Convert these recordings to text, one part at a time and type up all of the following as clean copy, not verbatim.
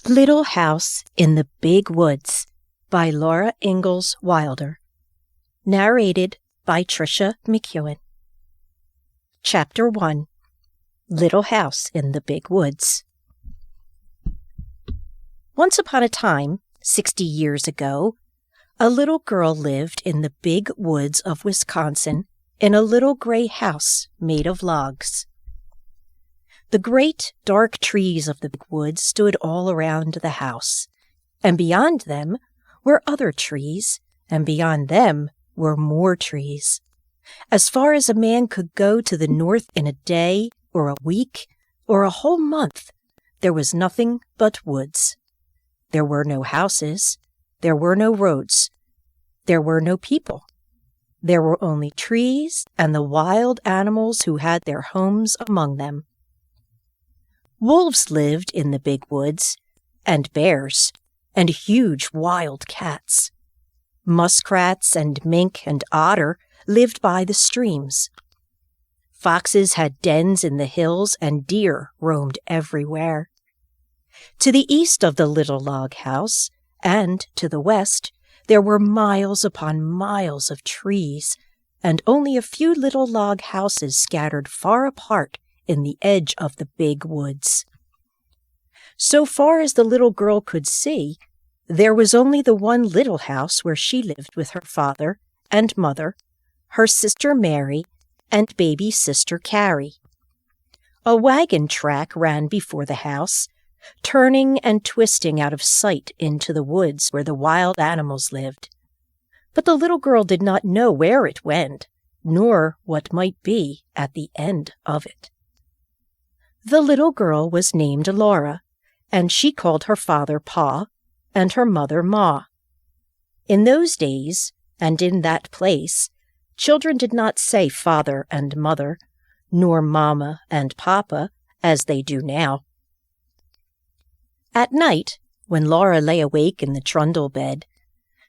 Little House in the Big Woods by Laura Ingalls Wilder. Narrated by Patricia McKeown. Chapter 1. Little House in the Big Woods. Once upon a time, 60 years ago, a little girl lived in the big woods of Wisconsin in a little gray house made of logs. The great, dark trees of the big woods stood all around the house, and beyond them were other trees, and beyond them were more trees. As far as a man could go to the north in a day, or a week, or a whole month, there was nothing but woods. There were no houses, there were no roads, there were no people. There were only trees and the wild animals who had their homes among them. Wolves lived in the big woods, and bears, and huge wild cats. Muskrats and mink and otter lived by the streams. Foxes had dens in the hills, and deer roamed everywhere. To the east of the little log house, and to the west, there were miles upon miles of trees, and only a few little log houses scattered far apart in the edge of the big woods. So far as the little girl could see, there was only the one little house where she lived with her father and mother, her sister Mary, and baby sister Carrie. A wagon track ran before the house, turning and twisting out of sight into the woods where the wild animals lived. But the little girl did not know where it went, nor what might be at the end of it. The little girl was named Laura, and she called her father Pa and her mother Ma. In those days, and in that place, children did not say father and mother, nor mama and papa, as they do now. At night, when Laura lay awake in the trundle bed,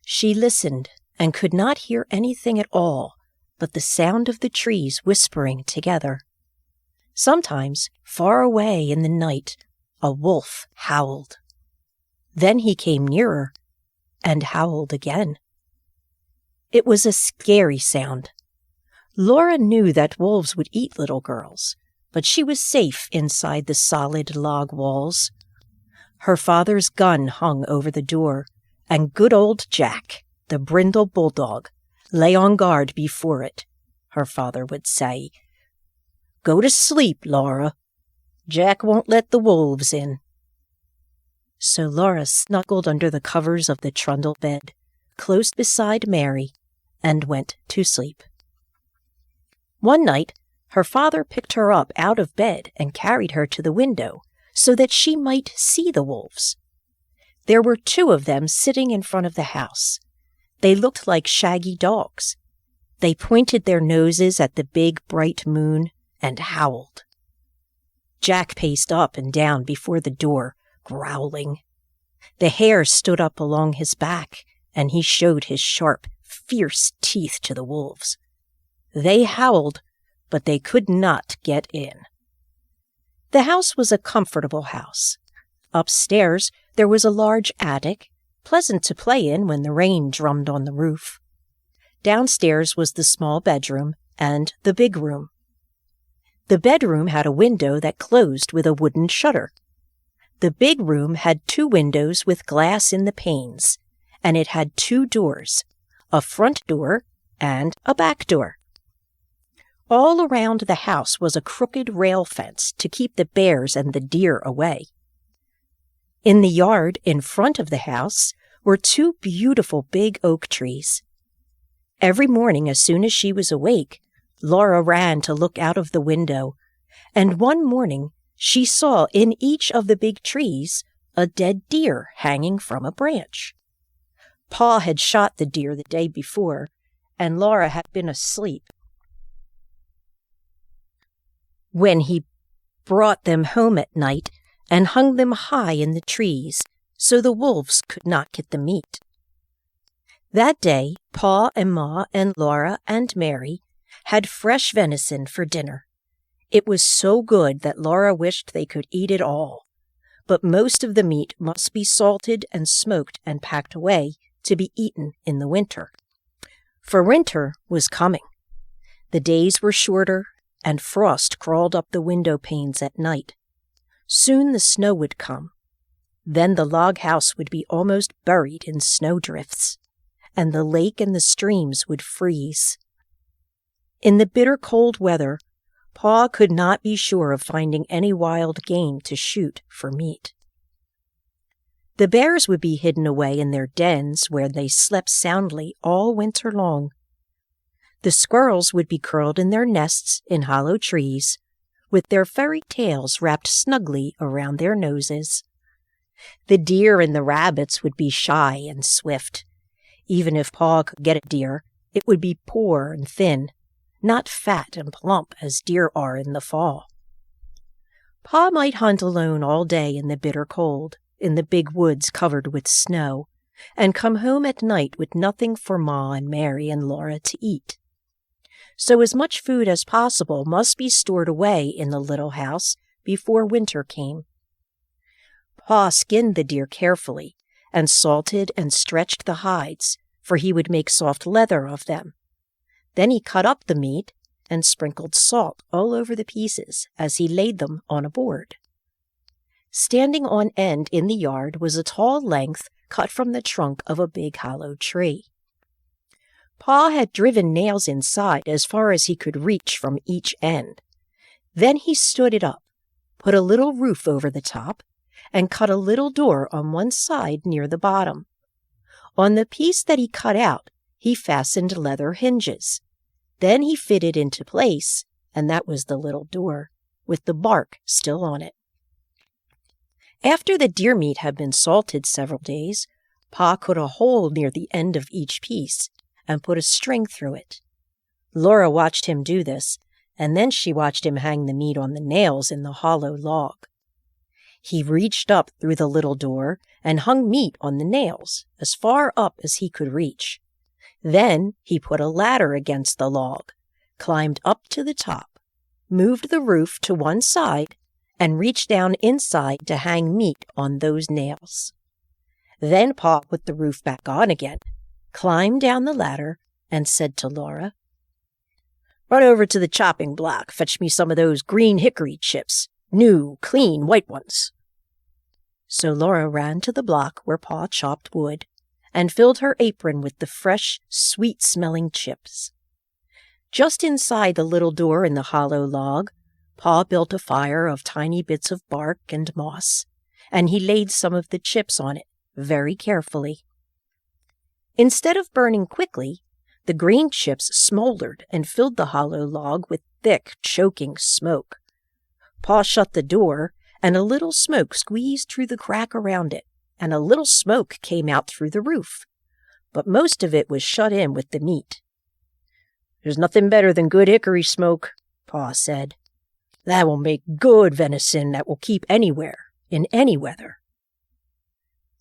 she listened and could not hear anything at all but the sound of the trees whispering together. Sometimes, far away in the night, a wolf howled. Then he came nearer and howled again. It was a scary sound. Laura knew that wolves would eat little girls, but she was safe inside the solid log walls. Her father's gun hung over the door, and good old Jack, the brindle bulldog, lay on guard before it. Her father would say, "Go to sleep, Laura. Jack won't let the wolves in." So Laura snuggled under the covers of the trundle bed, close beside Mary, and went to sleep. One night, her father picked her up out of bed and carried her to the window so that she might see the wolves. There were 2 of them sitting in front of the house. They looked like shaggy dogs. They pointed their noses at the big, bright moon and howled. Jack paced up and down before the door, growling. The hair stood up along his back, and he showed his sharp, fierce teeth to the wolves. They howled, but they could not get in. The house was a comfortable house. Upstairs there was a large attic, pleasant to play in when the rain drummed on the roof. Downstairs was the small bedroom and the big room. The bedroom had a window that closed with a wooden shutter. The big room had 2 windows with glass in the panes, and it had 2 doors, a front door and a back door. All around the house was a crooked rail fence to keep the bears and the deer away. In the yard in front of the house were 2 beautiful big oak trees. Every morning as soon as she was awake, Laura ran to look out of the window, and one morning she saw in each of the big trees a dead deer hanging from a branch. Pa had shot the deer the day before, and Laura had been asleep when he brought them home at night and hung them high in the trees so the wolves could not get the meat. That day, Pa and Ma and Laura and Mary had fresh venison for dinner. It was so good that Laura wished they could eat it all. but most of the meat must be salted and smoked and packed away to be eaten in the winter. For winter was coming. The days were shorter, and frost crawled up the window panes at night. Soon the snow would come. Then the log house would be almost buried in snowdrifts, and the lake and the streams would freeze. In the bitter cold weather, Pa could not be sure of finding any wild game to shoot for meat. The bears would be hidden away in their dens where they slept soundly all winter long. The squirrels would be curled in their nests in hollow trees, with their furry tails wrapped snugly around their noses. The deer and the rabbits would be shy and swift. Even if Pa could get a deer, it would be poor and thin, not fat and plump as deer are in the fall. Pa might hunt alone all day in the bitter cold, in the big woods covered with snow, and come home at night with nothing for Ma and Mary and Laura to eat. So as much food as possible must be stored away in the little house before winter came. Pa skinned the deer carefully and salted and stretched the hides, for he would make soft leather of them. Then he cut up the meat and sprinkled salt all over the pieces as he laid them on a board. Standing on end in the yard was a tall length cut from the trunk of a big hollow tree. Pa had driven nails inside as far as he could reach from each end. Then he stood it up, put a little roof over the top, and cut a little door on one side near the bottom. On the piece that he cut out, he fastened leather hinges. Then he fitted into place, and that was the little door, with the bark still on it. After the deer meat had been salted several days, Pa cut a hole near the end of each piece and put a string through it. Laura watched him do this, and then she watched him hang the meat on the nails in the hollow log. He reached up through the little door and hung meat on the nails, as far up as he could reach. Then he put a ladder against the log, climbed up to the top, moved the roof to one side, and reached down inside to hang meat on those nails. Then Pa put the roof back on again, climbed down the ladder, and said to Laura, "Run over to the chopping block, fetch me some of those green hickory chips, new, clean, white ones." So Laura ran to the block where Pa chopped wood, and filled her apron with the fresh, sweet-smelling chips. Just inside the little door in the hollow log, Pa built a fire of tiny bits of bark and moss, and he laid some of the chips on it very carefully. Instead of burning quickly, the green chips smoldered and filled the hollow log with thick, choking smoke. Pa shut the door, and a little smoke squeezed through the crack around it, and a little smoke came out through the roof, but most of it was shut in with the meat. "There's nothing better than good hickory smoke," Pa said. "That will make good venison that will keep anywhere, in any weather."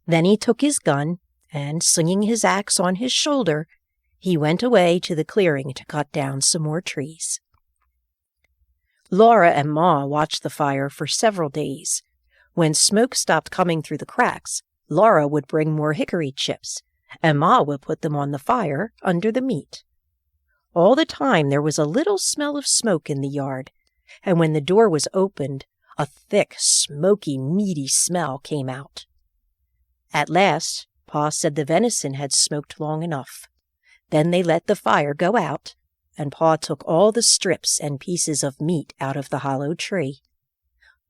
Then he took his gun, and, slinging his axe on his shoulder, he went away to the clearing to cut down some more trees. Laura and Ma watched the fire for several days. When smoke stopped coming through the cracks, Laura would bring more hickory chips, and Ma would put them on the fire under the meat. All the time there was a little smell of smoke in the yard, and when the door was opened, a thick, smoky, meaty smell came out. At last, Pa said the venison had smoked long enough. Then they let the fire go out, and Pa took all the strips and pieces of meat out of the hollow tree.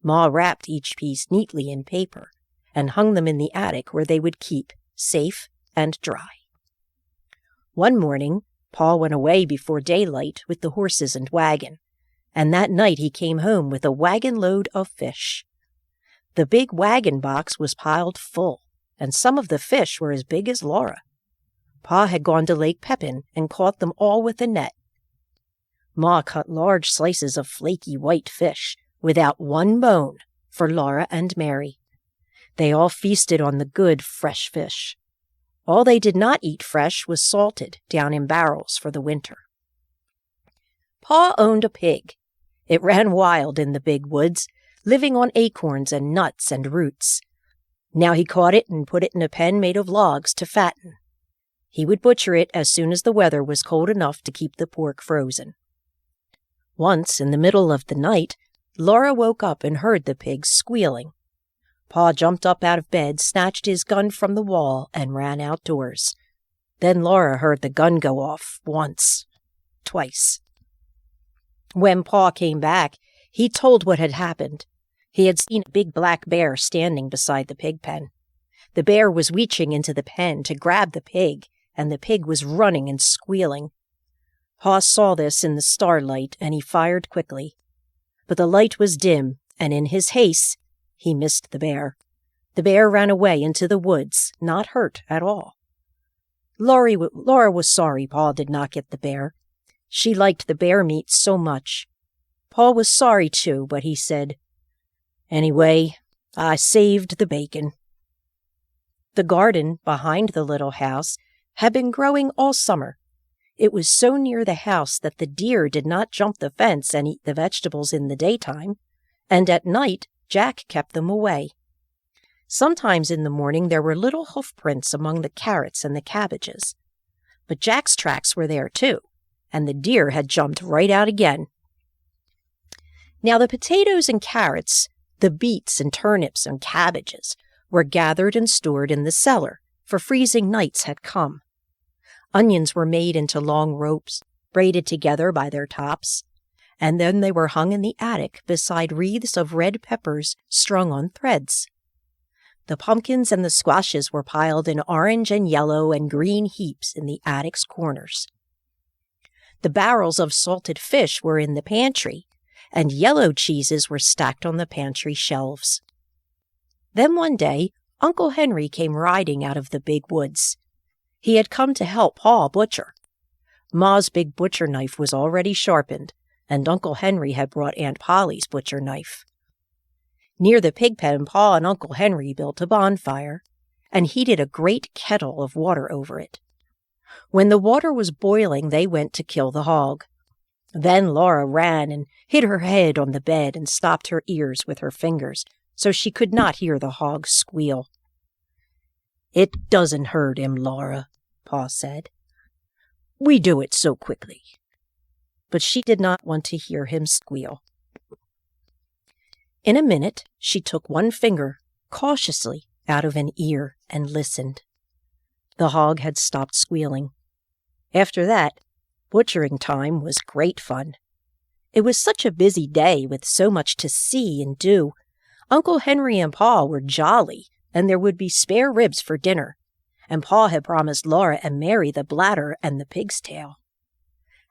Ma wrapped each piece neatly in paper and hung them in the attic where they would keep safe and dry. One morning, Pa went away before daylight with the horses and wagon, and that night he came home with a wagon load of fish. The big wagon box was piled full, and some of the fish were as big as Laura. Pa had gone to Lake Pepin and caught them all with a net. Ma cut large slices of flaky white fish, without one bone, for Laura and Mary. They all feasted on the good, fresh fish. All they did not eat fresh was salted down in barrels for the winter. Pa owned a pig. It ran wild in the big woods, living on acorns and nuts and roots. Now he caught it and put it in a pen made of logs to fatten. He would butcher it as soon as the weather was cold enough to keep the pork frozen. Once, in the middle of the night, Laura woke up and heard the pigs squealing. Pa jumped up out of bed, snatched his gun from the wall, and ran outdoors. Then Laura heard the gun go off once, twice. When Pa came back, he told what had happened. He had seen a big black bear standing beside the pig pen. The bear was reaching into the pen to grab the pig, and the pig was running and squealing. Pa saw this in the starlight, and he fired quickly. But the light was dim, and in his haste, he missed the bear. The bear ran away into the woods, not hurt at all. Laura was sorry Pa did not get the bear. She liked the bear meat so much. Pa was sorry too, but he said, "Anyway, I saved the bacon." The garden behind the little house had been growing all summer. It was so near the house that the deer did not jump the fence and eat the vegetables in the daytime, and at night Jack kept them away. Sometimes in the morning there were little hoof prints among the carrots and the cabbages. But Jack's tracks were there too, and the deer had jumped right out again. Now the potatoes and carrots, the beets and turnips and cabbages were gathered and stored in the cellar, for freezing nights had come. Onions were made into long ropes, braided together by their tops, and then they were hung in the attic beside wreaths of red peppers strung on threads. The pumpkins and the squashes were piled in orange and yellow and green heaps in the attic's corners. The barrels of salted fish were in the pantry, and yellow cheeses were stacked on the pantry shelves. Then one day, Uncle Henry came riding out of the big woods. He had come to help Pa butcher. Ma's big butcher knife was already sharpened, and Uncle Henry had brought Aunt Polly's butcher knife. Near the pig pen, Pa and Uncle Henry built a bonfire and heated a great kettle of water over it. When the water was boiling, they went to kill the hog. Then Laura ran and hid her head on the bed and stopped her ears with her fingers so she could not hear the hog squeal. "It doesn't hurt him, Laura," Pa said. "We do it so quickly." But she did not want to hear him squeal. In a minute, she took one finger cautiously out of an ear and listened. The hog had stopped squealing. After that, butchering time was great fun. It was such a busy day with so much to see and do. Uncle Henry and Pa were jolly, and there would be spare ribs for dinner, and Pa had promised Laura and Mary the bladder and the pig's tail.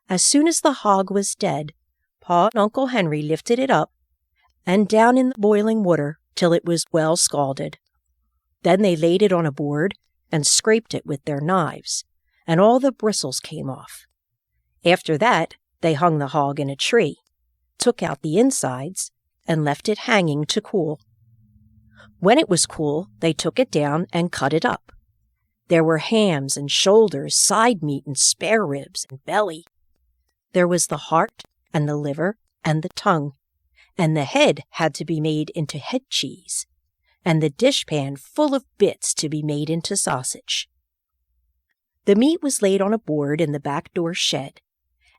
As soon as the hog was dead, Pa and Uncle Henry lifted it up and down in the boiling water till it was well scalded. Then they laid it on a board and scraped it with their knives, and all the bristles came off. After that, they hung the hog in a tree, took out the insides, and left it hanging to cool. When it was cool, they took it down and cut it up. There were hams and shoulders, side meat and spare ribs and belly. There was the heart and the liver and the tongue, and the head had to be made into head cheese, and the dishpan full of bits to be made into sausage. The meat was laid on a board in the back door shed,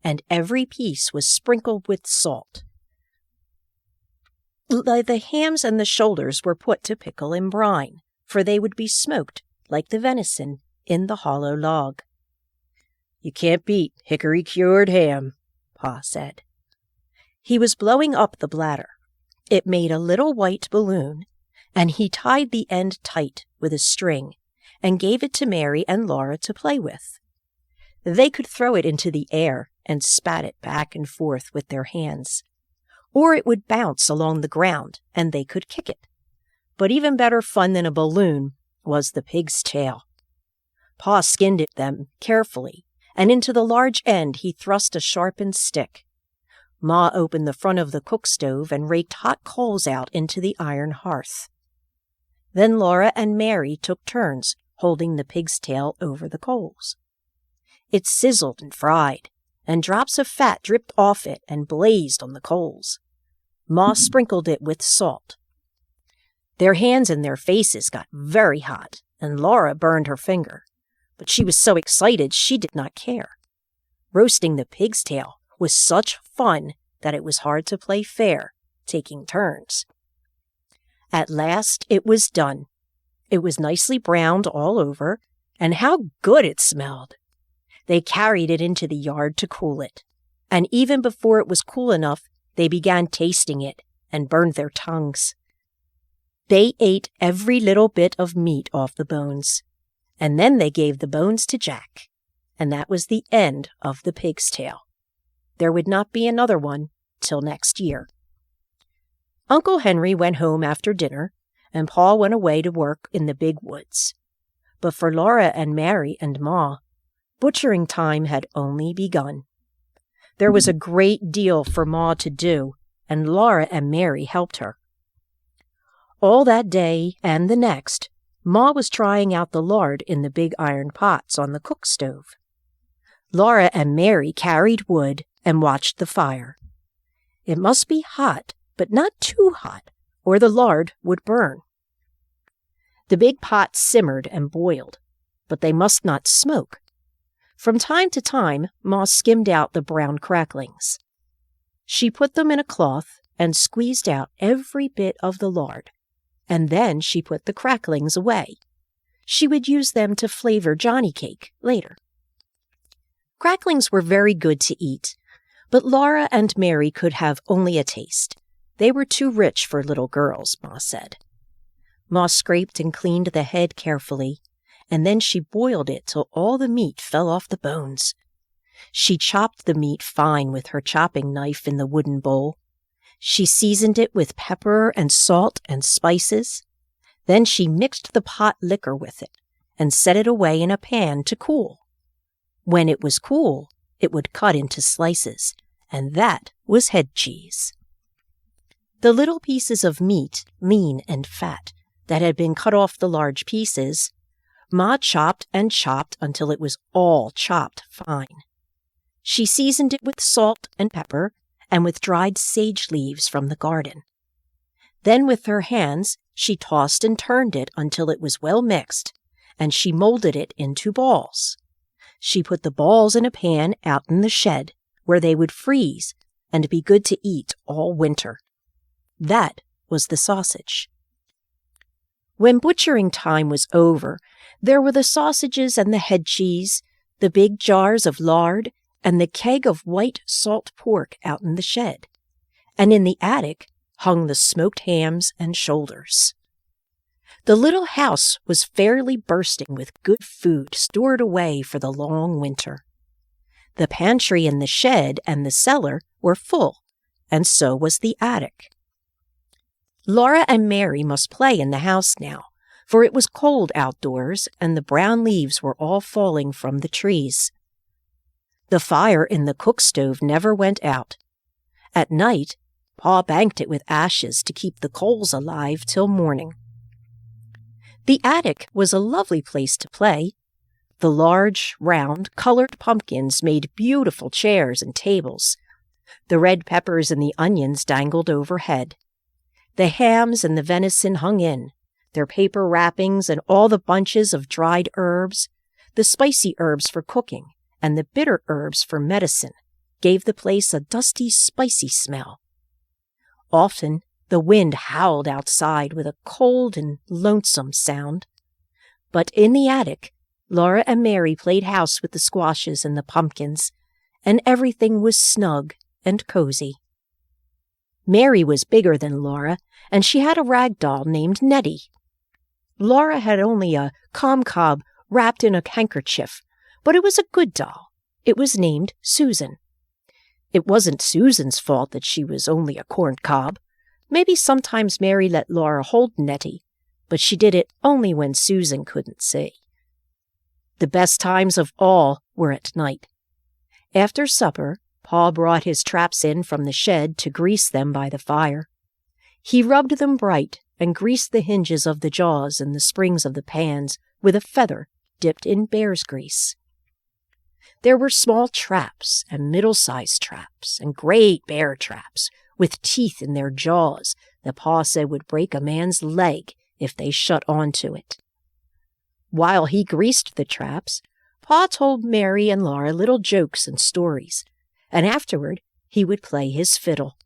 and every piece was sprinkled with salt. The hams and the shoulders were put to pickle in brine, for they would be smoked, like the venison, in the hollow log. "You can't beat hickory-cured ham," Pa said. He was blowing up the bladder. It made a little white balloon, and he tied the end tight with a string and gave it to Mary and Laura to play with. They could throw it into the air and spat it back and forth with their hands, or it would bounce along the ground and they could kick it. But even better fun than a balloon was the pig's tail. Pa skinned them carefully, and into the large end he thrust a sharpened stick. Ma opened the front of the cook stove and raked hot coals out into the iron hearth. Then Laura and Mary took turns holding the pig's tail over the coals. It sizzled and fried, and drops of fat dripped off it and blazed on the coals. Ma sprinkled it with salt. Their hands and their faces got very hot, and Laura burned her finger. But she was so excited she did not care. Roasting the pig's tail was such fun that it was hard to play fair, taking turns. At last it was done. It was nicely browned all over, and how good it smelled! They carried it into the yard to cool it, and even before it was cool enough, they began tasting it and burned their tongues. They ate every little bit of meat off the bones, and then they gave the bones to Jack, and that was the end of the pig's tail. There would not be another one till next year. Uncle Henry went home after dinner, and Paul went away to work in the big woods. But for Laura and Mary and Ma, butchering time had only begun. There was a great deal for Ma to do, and Laura and Mary helped her. All that day and the next, Ma was trying out the lard in the big iron pots on the cook stove. Laura and Mary carried wood and watched the fire. It must be hot, but not too hot, or the lard would burn. The big pots simmered and boiled, but they must not smoke. From time to time, Ma skimmed out the brown cracklings. She put them in a cloth and squeezed out every bit of the lard, and then she put the cracklings away. She would use them to flavor Johnny cake later. Cracklings were very good to eat, but Laura and Mary could have only a taste. They were too rich for little girls, Ma said. Ma scraped and cleaned the head carefully, and then she boiled it till all the meat fell off the bones. She chopped the meat fine with her chopping knife in the wooden bowl. She seasoned it with pepper and salt and spices. Then she mixed the pot liquor with it and set it away in a pan to cool. When it was cool, it would cut into slices, and that was head cheese. The little pieces of meat, lean and fat, that had been cut off the large pieces, Ma chopped and chopped until it was all chopped fine. She seasoned it with salt and pepper and with dried sage leaves from the garden. Then with her hands she tossed and turned it until it was well mixed, and she molded it into balls. She put the balls in a pan out in the shed, where they would freeze and be good to eat all winter. That was the sausage. When butchering time was over, there were the sausages and the head cheese, the big jars of lard, and the keg of white salt pork out in the shed. And in the attic hung the smoked hams and shoulders. The little house was fairly bursting with good food stored away for the long winter. The pantry and the shed and the cellar were full, and so was the attic. Laura and Mary must play in the house now, for it was cold outdoors and the brown leaves were all falling from the trees. The fire in the cook stove never went out. At night, Pa banked it with ashes to keep the coals alive till morning. The attic was a lovely place to play. The large, round, colored pumpkins made beautiful chairs and tables. The red peppers and the onions dangled overhead. The hams and the venison hung in, their paper wrappings and all the bunches of dried herbs, the spicy herbs for cooking, and the bitter herbs for medicine, gave the place a dusty, spicy smell. Often the wind howled outside with a cold and lonesome sound. But in the attic, Laura and Mary played house with the squashes and the pumpkins, and everything was snug and cozy. Mary was bigger than Laura, and she had a rag doll named Nettie. Laura had only a corncob wrapped in a handkerchief, but it was a good doll. It was named Susan. It wasn't Susan's fault that she was only a corncob. Maybe sometimes Mary let Laura hold Nettie, but she did it only when Susan couldn't see. The best times of all were at night. After supper, Pa brought his traps in from the shed to grease them by the fire. He rubbed them bright and greased the hinges of the jaws and the springs of the pans with a feather dipped in bear's grease. There were small traps and middle-sized traps and great bear traps with teeth in their jaws that Pa said would break a man's leg if they shut onto it. While he greased the traps, Pa told Mary and Laura little jokes and stories, and afterward he would play his fiddle.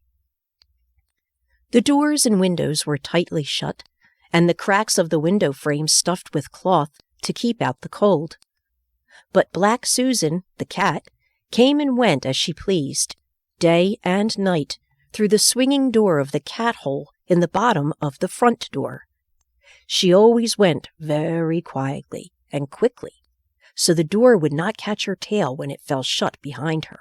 The doors and windows were tightly shut, and the cracks of the window frame stuffed with cloth to keep out the cold. But Black Susan, the cat, came and went as she pleased, day and night, through the swinging door of the cat hole in the bottom of the front door. She always went very quietly and quickly, so the door would not catch her tail when it fell shut behind her.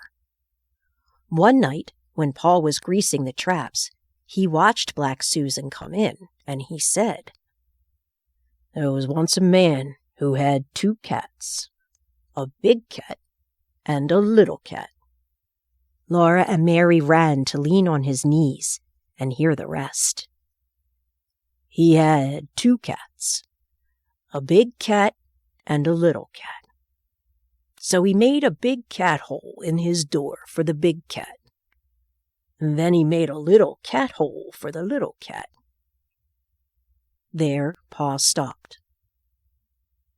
One night, when Paul was greasing the traps, he watched Black Susan come in, and he said, "There was once a man who had 2 cats, a big cat and a little cat." Laura and Mary ran to lean on his knees and hear the rest. "He had 2 cats, a big cat and a little cat. So he made a big cat hole in his door for the big cat. And then he made a little cat hole for the little cat." There Pa stopped.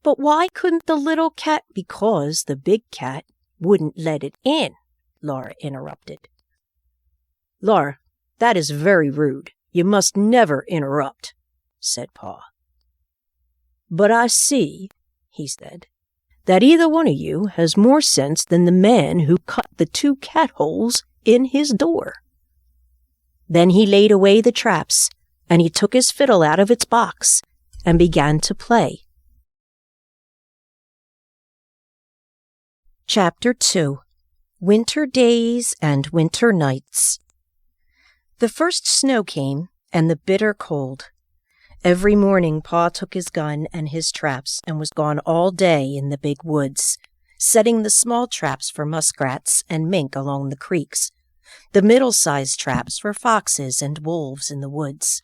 "But why couldn't the little cat—" "Because the big cat wouldn't let it in," Laura interrupted. "Laura, that is very rude. You must never interrupt," said Pa. "But I see," he said, "that either one of you has more sense than the man who cut the 2 cat holes in his door." Then he laid away the traps, and he took his fiddle out of its box and began to play. Chapter 2. Winter Days and Winter Nights. The first snow came, and the bitter cold. Every morning Pa took his gun and his traps and was gone all day in the big woods, setting the small traps for muskrats and mink along the creeks, the middle-sized traps for foxes and wolves in the woods.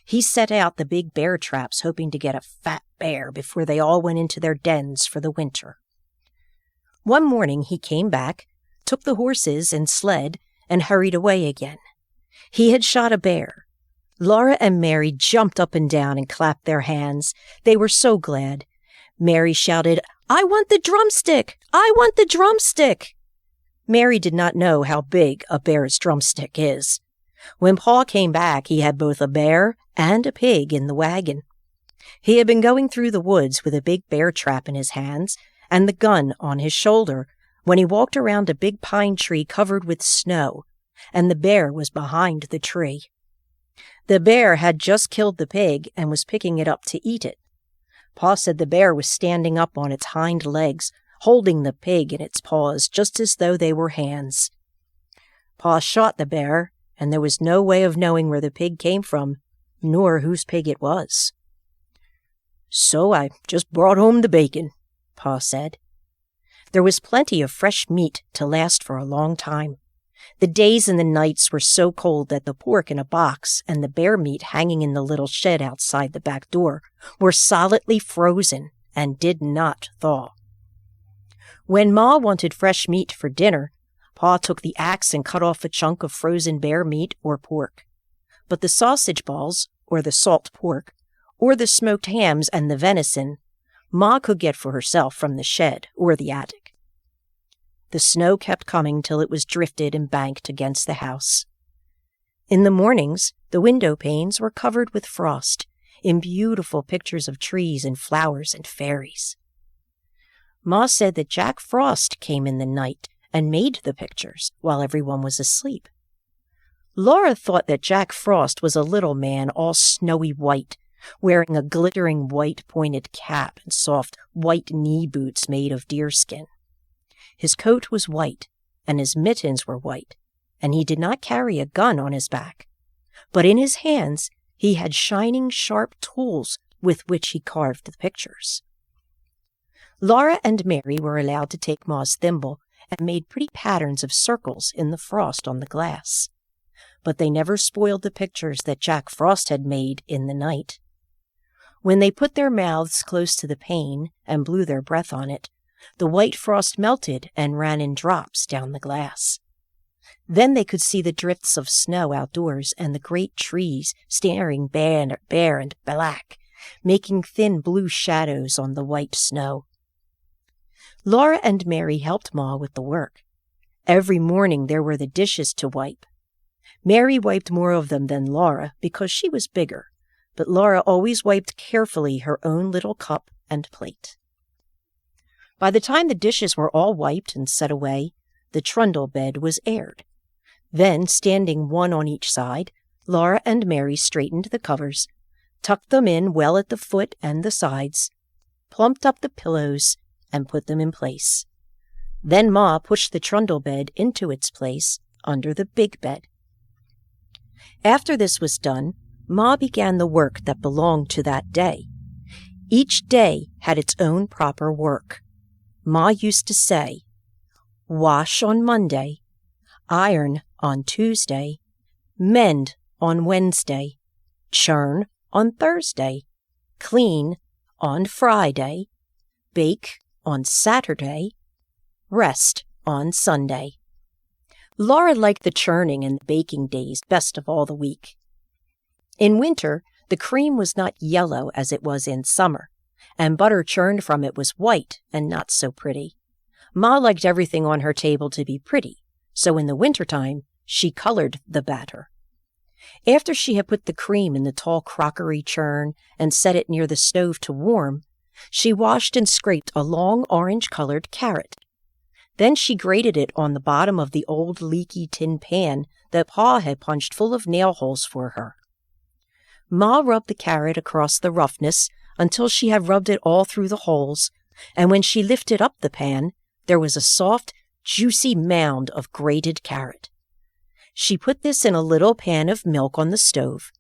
He set out the big bear traps, hoping to get a fat bear before they all went into their dens for the winter. One morning he came back, took the horses and sled, and hurried away again. He had shot a bear. Laura and Mary jumped up and down and clapped their hands. They were so glad. Mary shouted, "I want the drumstick! I want the drumstick!" Mary did not know how big a bear's drumstick is. When Pa came back, he had both a bear and a pig in the wagon. He had been going through the woods with a big bear trap in his hands and the gun on his shoulder when he walked around a big pine tree covered with snow, and the bear was behind the tree. The bear had just killed the pig and was picking it up to eat it. Pa said the bear was standing up on its hind legs, holding the pig in its paws just as though they were hands. Pa shot the bear, and there was no way of knowing where the pig came from, nor whose pig it was. "So I just brought home the bacon," Pa said. There was plenty of fresh meat to last for a long time. The days and the nights were so cold that the pork in a box and the bear meat hanging in the little shed outside the back door were solidly frozen and did not thaw. When Ma wanted fresh meat for dinner, Pa took the axe and cut off a chunk of frozen bear meat or pork. But the sausage balls, or the salt pork, or the smoked hams and the venison, Ma could get for herself from the shed or the attic. The snow kept coming till it was drifted and banked against the house. In the mornings, the window panes were covered with frost, in beautiful pictures of trees and flowers and fairies. Ma said that Jack Frost came in the night and made the pictures while everyone was asleep. Laura thought that Jack Frost was a little man all snowy white, wearing a glittering white pointed cap and soft white knee boots made of deerskin. His coat was white, and his mittens were white, and he did not carry a gun on his back. But in his hands he had shining, sharp tools with which he carved the pictures. Laura and Mary were allowed to take Ma's thimble and made pretty patterns of circles in the frost on the glass. But they never spoiled the pictures that Jack Frost had made in the night. When they put their mouths close to the pane and blew their breath on it, the white frost melted and ran in drops down the glass. Then they could see the drifts of snow outdoors and the great trees staring bare and black, making thin blue shadows on the white snow. Laura and Mary helped Ma with the work. Every morning there were the dishes to wipe. Mary wiped more of them than Laura because she was bigger, but Laura always wiped carefully her own little cup and plate. By the time the dishes were all wiped and set away, the trundle bed was aired. Then, standing one on each side, Laura and Mary straightened the covers, tucked them in well at the foot and the sides, plumped up the pillows, and put them in place. Then Ma pushed the trundle bed into its place under the big bed. After this was done, Ma began the work that belonged to that day. Each day had its own proper work. Ma used to say, "Wash on Monday, iron on Tuesday, mend on Wednesday, churn on Thursday, clean on Friday, bake on Saturday, rest on Sunday." Laura liked the churning and the baking days best of all the week. In winter, the cream was not yellow as it was in summer, and butter churned from it was white and not so pretty. Ma liked everything on her table to be pretty, so in the wintertime, she colored the batter. After she had put the cream in the tall crockery churn and set it near the stove to warm, she washed and scraped a long orange-colored carrot. Then she grated it on the bottom of the old leaky tin pan that Pa had punched full of nail holes for her. Ma rubbed the carrot across the roughness until she had rubbed it all through the holes, and when she lifted up the pan, there was a soft, juicy mound of grated carrot. She put this in a little pan of milk on the stove,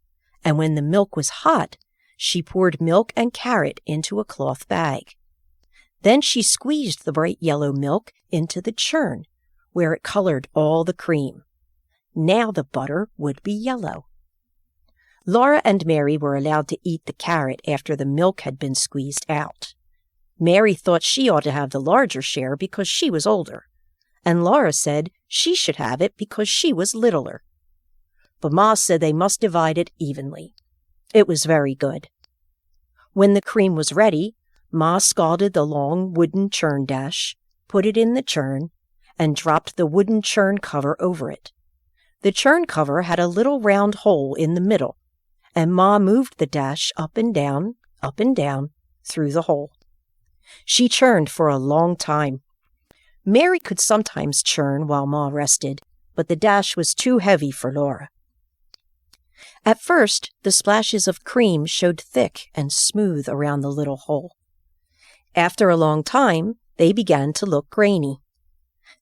and when the milk was hot, she poured milk and carrot into a cloth bag. Then she squeezed the bright yellow milk into the churn, where it colored all the cream. Now the butter would be yellow. Laura and Mary were allowed to eat the carrot after the milk had been squeezed out. Mary thought she ought to have the larger share because she was older, and Laura said she should have it because she was littler. But Ma said they must divide it evenly. It was very good. When the cream was ready, Ma scalded the long wooden churn dash, put it in the churn, and dropped the wooden churn cover over it. The churn cover had a little round hole in the middle, and Ma moved the dash up and down, through the hole. She churned for a long time. Mary could sometimes churn while Ma rested, but the dash was too heavy for Laura. At first, the splashes of cream showed thick and smooth around the little hole. After a long time, they began to look grainy.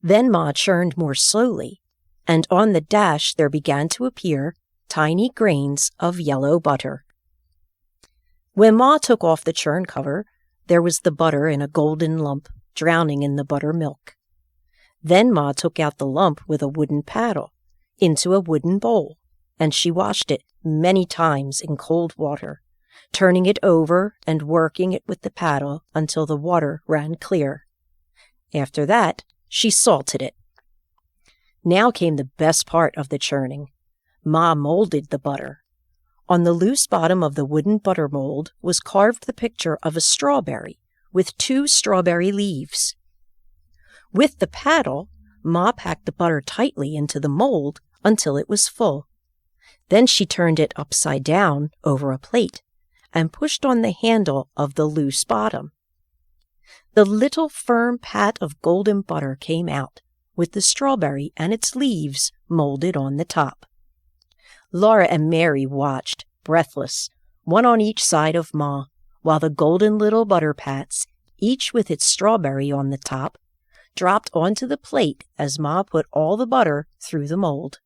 Then Ma churned more slowly, and on the dash there began to appear tiny grains of yellow butter. When Ma took off the churn cover, there was the butter in a golden lump, drowning in the buttermilk. Then Ma took out the lump with a wooden paddle into a wooden bowl, and she washed it many times in cold water, turning it over and working it with the paddle until the water ran clear. After that, she salted it. Now came the best part of the churning. Ma molded the butter. On the loose bottom of the wooden butter mold was carved the picture of a strawberry with 2 strawberry leaves. With the paddle, Ma packed the butter tightly into the mold until it was full. Then she turned it upside down over a plate and pushed on the handle of the loose bottom. The little firm pat of golden butter came out, with the strawberry and its leaves molded on the top. Laura and Mary watched, breathless, one on each side of Ma, while the golden little butter pats, each with its strawberry on the top, dropped onto the plate as Ma put all the butter through the mold.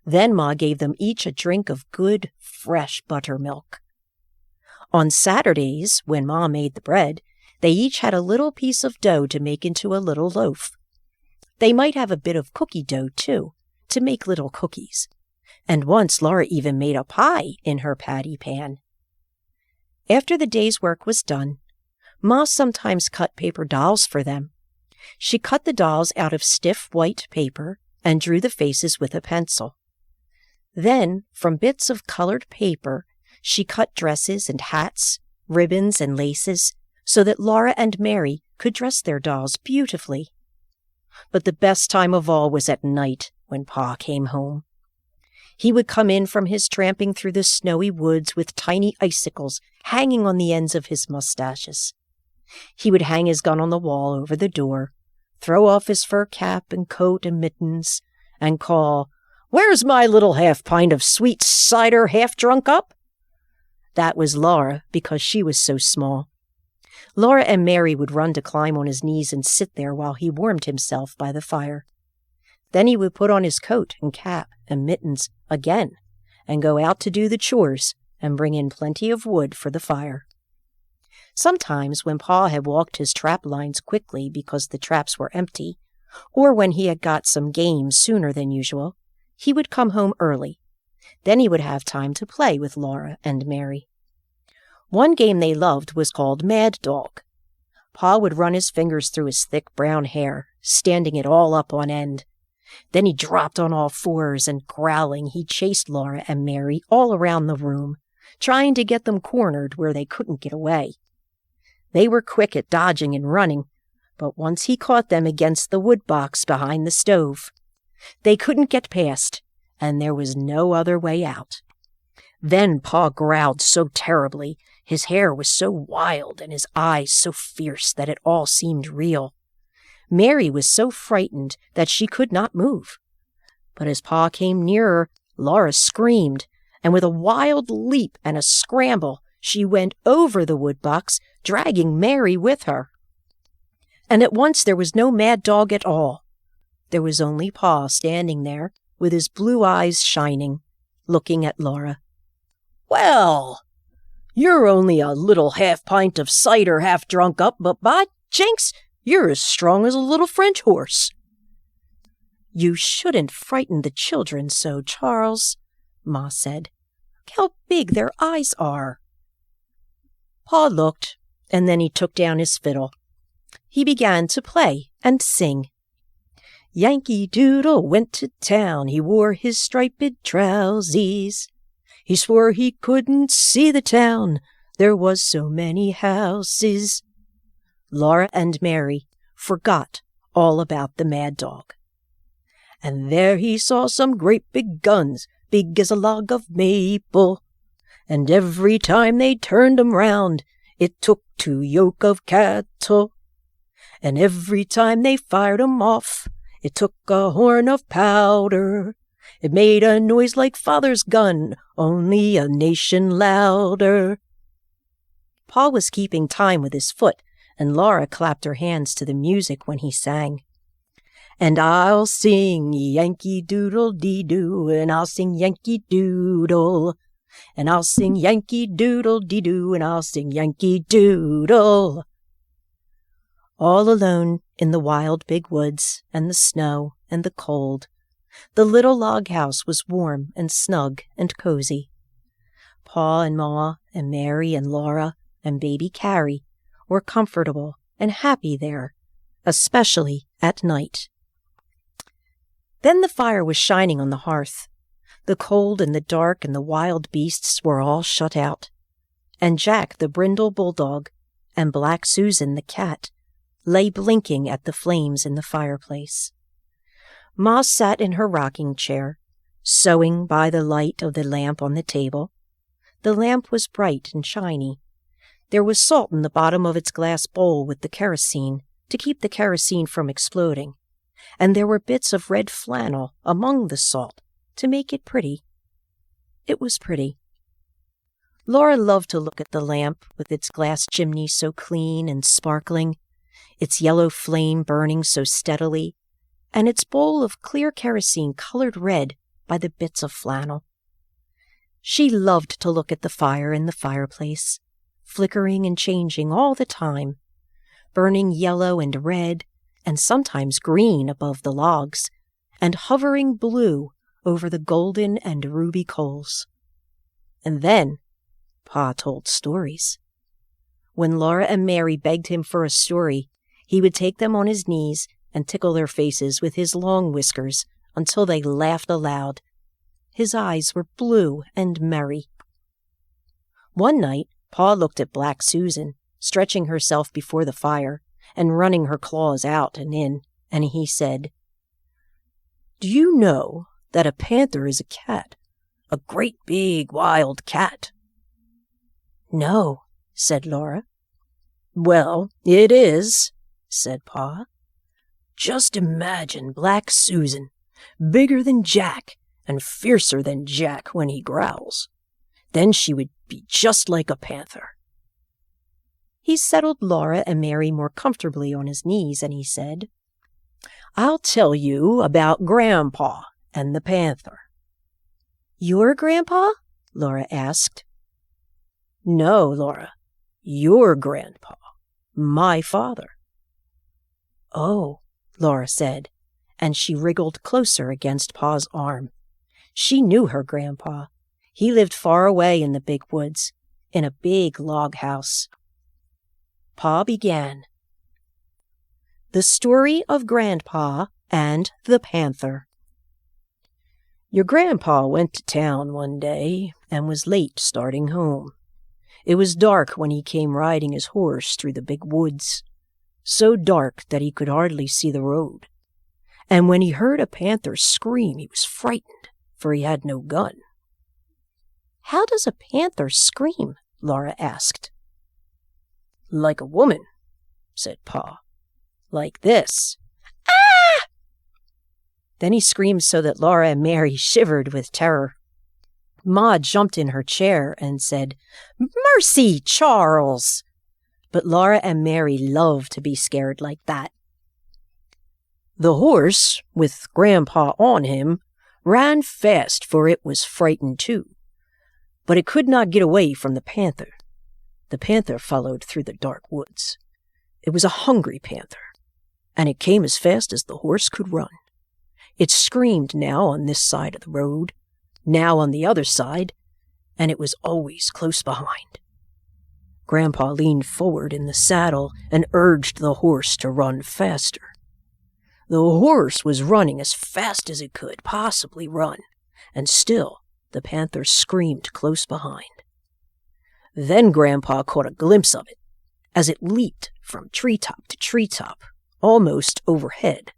Then Ma gave them each a drink of good, fresh buttermilk. On Saturdays, when Ma made the bread, they each had a little piece of dough to make into a little loaf. They might have a bit of cookie dough, too, to make little cookies. And once Laura even made a pie in her patty pan. After the day's work was done, Ma sometimes cut paper dolls for them. She cut the dolls out of stiff white paper and drew the faces with a pencil. Then, from bits of colored paper, she cut dresses and hats, ribbons and laces, so that Laura and Mary could dress their dolls beautifully. But the best time of all was at night when Pa came home. He would come in from his tramping through the snowy woods with tiny icicles hanging on the ends of his mustaches. He would hang his gun on the wall over the door, throw off his fur cap and coat and mittens, and call, "Where's my little half-pint of sweet cider half drunk up?" That was Laura, because she was so small. Laura and Mary would run to climb on his knees and sit there while he warmed himself by the fire. Then he would put on his coat and cap and mittens again and go out to do the chores and bring in plenty of wood for the fire. Sometimes when Pa had walked his trap lines quickly because the traps were empty, or when he had got some game sooner than usual, he would come home early. Then he would have time to play with Laura and Mary. One game they loved was called Mad Dog. Pa would run his fingers through his thick brown hair, standing it all up on end. Then he dropped on all fours and, growling, he chased Laura and Mary all around the room, trying to get them cornered where they couldn't get away. They were quick at dodging and running, but once he caught them against the wood box behind the stove. They couldn't get past, and there was no other way out. Then Pa growled so terribly, his hair was so wild and his eyes so fierce that it all seemed real. Mary was so frightened that she could not move. But as Pa came nearer, Laura screamed, and with a wild leap and a scramble, she went over the wood box, dragging Mary with her. And at once there was no Mad Dog at all. There was only Pa standing there, with his blue eyes shining, looking at Laura. "Well, you're only a little half-pint of cider half drunk up, but by jinks, you're as strong as a little French horse." "You shouldn't frighten the children so, Charles," Ma said. "Look how big their eyes are." Pa looked, and then he took down his fiddle. He began to play and sing. "Yankee Doodle went to town, he wore his striped trousies. He swore he couldn't see the town, there was so many houses." Laura and Mary forgot all about the Mad Dog. "And there he saw some great big guns, big as a log of maple. And every time they turned 'em round, it took 2 yoke of cattle. And every time they fired 'em off, it took a horn of powder. It made a noise like Father's gun, only a nation louder." Pa was keeping time with his foot, and Laura clapped her hands to the music when he sang. "And I'll sing Yankee Doodle Dee Doo, and I'll sing Yankee Doodle. And I'll sing Yankee Doodle Dee Doo, and I'll sing Yankee Doodle." All alone in the wild big woods and the snow and the cold, the little log house was warm and snug and cozy. Pa and Ma and Mary and Laura and baby Carrie were comfortable and happy there, especially at night. Then the fire was shining on the hearth. The cold and the dark and the wild beasts were all shut out, and Jack the brindle bulldog and Black Susan the cat lay blinking at the flames in the fireplace. Ma sat in her rocking chair, sewing by the light of the lamp on the table. The lamp was bright and shiny. There was salt in the bottom of its glass bowl with the kerosene to keep the kerosene from exploding, and there were bits of red flannel among the salt to make it pretty. It was pretty. Laura loved to look at the lamp with its glass chimney so clean and sparkling, its yellow flame burning so steadily, and its bowl of clear kerosene colored red by the bits of flannel. She loved to look at the fire in the fireplace, flickering and changing all the time, burning yellow and red and sometimes green above the logs, and hovering blue over the golden and ruby coals. And then Pa told stories. When Laura and Mary begged him for a story, he would take them on his knees and tickle their faces with his long whiskers until they laughed aloud. His eyes were blue and merry. One night, Pa looked at Black Susan, stretching herself before the fire and running her claws out and in, and he said, "Do you know that a panther is a cat, a great big wild cat?" "No," said Laura. "Well, it is," said Pa. "Just imagine Black Susan, bigger than Jack and fiercer than Jack when he growls. Then she would be just like a panther." He settled Laura and Mary more comfortably on his knees, and he said, "I'll tell you about Grandpa and the panther." "Your grandpa?" Laura asked. "No, Laura, your grandpa, my father." "Oh," Laura said, and she wriggled closer against Pa's arm. She knew her grandpa. He lived far away in the big woods, in a big log house. Pa began. The Story of Grandpa and the Panther. Your grandpa went to town one day and was late starting home. It was dark when he came riding his horse through the big woods, so dark that he could hardly see the road. And when he heard a panther scream, he was frightened, for he had no gun. "How does a panther scream?" Laura asked. "Like a woman," said Pa. "Like this. Ah!" Then he screamed so that Laura and Mary shivered with terror. Ma jumped in her chair and said, "Mercy, Charles!" But Laura and Mary loved to be scared like that. The horse, with Grandpa on him, ran fast, for it was frightened too. But it could not get away from the panther. The panther followed through the dark woods. It was a hungry panther, and it came as fast as the horse could run. It screamed now on this side of the road, now on the other side, and it was always close behind. Grandpa leaned forward in the saddle and urged the horse to run faster. The horse was running as fast as it could possibly run, and still the panther screamed close behind. Then Grandpa caught a glimpse of it as it leaped from treetop to treetop, almost overhead.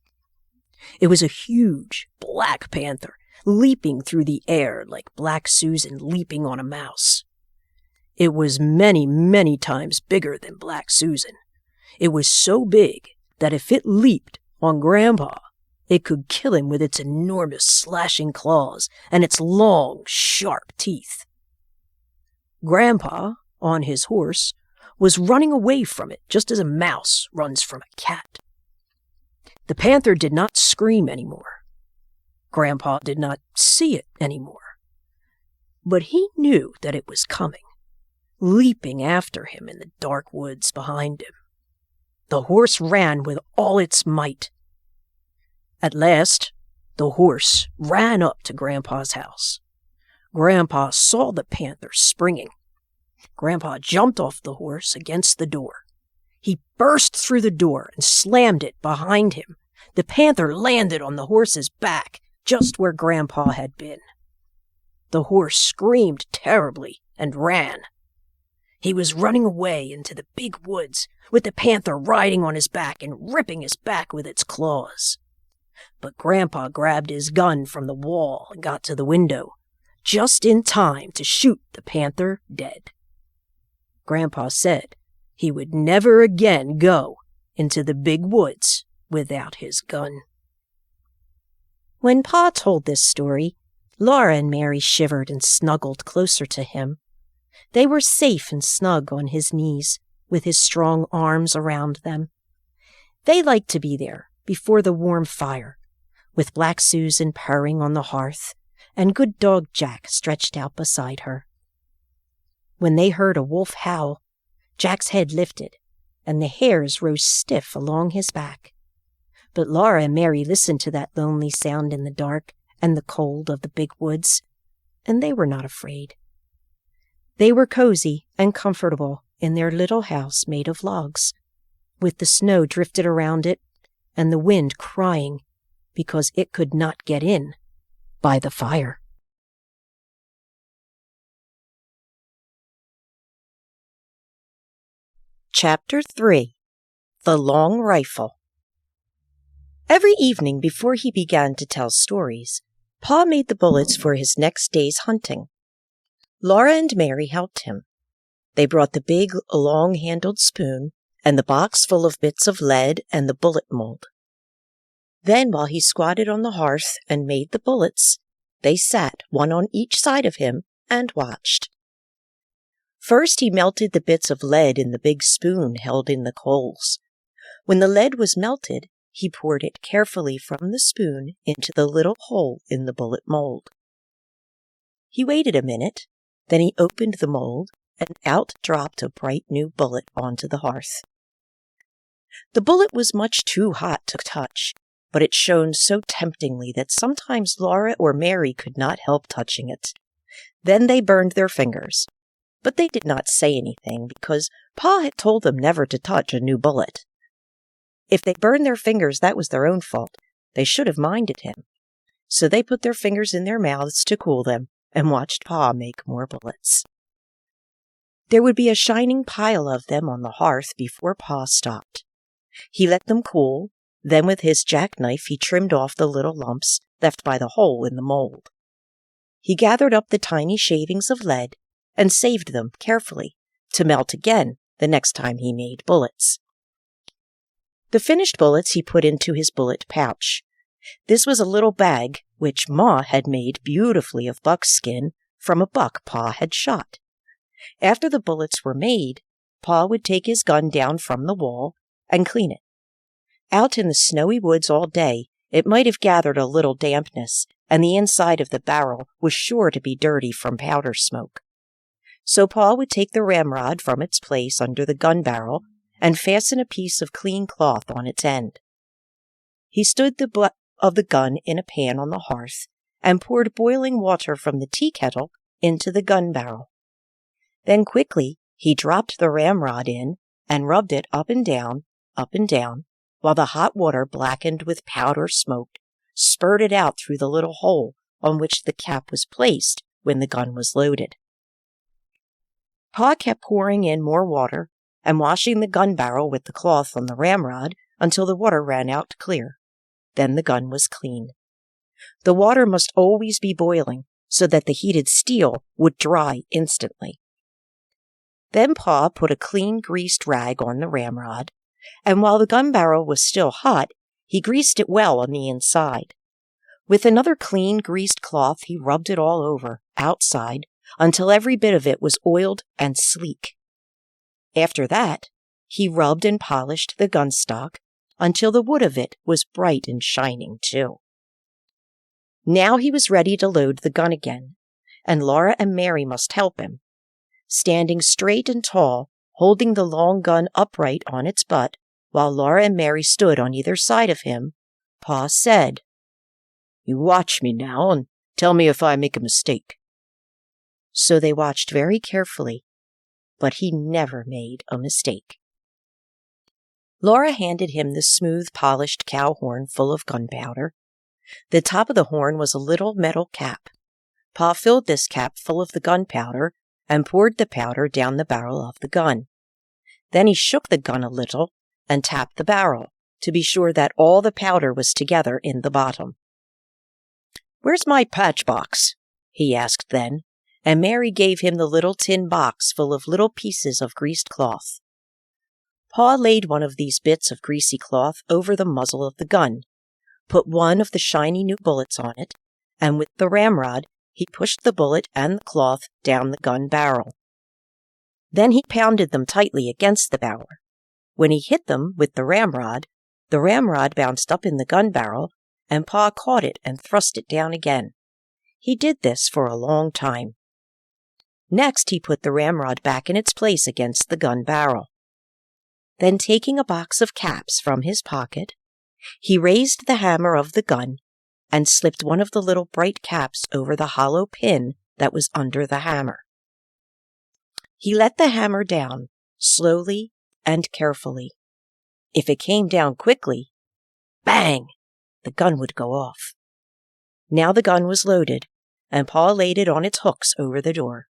It was a huge black panther, leaping through the air like Black Susan leaping on a mouse. It was many, many times bigger than Black Susan. It was so big that if it leaped on Grandpa, it could kill him with its enormous slashing claws and its long, sharp teeth. Grandpa, on his horse, was running away from it just as a mouse runs from a cat. The panther did not scream anymore. Grandpa did not see it anymore. But he knew that it was coming, leaping after him in the dark woods behind him. The horse ran with all its might. At last, the horse ran up to Grandpa's house. Grandpa saw the panther springing. Grandpa jumped off the horse against the door. He burst through the door and slammed it behind him. The panther landed on the horse's back, just where Grandpa had been. The horse screamed terribly and ran. He was running away into the big woods, with the panther riding on his back and ripping his back with its claws. But Grandpa grabbed his gun from the wall and got to the window, just in time to shoot the panther dead. Grandpa said he would never again go into the big woods without his gun. When Pa told this story, Laura and Mary shivered and snuggled closer to him. They were safe and snug on his knees, with his strong arms around them. They liked to be there before the warm fire, with Black Susan purring on the hearth and good dog Jack stretched out beside her. When they heard a wolf howl, Jack's head lifted, and the hairs rose stiff along his back. But Laura and Mary listened to that lonely sound in the dark and the cold of the big woods, and they were not afraid. They were cozy and comfortable in their little house made of logs, with the snow drifted around it and the wind crying because it could not get in by the fire. Chapter 3. The Long Rifle. Every evening before he began to tell stories, Pa made the bullets for his next day's hunting. Laura and Mary helped him. They brought the big, long-handled spoon and the box full of bits of lead and the bullet mold. Then, while he squatted on the hearth and made the bullets, they sat, one on each side of him, and watched. First, he melted the bits of lead in the big spoon held in the coals. When the lead was melted, he poured it carefully from the spoon into the little hole in the bullet mold. He waited a minute, then he opened the mold, and out dropped a bright new bullet onto the hearth. The bullet was much too hot to touch, but it shone so temptingly that sometimes Laura or Mary could not help touching it. Then they burned their fingers. But they did not say anything, because Pa had told them never to touch a new bullet. If they burned their fingers, that was their own fault. They should have minded him. So they put their fingers in their mouths to cool them, and watched Pa make more bullets. There would be a shining pile of them on the hearth before Pa stopped. He let them cool, then with his jackknife he trimmed off the little lumps left by the hole in the mold. He gathered up the tiny shavings of lead and saved them carefully to melt again the next time he made bullets. The finished bullets he put into his bullet pouch. This was a little bag which Ma had made beautifully of buckskin from a buck Pa had shot. After the bullets were made, Pa would take his gun down from the wall and clean it. Out in the snowy woods all day, it might have gathered a little dampness, and the inside of the barrel was sure to be dirty from powder smoke. So Pa would take the ramrod from its place under the gun barrel and fasten a piece of clean cloth on its end. He stood the butt of the gun in a pan on the hearth and poured boiling water from the tea kettle into the gun barrel. Then quickly he dropped the ramrod in and rubbed it up and down, while the hot water, blackened with powder smoke, spurted out through the little hole on which the cap was placed when the gun was loaded. Pa kept pouring in more water and washing the gun barrel with the cloth on the ramrod until the water ran out clear. Then the gun was clean. The water must always be boiling so that the heated steel would dry instantly. Then Pa put a clean greased rag on the ramrod, and while the gun barrel was still hot, he greased it well on the inside. With another clean greased cloth he rubbed it all over, outside, until every bit of it was oiled and sleek. After that, he rubbed and polished the gun stock until the wood of it was bright and shining too. Now he was ready to load the gun again, and Laura and Mary must help him. Standing straight and tall, holding the long gun upright on its butt, while Laura and Mary stood on either side of him, Pa said, "You watch me now and tell me if I make a mistake." So they watched very carefully, but he never made a mistake. Laura handed him the smooth, polished cow horn full of gunpowder. The top of the horn was a little metal cap. Pa filled this cap full of the gunpowder and poured the powder down the barrel of the gun. Then he shook the gun a little and tapped the barrel to be sure that all the powder was together in the bottom. "Where's my patch box?" he asked then, and Mary gave him the little tin box full of little pieces of greased cloth. Pa laid one of these bits of greasy cloth over the muzzle of the gun, put one of the shiny new bullets on it, and with the ramrod he pushed the bullet and the cloth down the gun barrel. Then he pounded them tightly against the barrel. When he hit them with the ramrod bounced up in the gun barrel, and Pa caught it and thrust it down again. He did this for a long time. Next he put the ramrod back in its place against the gun barrel. Then, taking a box of caps from his pocket, he raised the hammer of the gun and slipped one of the little bright caps over the hollow pin that was under the hammer. He let the hammer down, slowly and carefully. If it came down quickly, bang! the gun would go off. Now the gun was loaded, and Pa laid it on its hooks over the door.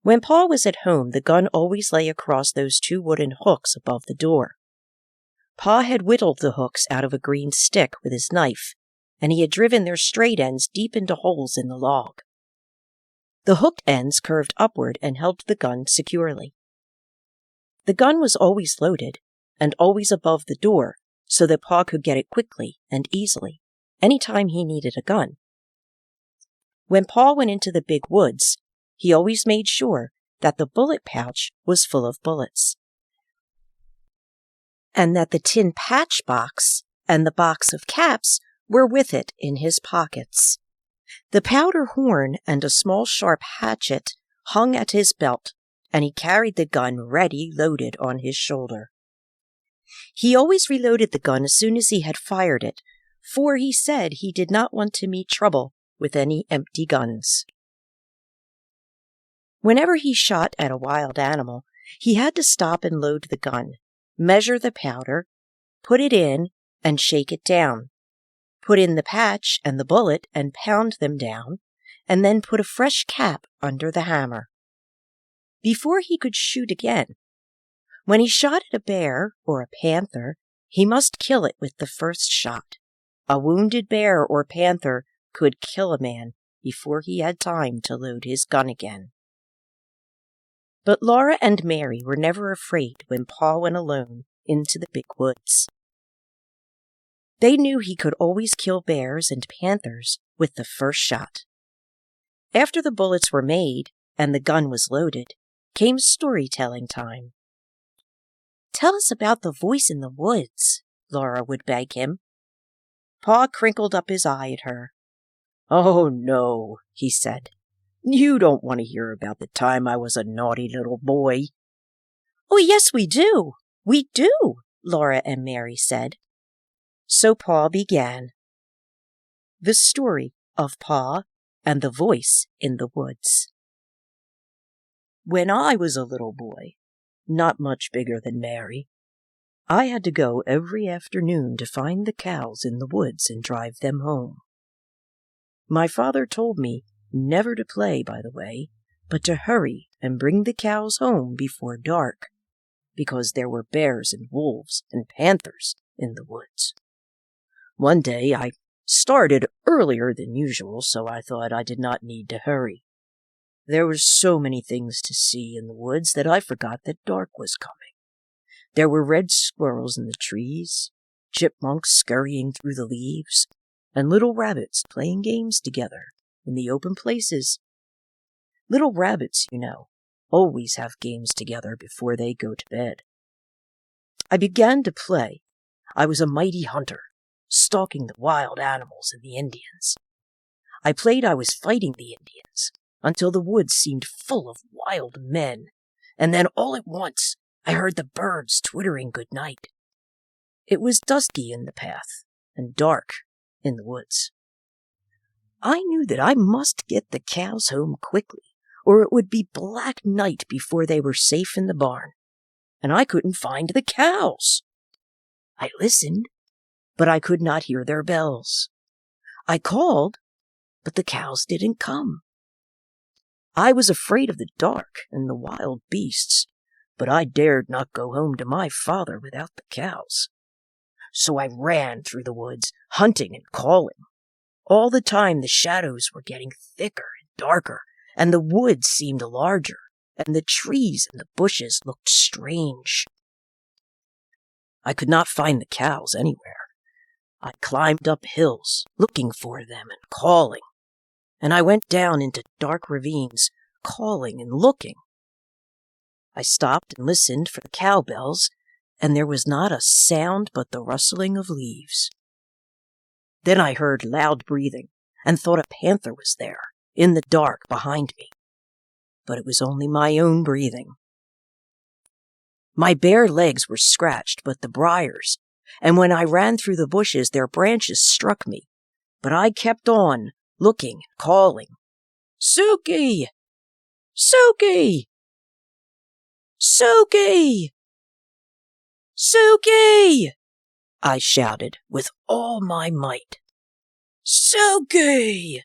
When Pa was at home, the gun always lay across those 2 wooden hooks above the door. Pa had whittled the hooks out of a green stick with his knife, and he had driven their straight ends deep into holes in the log. The hooked ends curved upward and held the gun securely. The gun was always loaded and always above the door, so that Pa could get it quickly and easily, any time he needed a gun. When Pa went into the big woods, he always made sure that the bullet pouch was full of bullets, and that the tin patch box and the box of caps were with it in his pockets. The powder horn and a small sharp hatchet hung at his belt, and he carried the gun ready loaded on his shoulder. He always reloaded the gun as soon as he had fired it, for he said he did not want to meet trouble with any empty guns. Whenever he shot at a wild animal, he had to stop and load the gun, measure the powder, put it in, and shake it down, put in the patch and the bullet and pound them down, and then put a fresh cap under the hammer. Before he could shoot again, when he shot at a bear or a panther, he must kill it with the first shot. A wounded bear or panther could kill a man before he had time to load his gun again. But Laura and Mary were never afraid when Pa went alone into the big woods. They knew he could always kill bears and panthers with the first shot. After the bullets were made and the gun was loaded, came storytelling time. "Tell us about the voice in the woods," Laura would beg him. Pa crinkled up his eye at her. "Oh, no," he said. "You don't want to hear about the time I was a naughty little boy." "Oh, yes, we do. We do," Laura and Mary said. So Pa began. The story of Pa and the voice in the woods. When I was a little boy, not much bigger than Mary, I had to go every afternoon to find the cows in the woods and drive them home. My father told me never to play, by the way, but to hurry and bring the cows home before dark, because there were bears and wolves and panthers in the woods. One day I started earlier than usual, so I thought I did not need to hurry. There were so many things to see in the woods that I forgot that dark was coming. There were red squirrels in the trees, chipmunks scurrying through the leaves, and little rabbits playing games together in the open places. Little rabbits, you know, always have games together before they go to bed. I began to play. I was a mighty hunter, stalking the wild animals and the Indians. I played I was fighting the Indians, until the woods seemed full of wild men, and then all at once I heard the birds twittering good night. It was dusky in the path, and dark in the woods. I knew that I must get the cows home quickly, or it would be black night before they were safe in the barn, and I couldn't find the cows. I listened, but I could not hear their bells. I called, but the cows didn't come. I was afraid of the dark and the wild beasts, but I dared not go home to my father without the cows. So I ran through the woods, hunting and calling. All the time the shadows were getting thicker and darker, and the woods seemed larger, and the trees and the bushes looked strange. I could not find the cows anywhere. I climbed up hills, looking for them and calling, and I went down into dark ravines, calling and looking. I stopped and listened for the cowbells, and there was not a sound but the rustling of leaves. Then I heard loud breathing, and thought a panther was there, in the dark behind me. But it was only my own breathing. My bare legs were scratched, but the briars, and when I ran through the bushes, their branches struck me. But I kept on, looking, calling, "Suki! Suki! Suki! Suki!" I shouted with all my might. "Selkie!"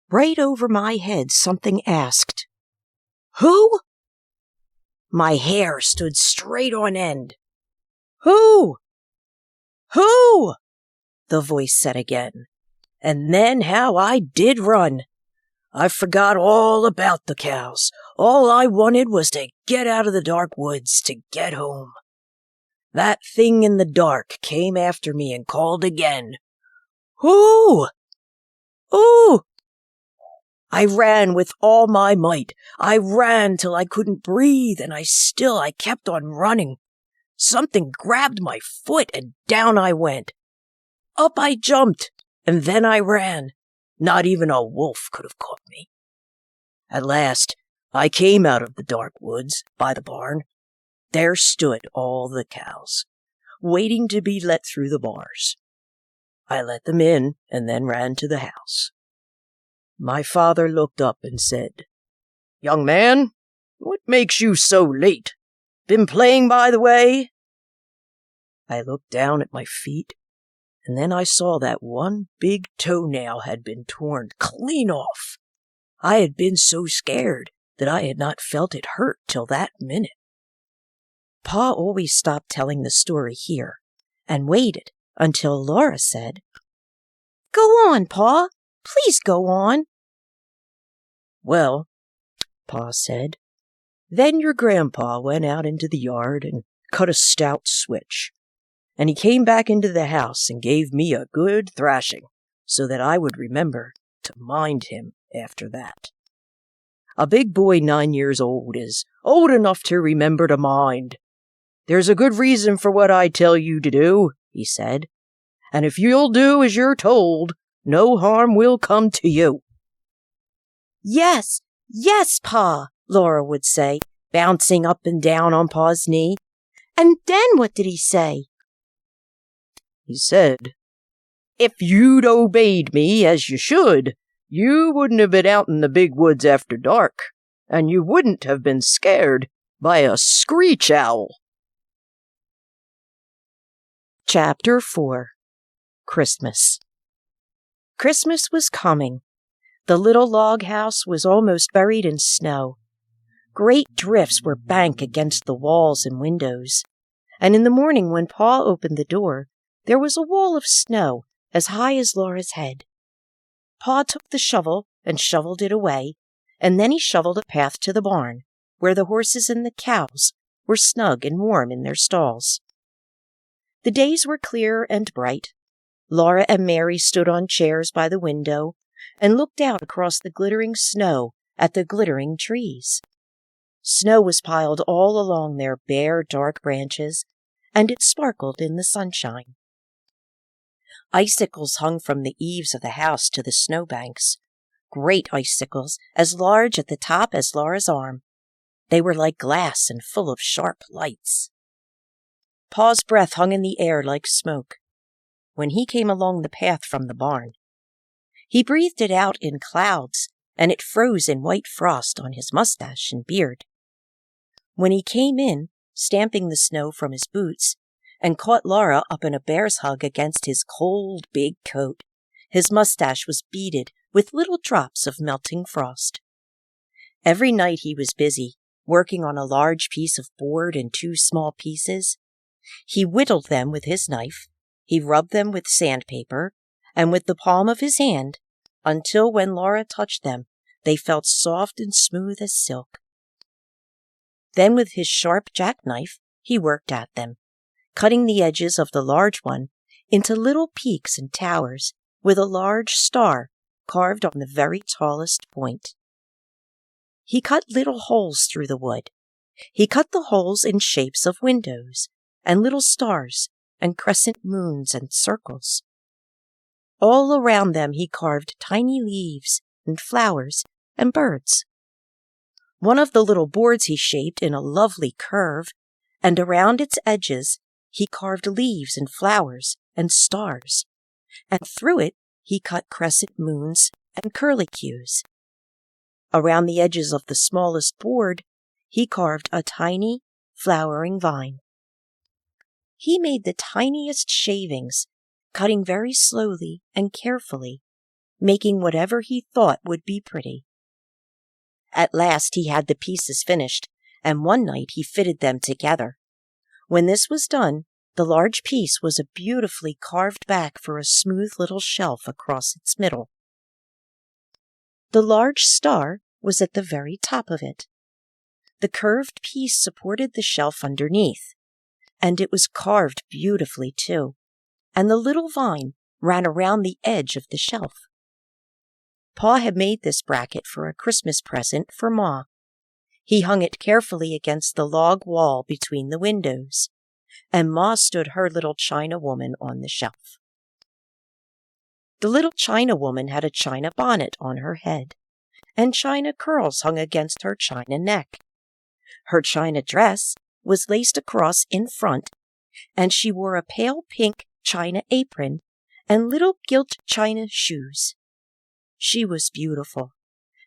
Right over my head, something asked, "Who?" My hair stood straight on end. "Who? Who?" the voice said again. And then how I did run. I forgot all about the cows. All I wanted was to get out of the dark woods, to get home. That thing in the dark came after me and called again. "Who? Who?" I ran with all my might. I ran till I couldn't breathe, and I kept on running. Something grabbed my foot, and down I went. Up I jumped, and then I ran. Not even a wolf could have caught me. At last, I came out of the dark woods by the barn. There stood all the cows, waiting to be let through the bars. I let them in, and then ran to the house. My father looked up and said, "Young man, what makes you so late? Been playing by the way?" I looked down at my feet, and then I saw that one big toenail had been torn clean off. I had been so scared that I had not felt it hurt till that minute. Pa always stopped telling the story here and waited until Laura said, "Go on, Pa. Please go on." "Well," Pa said, "then your grandpa went out into the yard and cut a stout switch, and he came back into the house and gave me a good thrashing so that I would remember to mind him after that. A big boy 9 years old is old enough to remember to mind. There's a good reason for what I tell you to do," he said, "and if you'll do as you're told, no harm will come to you." "Yes, yes, Pa," Laura would say, bouncing up and down on Pa's knee. "And then what did he say?" "He said, if you'd obeyed me as you should, you wouldn't have been out in the big woods after dark, and you wouldn't have been scared by a screech owl." Chapter 4. Christmas. Christmas was coming. The little log house was almost buried in snow. Great drifts were banked against the walls and windows, and in the morning when Pa opened the door, there was a wall of snow as high as Laura's head. Pa took the shovel and shoveled it away, and then he shoveled a path to the barn, where the horses and the cows were snug and warm in their stalls. The days were clear and bright. Laura and Mary stood on chairs by the window and looked out across the glittering snow at the glittering trees. Snow was piled all along their bare, dark branches, and it sparkled in the sunshine. Icicles hung from the eaves of the house to the snowbanks, great icicles as large at the top as Laura's arm. They were like glass and full of sharp lights. Pa's breath hung in the air like smoke when he came along the path from the barn. He breathed it out in clouds, and it froze in white frost on his mustache and beard. When he came in, stamping the snow from his boots, and caught Laura up in a bear's hug against his cold big coat, his mustache was beaded with little drops of melting frost. Every night he was busy, working on a large piece of board in 2 small pieces. He whittled them with his knife, he rubbed them with sandpaper, and with the palm of his hand, until when Laura touched them, they felt soft and smooth as silk. Then with his sharp jackknife, he worked at them, cutting the edges of the large one into little peaks and towers, with a large star carved on the very tallest point. He cut little holes through the wood. He cut the holes in shapes of windows, and little stars, and crescent moons and circles. All around them he carved tiny leaves and flowers and birds. One of the little boards he shaped in a lovely curve, and around its edges he carved leaves and flowers and stars, and through it he cut crescent moons and curlicues. Around the edges of the smallest board, he carved a tiny, flowering vine. He made the tiniest shavings, cutting very slowly and carefully, making whatever he thought would be pretty. At last he had the pieces finished, and one night he fitted them together. When this was done, the large piece was a beautifully carved back for a smooth little shelf across its middle. The large star was at the very top of it. The curved piece supported the shelf underneath, and it was carved beautifully too, and the little vine ran around the edge of the shelf. Pa had made this bracket for a Christmas present for Ma. He hung it carefully against the log wall between the windows, and Ma stood her little China woman on the shelf. The little China woman had a china bonnet on her head, and china curls hung against her china neck. Her china dress was laced across in front, and she wore a pale pink china apron and little gilt china shoes. She was beautiful,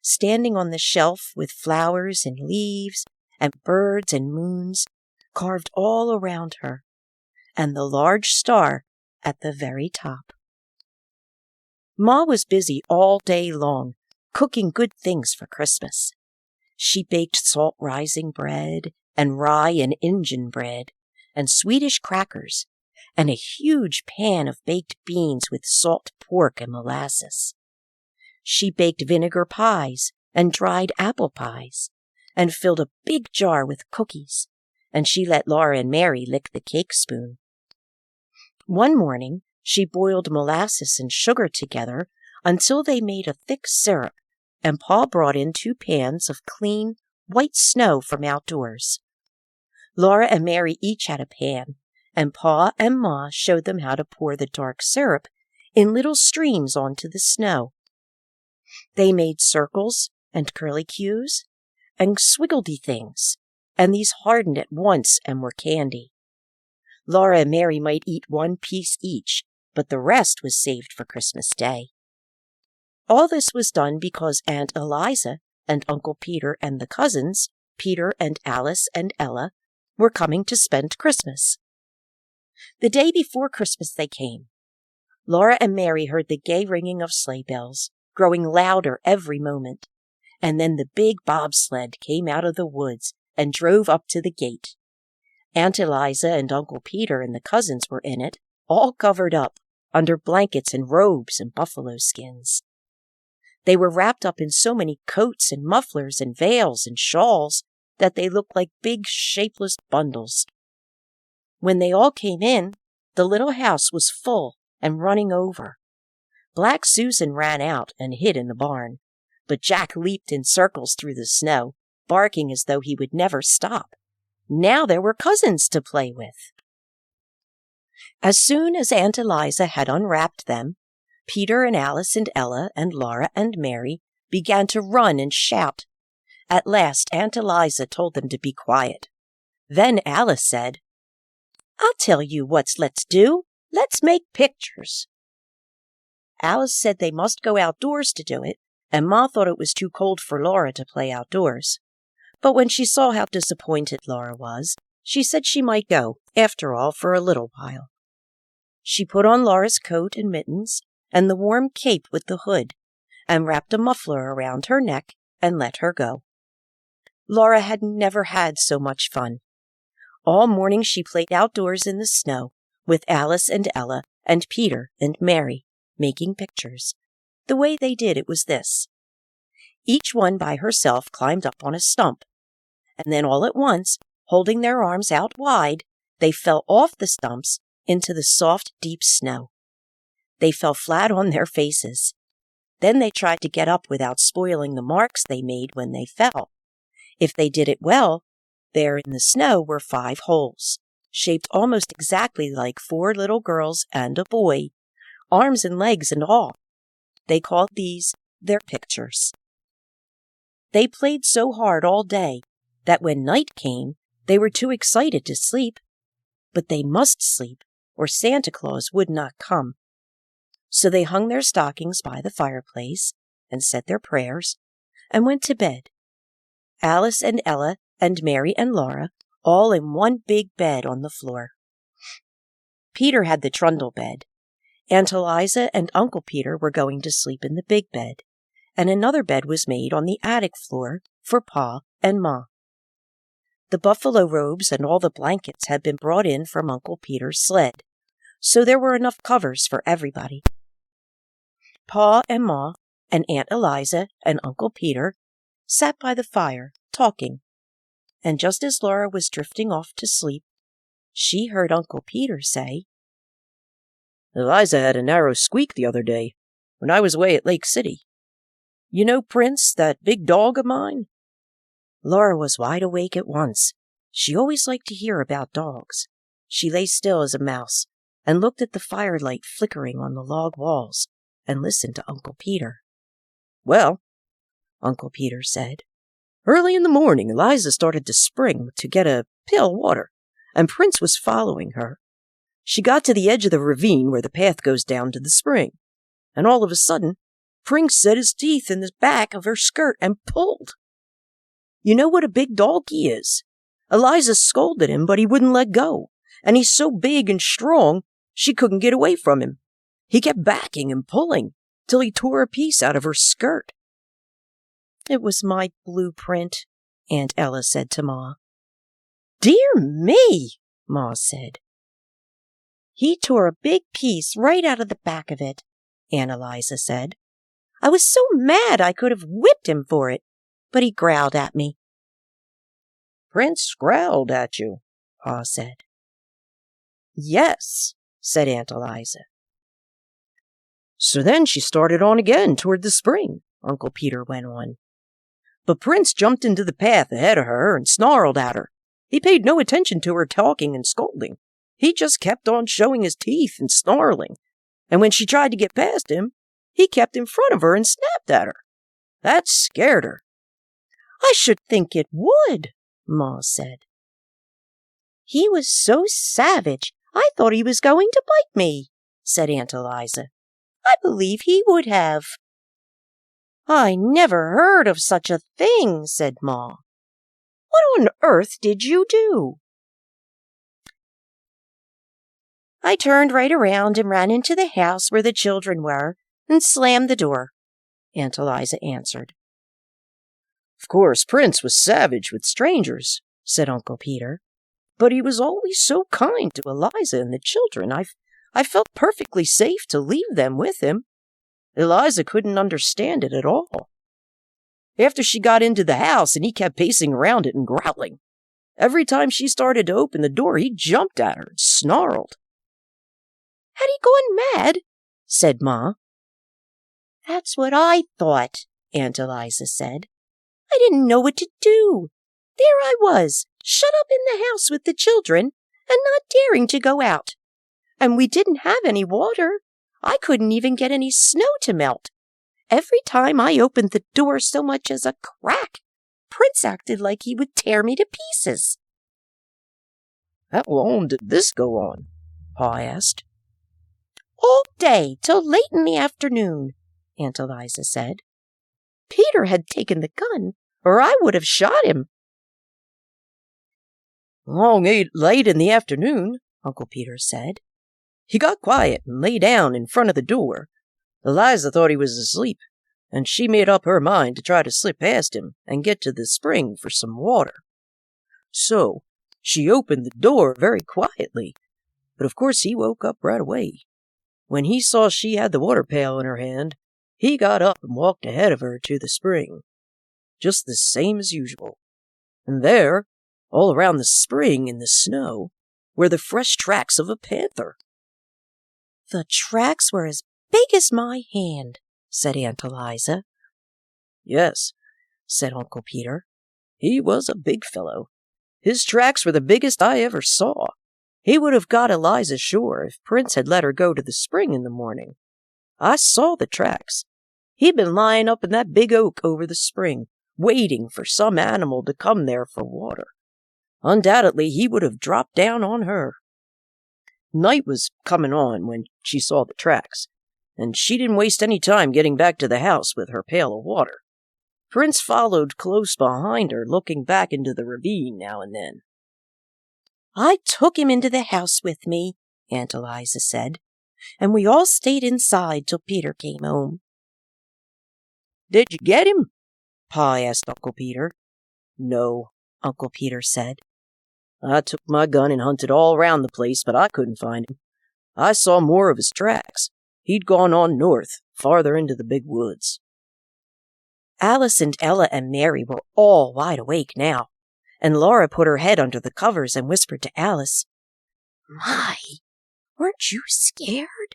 standing on the shelf with flowers and leaves and birds and moons carved all around her, and the large star at the very top. Ma was busy all day long, cooking good things for Christmas. She baked salt rising bread and rye and Injun bread and Swedish crackers and a huge pan of baked beans with salt pork and molasses. She baked vinegar pies and dried apple pies and filled a big jar with cookies, and she let Laura and Mary lick the cake spoon. One morning, she boiled molasses and sugar together until they made a thick syrup, and Pa brought in 2 pans of clean, white snow from outdoors. Laura and Mary each had a pan, and Pa and Ma showed them how to pour the dark syrup in little streams onto the snow. They made circles and curlicues and swiggledy things, and these hardened at once and were candy. Laura and Mary might eat 1 piece each, but the rest was saved for Christmas Day. All this was done because Aunt Eliza and Uncle Peter and the cousins, Peter and Alice and Ella, were coming to spend Christmas. The day before Christmas they came. Laura and Mary heard the gay ringing of sleigh bells, growing louder every moment, and then the big bobsled came out of the woods and drove up to the gate. Aunt Eliza and Uncle Peter and the cousins were in it, all covered up, under blankets and robes and buffalo skins. They were wrapped up in so many coats and mufflers and veils and shawls that they looked like big, shapeless bundles. When they all came in, the little house was full and running over. Black Susan ran out and hid in the barn, but Jack leaped in circles through the snow, barking as though he would never stop. Now there were cousins to play with. As soon as Aunt Eliza had unwrapped them, Peter and Alice and Ella and Laura and Mary began to run and shout. At last Aunt Eliza told them to be quiet. Then Alice said, "I'll tell you let's do. Let's make pictures." Alice said they must go outdoors to do it, and Ma thought it was too cold for Laura to play outdoors. But when she saw how disappointed Laura was, she said she might go, after all, for a little while. She put on Laura's coat and mittens and the warm cape with the hood, and wrapped a muffler around her neck and let her go. Laura had never had so much fun. All morning she played outdoors in the snow with Alice and Ella and Peter and Mary, making pictures. The way they did it was this. Each one by herself climbed up on a stump, and then all at once, holding their arms out wide, they fell off the stumps into the soft, deep snow. They fell flat on their faces. Then they tried to get up without spoiling the marks they made when they fell. If they did it well, there in the snow were 5 holes, shaped almost exactly like 4 little girls and a boy, arms and legs and all. They called these their pictures. They played so hard all day that when night came, they were too excited to sleep. But they must sleep, or Santa Claus would not come. So they hung their stockings by the fireplace and said their prayers, and went to bed. Alice and Ella and Mary and Laura all in one big bed on the floor. Peter had the trundle bed. Aunt Eliza and Uncle Peter were going to sleep in the big bed, and another bed was made on the attic floor for Pa and Ma. The buffalo robes and all the blankets had been brought in from Uncle Peter's sled, so there were enough covers for everybody. Pa and Ma and Aunt Eliza and Uncle Peter sat by the fire talking, and just as Laura was drifting off to sleep, she heard Uncle Peter say, "Eliza had a narrow squeak the other day when I was away at Lake City. You know Prince, that big dog of mine?" Laura was wide awake at once. She always liked to hear about dogs. She lay still as a mouse and looked at the firelight flickering on the log walls and listened to Uncle Peter. "Well," Uncle Peter said, "early in the morning Eliza started to spring to get a pail of water, and Prince was following her. She got to the edge of the ravine where the path goes down to the spring, and all of a sudden, Prince set his teeth in the back of her skirt and pulled. You know what a big dog he is. Eliza scolded him, but he wouldn't let go, and he's so big and strong, she couldn't get away from him. He kept backing and pulling till he tore a piece out of her skirt." "It was my blueprint," Aunt Ella said to Ma. "Dear me," Ma said. "He tore a big piece right out of the back of it," Aunt Eliza said. "I was so mad I could have whipped him for it, but he growled at me." "Prince growled at you," Pa said. "Yes," said Aunt Eliza. "So then she started on again toward the spring," Uncle Peter went on. "But Prince jumped into the path ahead of her and snarled at her. He paid no attention to her talking and scolding. He just kept on showing his teeth and snarling. And when she tried to get past him, he kept in front of her and snapped at her. That scared her." "I should think it would," Ma said. "He was so savage, I thought he was going to bite me," said Aunt Eliza. "I believe he would have." "I never heard of such a thing," said Ma. "What on earth did you do?" "I turned right around and ran into the house where the children were and slammed the door," Aunt Eliza answered. "Of course, Prince was savage with strangers," said Uncle Peter. "But he was always so kind to Eliza and the children. I felt perfectly safe to leave them with him. Eliza couldn't understand it at all. After she got into the house and he kept pacing around it and growling, every time she started to open the door, he jumped at her and snarled." "Had he gone mad?" said Ma. "That's what I thought," Aunt Eliza said. "I didn't know what to do. There I was, shut up in the house with the children and not daring to go out. And we didn't have any water. I couldn't even get any snow to melt. Every time I opened the door so much as a crack, Prince acted like he would tear me to pieces." "How long did this go on?" Pa asked. "All day till late in the afternoon," Aunt Eliza said. "Peter had taken the gun, or I would have shot him." Late in the afternoon," Uncle Peter said. "He got quiet and lay down in front of the door. Eliza thought he was asleep, and she made up her mind to try to slip past him and get to the spring for some water. So she opened the door very quietly, but of course he woke up right away. When he saw she had the water pail in her hand, he got up and walked ahead of her to the spring, just the same as usual. And there, all around the spring in the snow, were the fresh tracks of a panther." "The tracks were as big as my hand," said Aunt Eliza. "Yes," said Uncle Peter. "He was a big fellow. His tracks were the biggest I ever saw. He would have got Eliza sure if Prince had let her go to the spring in the morning. I saw the tracks. He'd been lying up in that big oak over the spring, waiting for some animal to come there for water. Undoubtedly, he would have dropped down on her. Night was coming on when she saw the tracks, and she didn't waste any time getting back to the house with her pail of water. Prince followed close behind her, looking back into the ravine now and then. I took him into the house with me, Aunt Eliza said, and we all stayed inside till Peter came home. Did you get him? Pa asked Uncle Peter. No, Uncle Peter said. I took my gun and hunted all around the place, but I couldn't find him. I saw more of his tracks. He'd gone on north, farther into the big woods. Alice and Ella and Mary were all wide awake now, and Laura put her head under the covers and whispered to Alice, "My, weren't you scared?"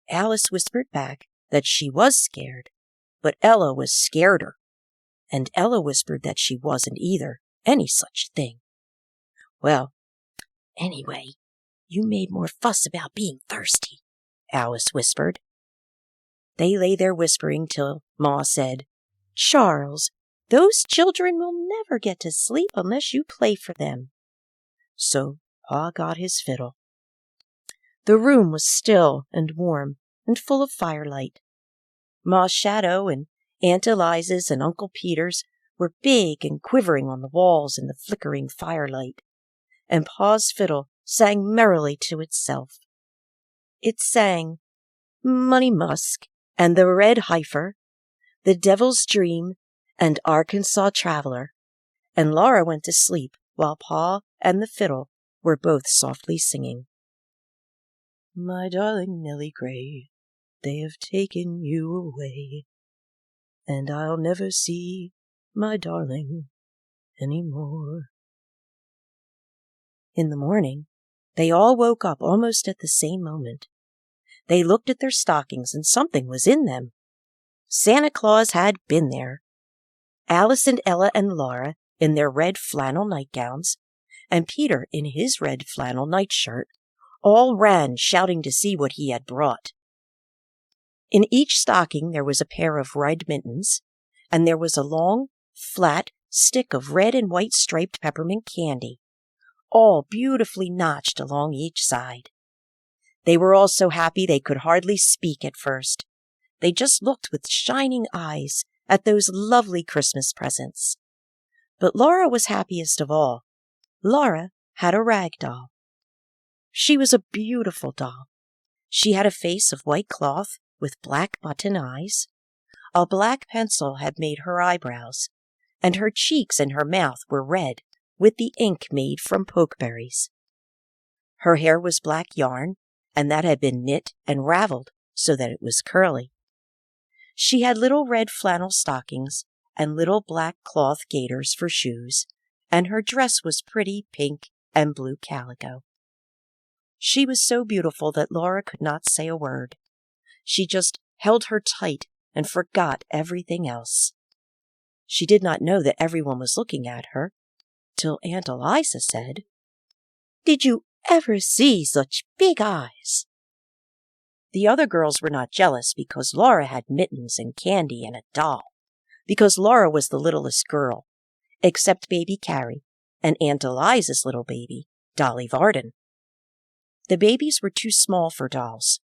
Alice whispered back that she was scared, but Ella was scareder, and Ella whispered that she wasn't either, any such thing. "Well, anyway, you made more fuss about being thirsty," Alice whispered. They lay there whispering till Ma said, "Charles, those children will never get to sleep unless you play for them." So Pa got his fiddle. The room was still and warm and full of firelight. Ma's shadow and Aunt Eliza's and Uncle Peter's were big and quivering on the walls in the flickering firelight, and Pa's fiddle sang merrily to itself. It sang Money Musk and the Red Heifer, The Devil's Dream, and Arkansas Traveler, and Laura went to sleep while Pa and the fiddle were both softly singing. My darling Nellie Gray, they have taken you away, and I'll never see my darling any more. In the morning, they all woke up almost at the same moment. They looked at their stockings, and something was in them. Santa Claus had been there. Alice and Ella and Laura in their red flannel nightgowns, and Peter in his red flannel nightshirt, all ran shouting to see what he had brought. In each stocking there was a pair of red mittens, and there was a long, flat stick of red and white striped peppermint candy, all beautifully notched along each side. They were all so happy they could hardly speak at first. They just looked with shining eyes at those lovely Christmas presents. But Laura was happiest of all. Laura had a rag doll. She was a beautiful doll. She had a face of white cloth with black button eyes. A black pencil had made her eyebrows, and her cheeks and her mouth were red with the ink made from pokeberries. Her hair was black yarn, and that had been knit and raveled so that it was curly. She had little red flannel stockings and little black cloth gaiters for shoes, and her dress was pretty pink and blue calico. She was so beautiful that Laura could not say a word. She just held her tight and forgot everything else. She did not know that everyone was looking at her, till Aunt Eliza said, "Did you ever see such big eyes?" The other girls were not jealous because Laura had mittens and candy and a doll, because Laura was the littlest girl, except baby Carrie and Aunt Eliza's little baby, Dolly Varden. The babies were too small for dolls.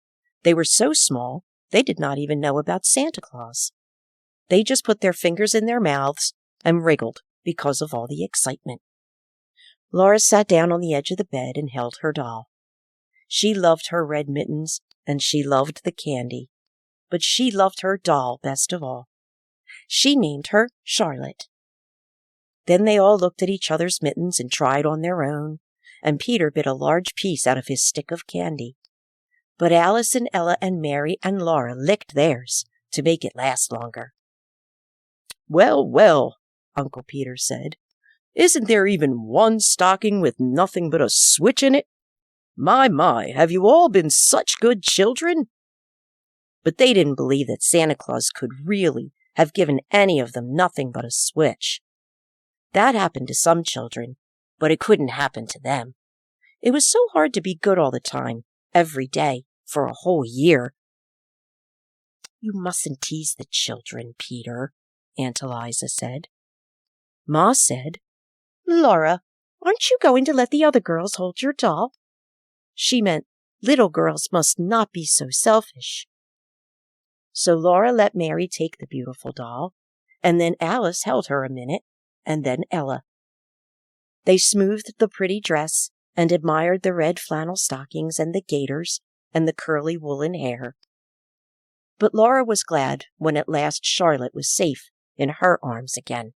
They were so small they did not even know about Santa Claus. They just put their fingers in their mouths and wriggled because of all the excitement. Laura sat down on the edge of the bed and held her doll. She loved her red mittens, and she loved the candy, but she loved her doll best of all. She named her Charlotte. Then they all looked at each other's mittens and tried on their own, and Peter bit a large piece out of his stick of candy. But Alice and Ella and Mary and Laura licked theirs to make it last longer. "Well, well," Uncle Peter said, "isn't there even one stocking with nothing but a switch in it? My, have you all been such good children?" But they didn't believe that Santa Claus could really have given any of them nothing but a switch. That happened to some children, but it couldn't happen to them. It was so hard to be good all the time, every day, for a whole year. "You mustn't tease the children, Peter," Aunt Eliza said. Ma said, "Laura, aren't you going to let the other girls hold your doll?" She meant little girls must not be so selfish. So Laura let Mary take the beautiful doll, and then Alice held her a minute, and then Ella. They smoothed the pretty dress and admired the red flannel stockings and the gaiters and the curly woolen hair. But Laura was glad when at last Charlotte was safe in her arms again.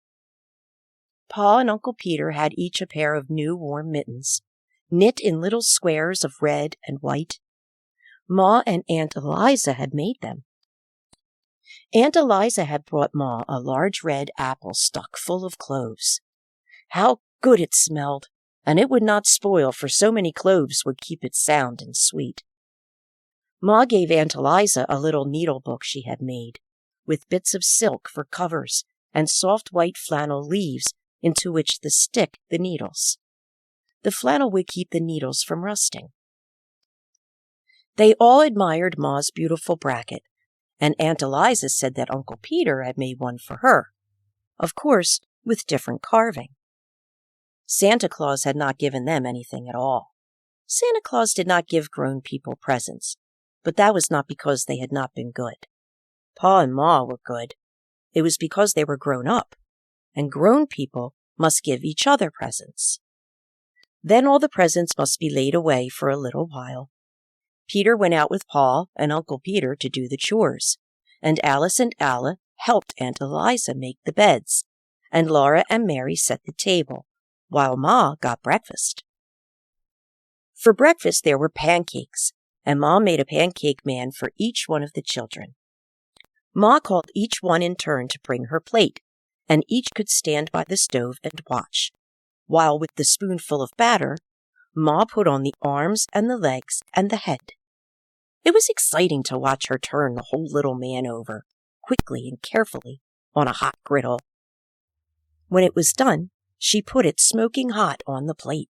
Pa and Uncle Peter had each a pair of new warm mittens, knit in little squares of red and white. Ma and Aunt Eliza had made them. Aunt Eliza had brought Ma a large red apple stuck full of cloves. How good it smelled, and it would not spoil, for so many cloves would keep it sound and sweet. Ma gave Aunt Eliza a little needle book she had made, with bits of silk for covers and soft white flannel leaves into which to stick the needles. The flannel would keep the needles from rusting. They all admired Ma's beautiful bracket, and Aunt Eliza said that Uncle Peter had made one for her, of course, with different carving. Santa Claus had not given them anything at all. Santa Claus did not give grown people presents, but that was not because they had not been good. Pa and Ma were good. It was because they were grown up, and grown people must give each other presents. Then all the presents must be laid away for a little while. Peter went out with Pa and Uncle Peter to do the chores, and Alice and Alla helped Aunt Eliza make the beds, and Laura and Mary set the table, while Ma got breakfast. For breakfast there were pancakes, and Ma made a pancake man for each one of the children. Ma called each one in turn to bring her plate, and each could stand by the stove and watch, while with the spoonful of batter, Ma put on the arms and the legs and the head. It was exciting to watch her turn the whole little man over, quickly and carefully, on a hot griddle. When it was done, she put it smoking hot on the plate.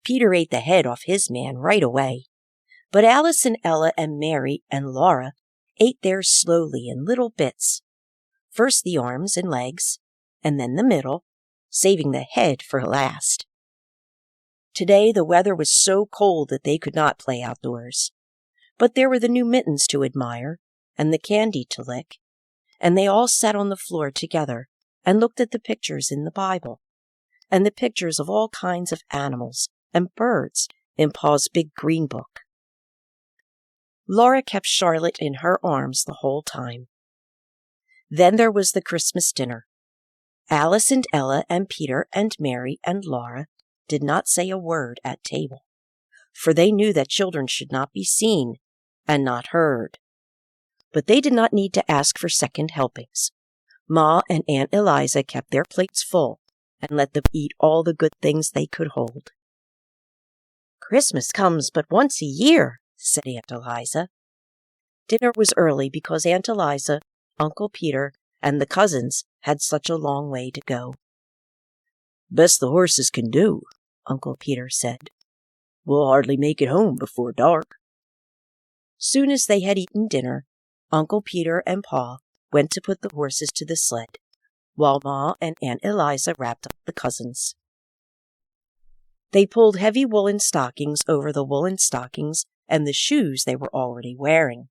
Peter ate the head off his man right away, but Alice and Ella and Mary and Laura ate theirs slowly in little bits, first the arms and legs, and then the middle, saving the head for last. Today the weather was so cold that they could not play outdoors, but there were the new mittens to admire and the candy to lick, and they all sat on the floor together and looked at the pictures in the Bible, and the pictures of all kinds of animals and birds in Pa's big green book. Laura kept Charlotte in her arms the whole time. Then there was the Christmas dinner. Alice and Ella and Peter and Mary and Laura did not say a word at table, for they knew that children should not be seen and not heard. But they did not need to ask for second helpings. Ma and Aunt Eliza kept their plates full and let them eat all the good things they could hold. "Christmas comes but once a year," said Aunt Eliza. Dinner was early because Aunt Eliza, Uncle Peter, and the cousins had such a long way to go. "Best the horses can do," Uncle Peter said. "We'll hardly make it home before dark." Soon as they had eaten dinner, Uncle Peter and Pa went to put the horses to the sled, while Ma and Aunt Eliza wrapped up the cousins. They pulled heavy woolen stockings over the woolen stockings and the shoes they were already wearing.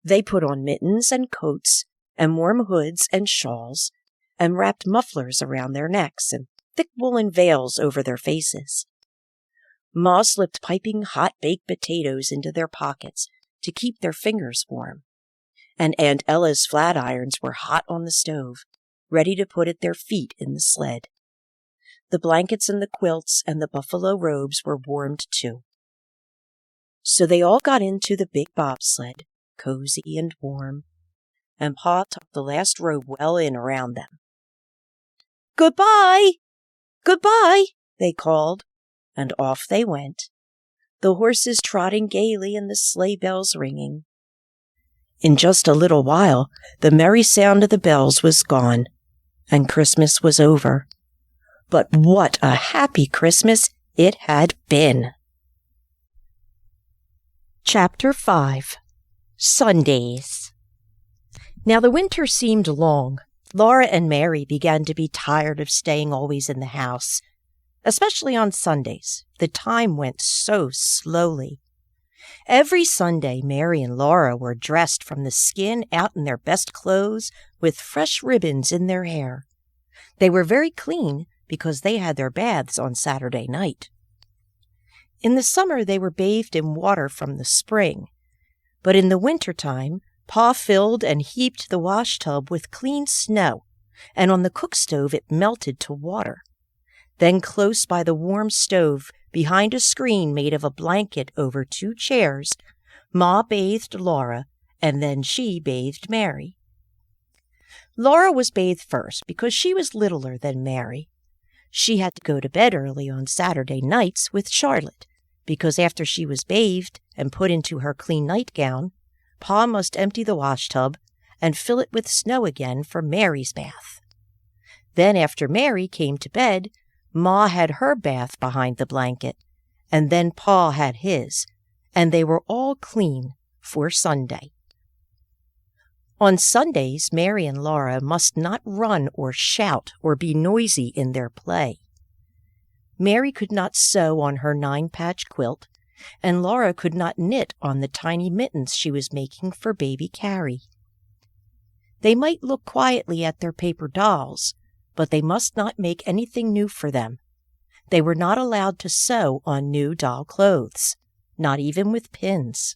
They put on mittens and coats and warm hoods and shawls, and wrapped mufflers around their necks and thick woolen veils over their faces. Ma slipped piping hot baked potatoes into their pockets to keep their fingers warm, and Aunt Ella's flat irons were hot on the stove, ready to put at their feet in the sled. The blankets and the quilts and the buffalo robes were warmed too. So they all got into the big bobsled, cozy and warm, and Pa tucked the last robe well in around them. "Goodbye! Goodbye!" they called, and off they went, the horses trotting gaily and the sleigh bells ringing. In just a little while, the merry sound of the bells was gone, and Christmas was over. But what a happy Christmas it had been! Chapter 5. Sundays. Now the winter seemed long. Laura and Mary began to be tired of staying always in the house, especially on Sundays. The time went so slowly. Every Sunday, Mary and Laura were dressed from the skin out in their best clothes with fresh ribbons in their hair. They were very clean because they had their baths on Saturday night. In the summer, they were bathed in water from the spring, but in the winter-time, Pa filled and heaped the washtub with clean snow, and on the cook stove it melted to water. Then close by the warm stove, behind a screen made of a blanket over 2 chairs, Ma bathed Laura, and then she bathed Mary. Laura was bathed first because she was littler than Mary. She had to go to bed early on Saturday nights with Charlotte, because after she was bathed and put into her clean nightgown, Pa must empty the washtub and fill it with snow again for Mary's bath. Then after Mary came to bed, Ma had her bath behind the blanket, and then Pa had his, and they were all clean for Sunday. On Sundays, Mary and Laura must not run or shout or be noisy in their play. Mary could not sew on her 9-patch quilt, and Laura could not knit on the tiny mittens she was making for baby Carrie. They might look quietly at their paper dolls, but they must not make anything new for them. They were not allowed to sew on new doll clothes, not even with pins.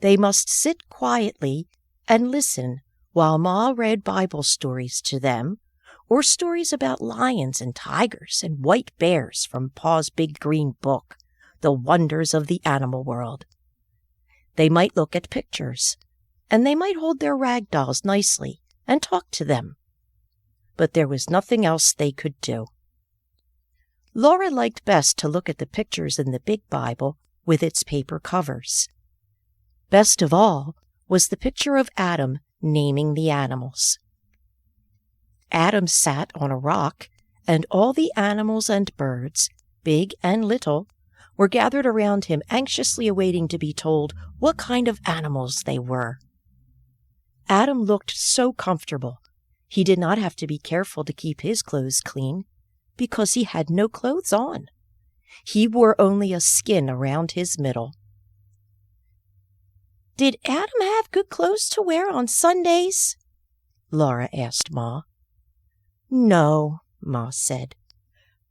They must sit quietly and listen while Ma read Bible stories to them, or stories about lions and tigers and white bears from Pa's big green book, The Wonders of the Animal World. They might look at pictures, and they might hold their rag dolls nicely and talk to them. But there was nothing else they could do. Laura liked best to look at the pictures in the big Bible with its paper covers. Best of all was the picture of Adam naming the animals. Adam sat on a rock, and all the animals and birds, big and little, were gathered around him, anxiously awaiting to be told what kind of animals they were. Adam looked so comfortable. He did not have to be careful to keep his clothes clean, because he had no clothes on. He wore only a skin around his middle. "Did Adam have good clothes to wear on Sundays?" Laura asked Ma. "No," Ma said.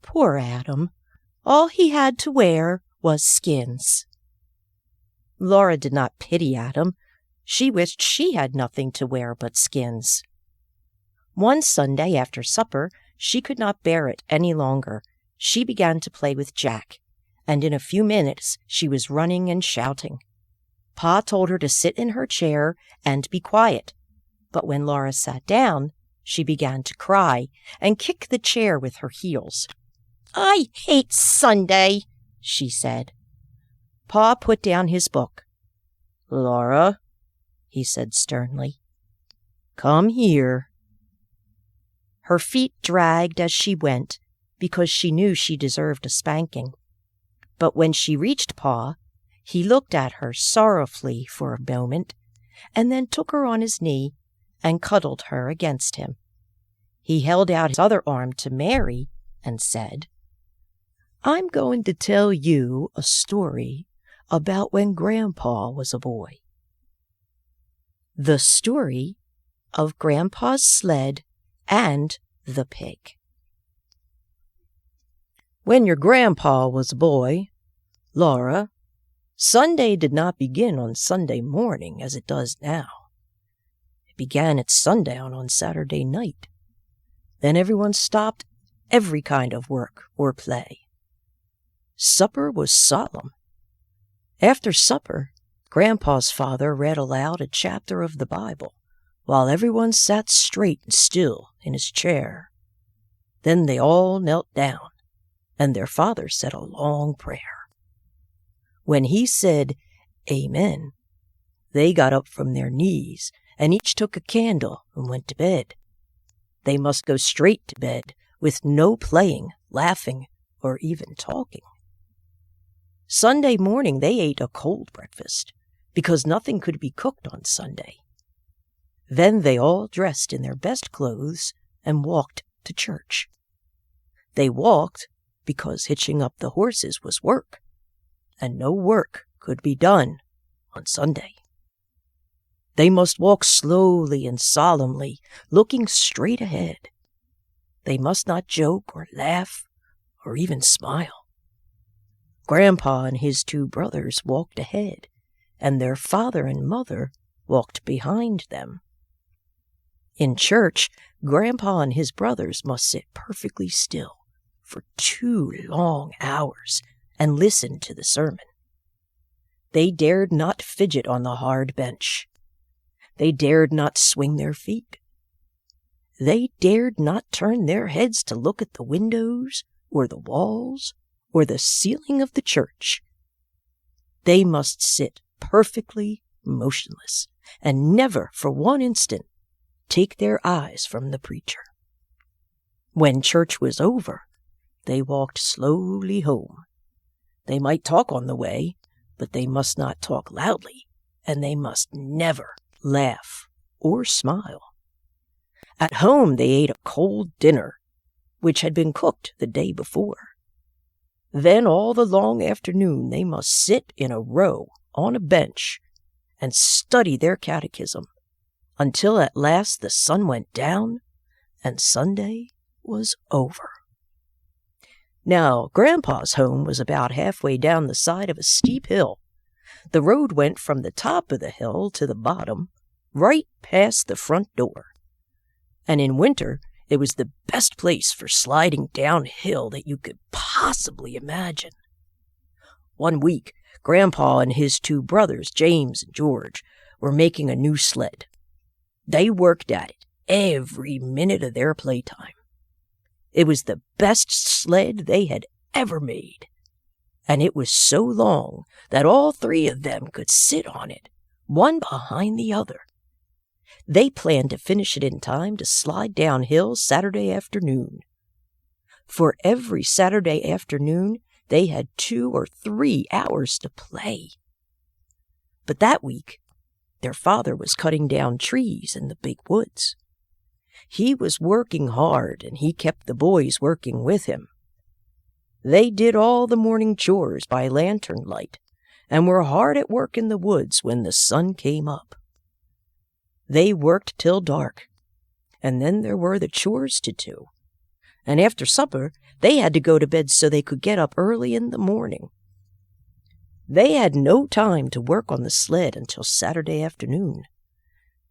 "Poor Adam. All he had to wear was skins." Laura did not pity Adam. She wished she had nothing to wear but skins. One Sunday after supper, she could not bear it any longer. She began to play with Jack, and in a few minutes she was running and shouting. Pa told her to sit in her chair and be quiet, but when Laura sat down, she began to cry and kick the chair with her heels. "I hate Sunday," she said. Pa put down his book. "Laura," he said sternly, "come here." Her feet dragged as she went, because she knew she deserved a spanking. But when she reached Pa, he looked at her sorrowfully for a moment, and then took her on his knee and cuddled her against him. He held out his other arm to Mary and said, "I'm going to tell you a story about when Grandpa was a boy." The story of Grandpa's sled and the pig. When your grandpa was a boy, Laura, Sunday did not begin on Sunday morning as it does now. It began at sundown on Saturday night. Then everyone stopped every kind of work or play. Supper was solemn. After supper, Grandpa's father read aloud a chapter of the Bible, while everyone sat straight and still in his chair. Then they all knelt down, and their father said a long prayer. When he said, "Amen," they got up from their knees, and each took a candle and went to bed. They must go straight to bed, with no playing, laughing, or even talking. Sunday morning they ate a cold breakfast, because nothing could be cooked on Sunday. Then they all dressed in their best clothes and walked to church. They walked because hitching up the horses was work, and no work could could be done on Sunday. They must walk slowly and solemnly, looking straight ahead. They must not joke or laugh or even smile. Grandpa and his 2 brothers walked ahead, and their father and mother walked behind them. In church, Grandpa and his brothers must sit perfectly still for 2 long hours and listen to the sermon. They dared not fidget on the hard bench. They dared not swing their feet. They dared not turn their heads to look at the windows or the walls or the ceiling of the church. They must sit perfectly motionless and never for one instant take their eyes from the preacher. When church was over, they walked slowly home. They might talk on the way, but they must not talk loudly, and they must never laugh or smile. At home they ate a cold dinner, which had been cooked the day before. Then all the long afternoon they must sit in a row on a bench and study their catechism until at last the sun went down and Sunday was over. Now, Grandpa's home was about halfway down the side of a steep hill. The road went from the top of the hill to the bottom, right past the front door. And in winter, it was the best place for sliding downhill that you could possibly imagine. One week, Grandpa and his 2 brothers, James and George, were making a new sled. They worked at it every minute of their playtime. It was the best sled they had ever made, and it was so long that all 3 of them could sit on it, one behind the other. They planned to finish it in time to slide downhill Saturday afternoon. For every Saturday afternoon, they had 2 or 3 hours to play. But that week, their father was cutting down trees in the big woods. He was working hard, and he kept the boys working with him. They did all the morning chores by lantern light, and were hard at work in the woods when the sun came up. They worked till dark, and then there were the chores to do. And after supper, they had to go to bed so they could get up early in the morning. They had no time to work on the sled until Saturday afternoon.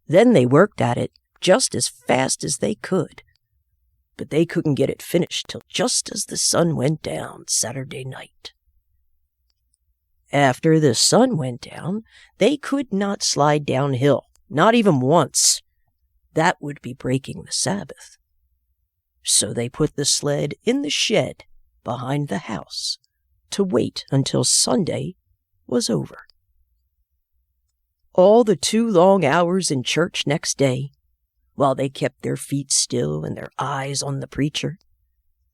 Then they worked at it just as fast as they could, but they couldn't get it finished till just as the sun went down Saturday night. After the sun went down, they could not slide downhill, not even once. That would be breaking the Sabbath. So they put the sled in the shed behind the house to wait until Sunday was over. All the 2 long hours in church next day, while they kept their feet still and their eyes on the preacher,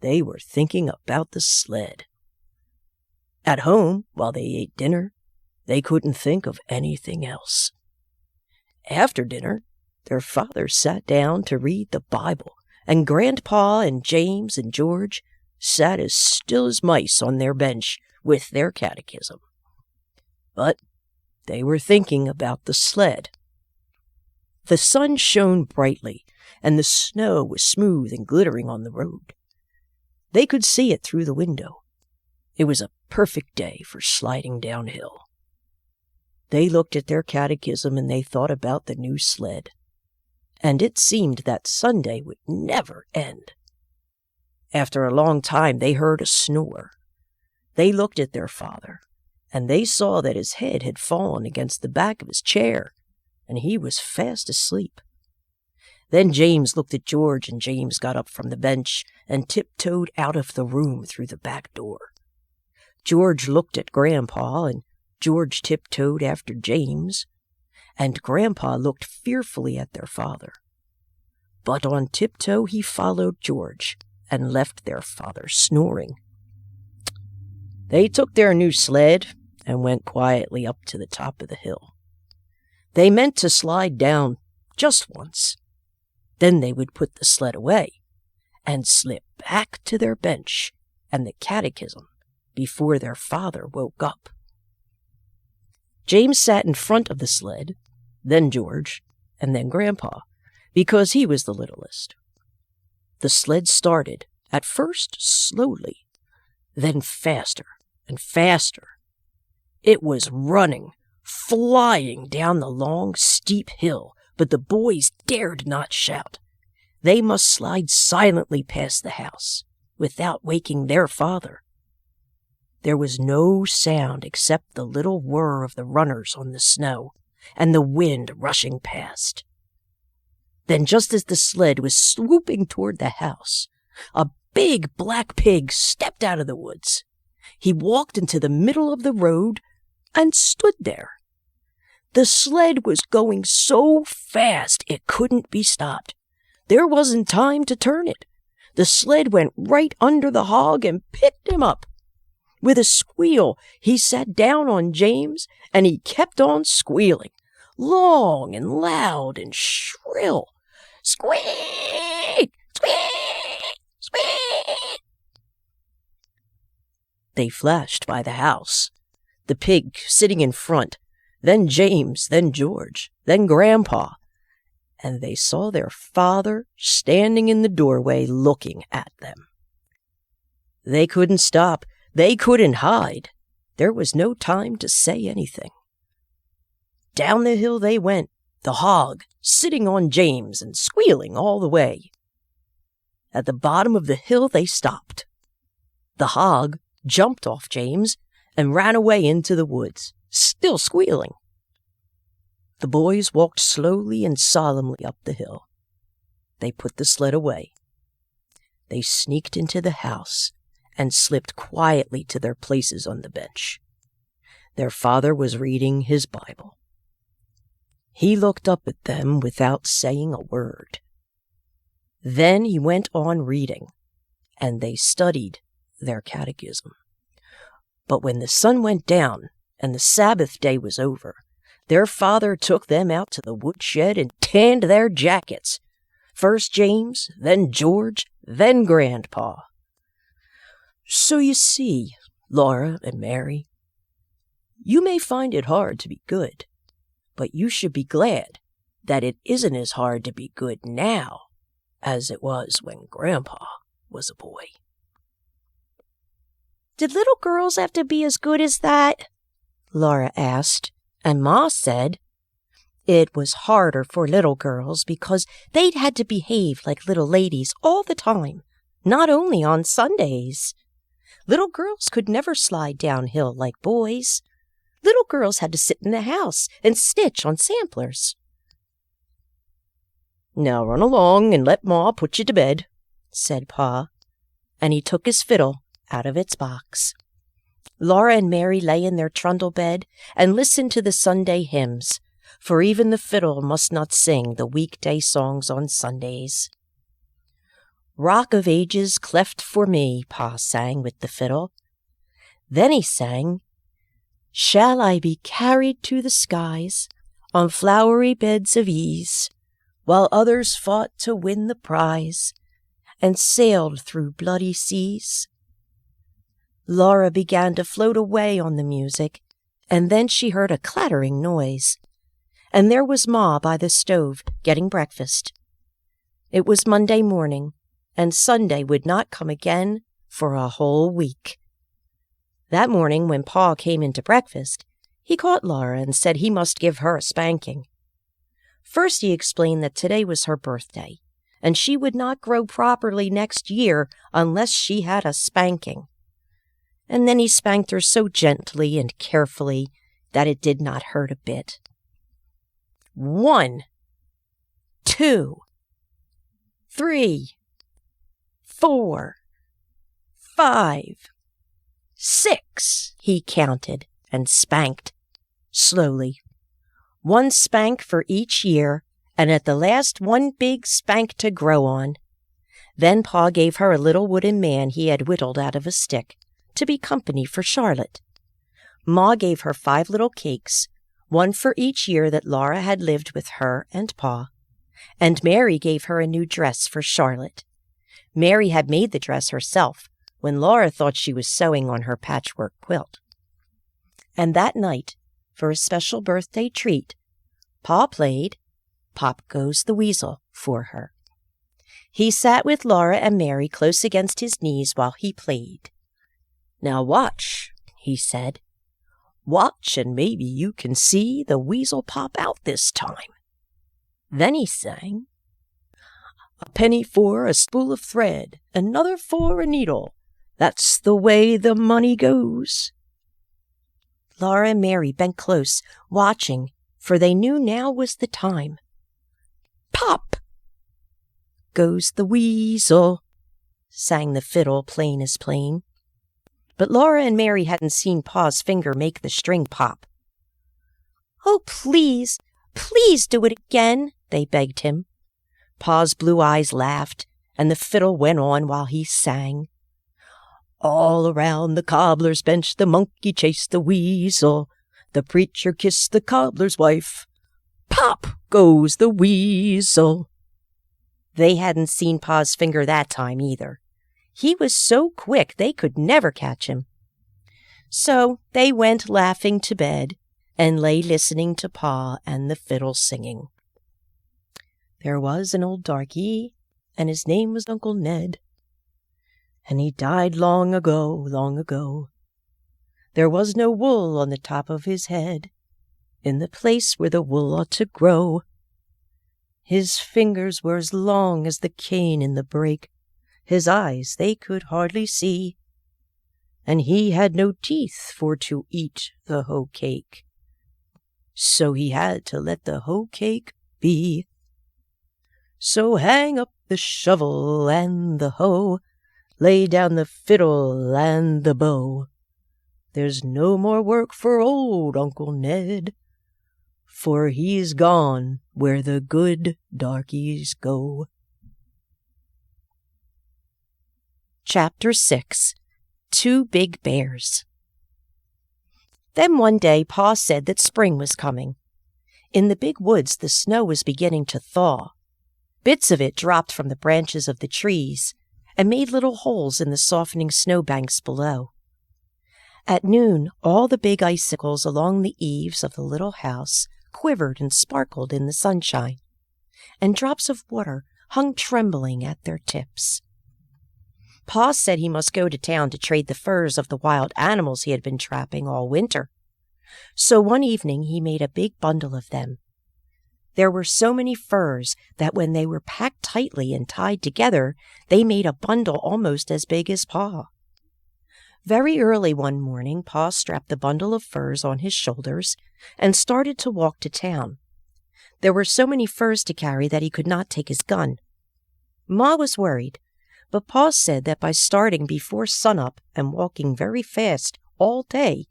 they were thinking about the sled. At home, while they ate dinner, they couldn't think of anything else. After dinner, their father sat down to read the Bible, and Grandpa and James and George sat as still as mice on their bench with their catechism. But they were thinking about the sled. The sun shone brightly, and the snow was smooth and glittering on the road. They could see it through the window. It was a perfect day for sliding downhill. They looked at their catechism and they thought about the new sled. And it seemed that Sunday would never end. After a long time, they heard a snore. They looked at their father, and they saw that his head had fallen against the back of his chair, and he was fast asleep. Then James looked at George, and James got up from the bench and tiptoed out of the room through the back door. George looked at Grandpa, and George tiptoed after James, and Grandpa looked fearfully at their father. But on tiptoe he followed George and left their father snoring. They took their new sled and went quietly up to the top of the hill. They meant to slide down just once. Then they would put the sled away and slip back to their bench and the catechism before their father woke up. James sat in front of the sled, then George, and then Grandpa, because he was the littlest. The sled started, at first slowly, then faster and faster. It was running, flying down the long, steep hill, but the boys dared not shout. They must slide silently past the house, without waking their father. There was no sound except the little whir of the runners on the snow and the wind rushing past. Then, just as the sled was swooping toward the house, a big black pig stepped out of the woods. He walked into the middle of the road and stood there. The sled was going so fast it couldn't be stopped. There wasn't time to turn it. The sled went right under the hog and picked him up. With a squeal, he sat down on James, and he kept on squealing, long and loud and shrill. Squeak! Squeak! Squeak! They flashed by the house, the pig sitting in front, then James, then George, then Grandpa, and they saw their father standing in the doorway looking at them. They couldn't stop. They couldn't hide. There was no time to say anything. Down the hill they went, the hog sitting on James and squealing all the way. At the bottom of the hill they stopped. The hog jumped off James and ran away into the woods, still squealing. The boys walked slowly and solemnly up the hill. They put the sled away. They sneaked into the house and slipped quietly to their places on the bench. Their father was reading his Bible. He looked up at them without saying a word. Then he went on reading, and they studied their catechism. But when the sun went down and the Sabbath day was over, their father took them out to the woodshed and tanned their jackets. First James, then George, then Grandpa. So you see, Laura and Mary, you may find it hard to be good, but you should be glad that it isn't as hard to be good now as it was when Grandpa was a boy. Did little girls have to be as good as that? Laura asked, and Ma said it was harder for little girls because they'd had to behave like little ladies all the time, not only on Sundays. Little girls could never slide downhill like boys. Little girls had to sit in the house and stitch on samplers. Now run along and let Ma put you to bed, said Pa, and he took his fiddle out of its box. Laura and Mary lay in their trundle bed and listened to the Sunday hymns, for even the fiddle must not sing the weekday songs on Sundays. Rock of Ages, cleft for me, Pa sang with the fiddle. Then he sang, Shall I be carried to the skies on flowery beds of ease, while others fought to win the prize and sailed through bloody seas? Laura began to float away on the music, and then she heard a clattering noise, and there was Ma by the stove getting breakfast. It was Monday morning, and Sunday would not come again for a whole week. That morning, when Pa came into breakfast, he caught Laura and said he must give her a spanking. First he explained that today was her birthday, and she would not grow properly next year unless she had a spanking. And then he spanked her so gently and carefully that it did not hurt a bit. 1, 2, 3, 4, 5, 6, he counted and spanked, slowly. 1 spank for each year, and at the last 1 big spank to grow on. Then Pa gave her a little wooden man he had whittled out of a stick, to be company for Charlotte. Ma gave her 5 little cakes, 1 for each year that Laura had lived with her and Pa, and Mary gave her a new dress for Charlotte. Mary had made the dress herself when Laura thought she was sewing on her patchwork quilt. And that night, for a special birthday treat, Pa played Pop Goes the Weasel for her. He sat with Laura and Mary close against his knees while he played. "Now watch," he said. "Watch, and maybe you can see the weasel pop out this time." Then he sang, "A penny for a spool of thread, another for a needle. That's the way the money goes." Laura and Mary bent close, watching, for they knew now was the time. "Pop goes the weasel," sang the fiddle plain as plain. But Laura and Mary hadn't seen Pa's finger make the string pop. "Oh, please, please do it again," they begged him. Pa's blue eyes laughed, and the fiddle went on while he sang. "All around the cobbler's bench the monkey chased the weasel. The preacher kissed the cobbler's wife. Pop goes the weasel." They hadn't seen Pa's finger that time either. He was so quick they could never catch him. So they went laughing to bed and lay listening to Pa and the fiddle singing. There was an old darky, and his name was Uncle Ned. And he died long ago, long ago. There was no wool on the top of his head, in the place where the wool ought to grow. His fingers were as long as the cane in the brake. His eyes they could hardly see, and he had no teeth for to eat the hoe cake. So he had to let the hoe cake be. So hang up the shovel and the hoe, lay down the fiddle and the bow. There's no more work for old Uncle Ned, for he's gone where the good darkies go. Chapter 6. 2 Big Bears. Then one day Pa said that spring was coming. In the big woods the snow was beginning to thaw. Bits of it dropped from the branches of the trees and made little holes in the softening snowbanks below. At noon all the big icicles along the eaves of the little house quivered and sparkled in the sunshine, and drops of water hung trembling at their tips. Pa said he must go to town to trade the furs of the wild animals he had been trapping all winter. So one evening he made a big bundle of them. There were so many furs that when they were packed tightly and tied together, they made a bundle almost as big as Pa. Very early one morning, Pa strapped the bundle of furs on his shoulders and started to walk to town. There were so many furs to carry that he could not take his gun. Ma was worried, but Pa said that by starting before sunup and walking very fast all day,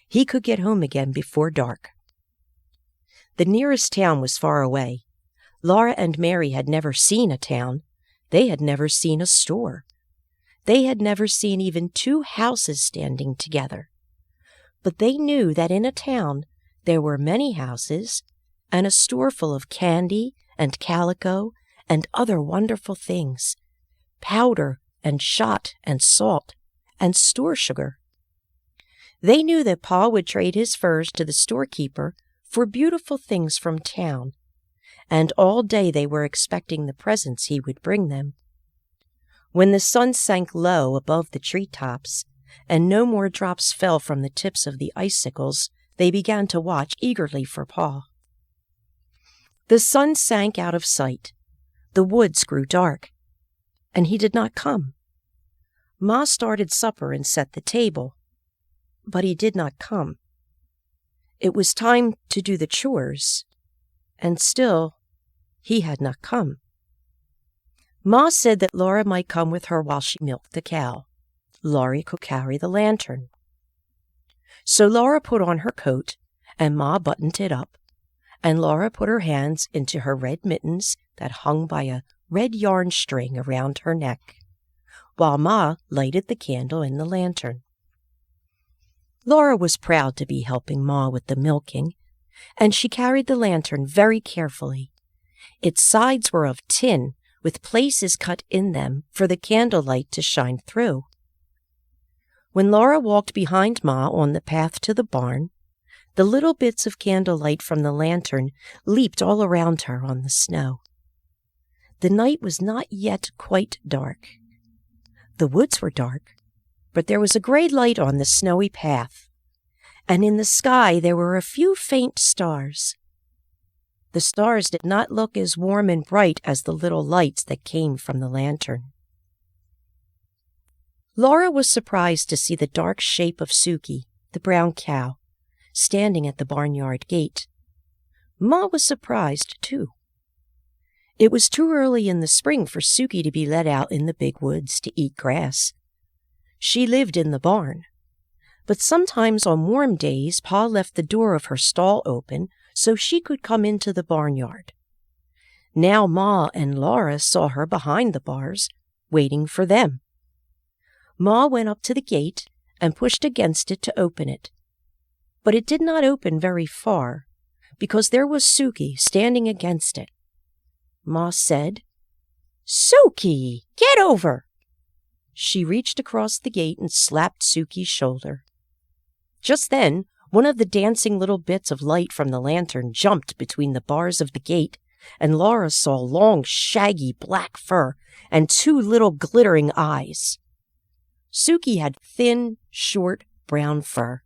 he could get home again before dark. The nearest town was far away. Laura and Mary had never seen a town. They had never seen a store. They had never seen even 2 houses standing together. But they knew that in a town there were many houses and a store full of candy and calico and other wonderful things, powder and shot and salt and store sugar. They knew that Pa would trade his furs to the storekeeper for beautiful things from town, and all day they were expecting the presents he would bring them. When the sun sank low above the treetops, and no more drops fell from the tips of the icicles, they began to watch eagerly for Pa. The sun sank out of sight. The woods grew dark, and he did not come. Ma started supper and set the table, but he did not come. It was time to do the chores, and still he had not come. Ma said that Laura might come with her while she milked the cow. Laura could carry the lantern. So Laura put on her coat, and Ma buttoned it up, and Laura put her hands into her red mittens that hung by a red yarn string around her neck, while Ma lighted the candle in the lantern. Laura was proud to be helping Ma with the milking, and she carried the lantern very carefully. Its sides were of tin, with places cut in them for the candlelight to shine through. When Laura walked behind Ma on the path to the barn, The little bits of candlelight from the lantern leaped all around her on the snow. The night was not yet quite dark. The woods were dark, but there was a gray light on the snowy path, and in the sky there were a few faint stars. The stars did not look as warm and bright as the little lights that came from the lantern. Laura was surprised to see the dark shape of Suki, the brown cow, standing at the barnyard gate. Ma was surprised, too. It was too early in the spring for Suki to be let out in the big woods to eat grass. She lived in the barn, but sometimes on warm days Pa left the door of her stall open so she could come into the barnyard. Now Ma and Laura saw her behind the bars, waiting for them. Ma went up to the gate and pushed against it to open it. But it did not open very far, because there was Suki standing against it. Ma said, "Suki, get over!" She reached across the gate and slapped Suki's shoulder. Just then, one of the dancing little bits of light from the lantern jumped between the bars of the gate, and Laura saw long, shaggy black fur and two little glittering eyes. Suki had thin, short, brown fur.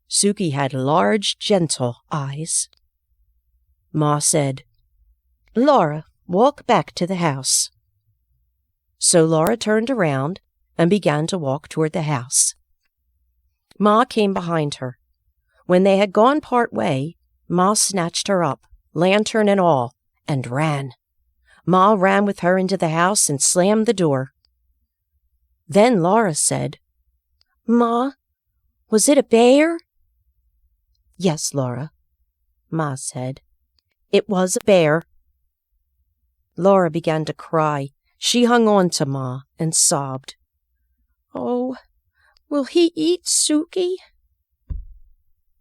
Suki had large, gentle eyes. Ma said, "Laura, walk back to the house." So Laura turned around and began to walk toward the house. Ma came behind her. When they had gone part way, Ma snatched her up, lantern and all, and ran. Ma ran with her into the house and slammed the door. Then Laura said, "Ma, was it a bear?" "Yes, Laura," Ma said. "It was a bear." Laura began to cry. She hung on to Ma and sobbed. "Oh, will he eat Suki?"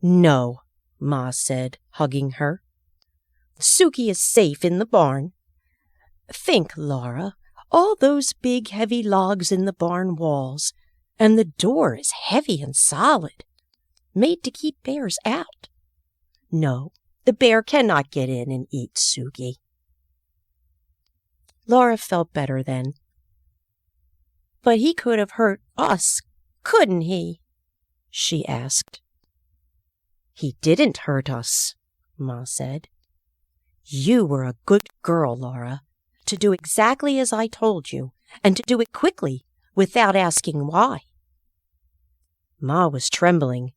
"No," Ma said, hugging her. "Suki is safe in the barn. Think, Laura, all those big, heavy logs in the barn walls, and the door is heavy and solid, made to keep bears out. No, the bear cannot get in and eat Suki." Laura felt better then. "But he could have hurt us, couldn't he?" she asked. "He didn't hurt us," Ma said. "You were a good girl, Laura, to do exactly as I told you, and to do it quickly, without asking why." Ma was trembling,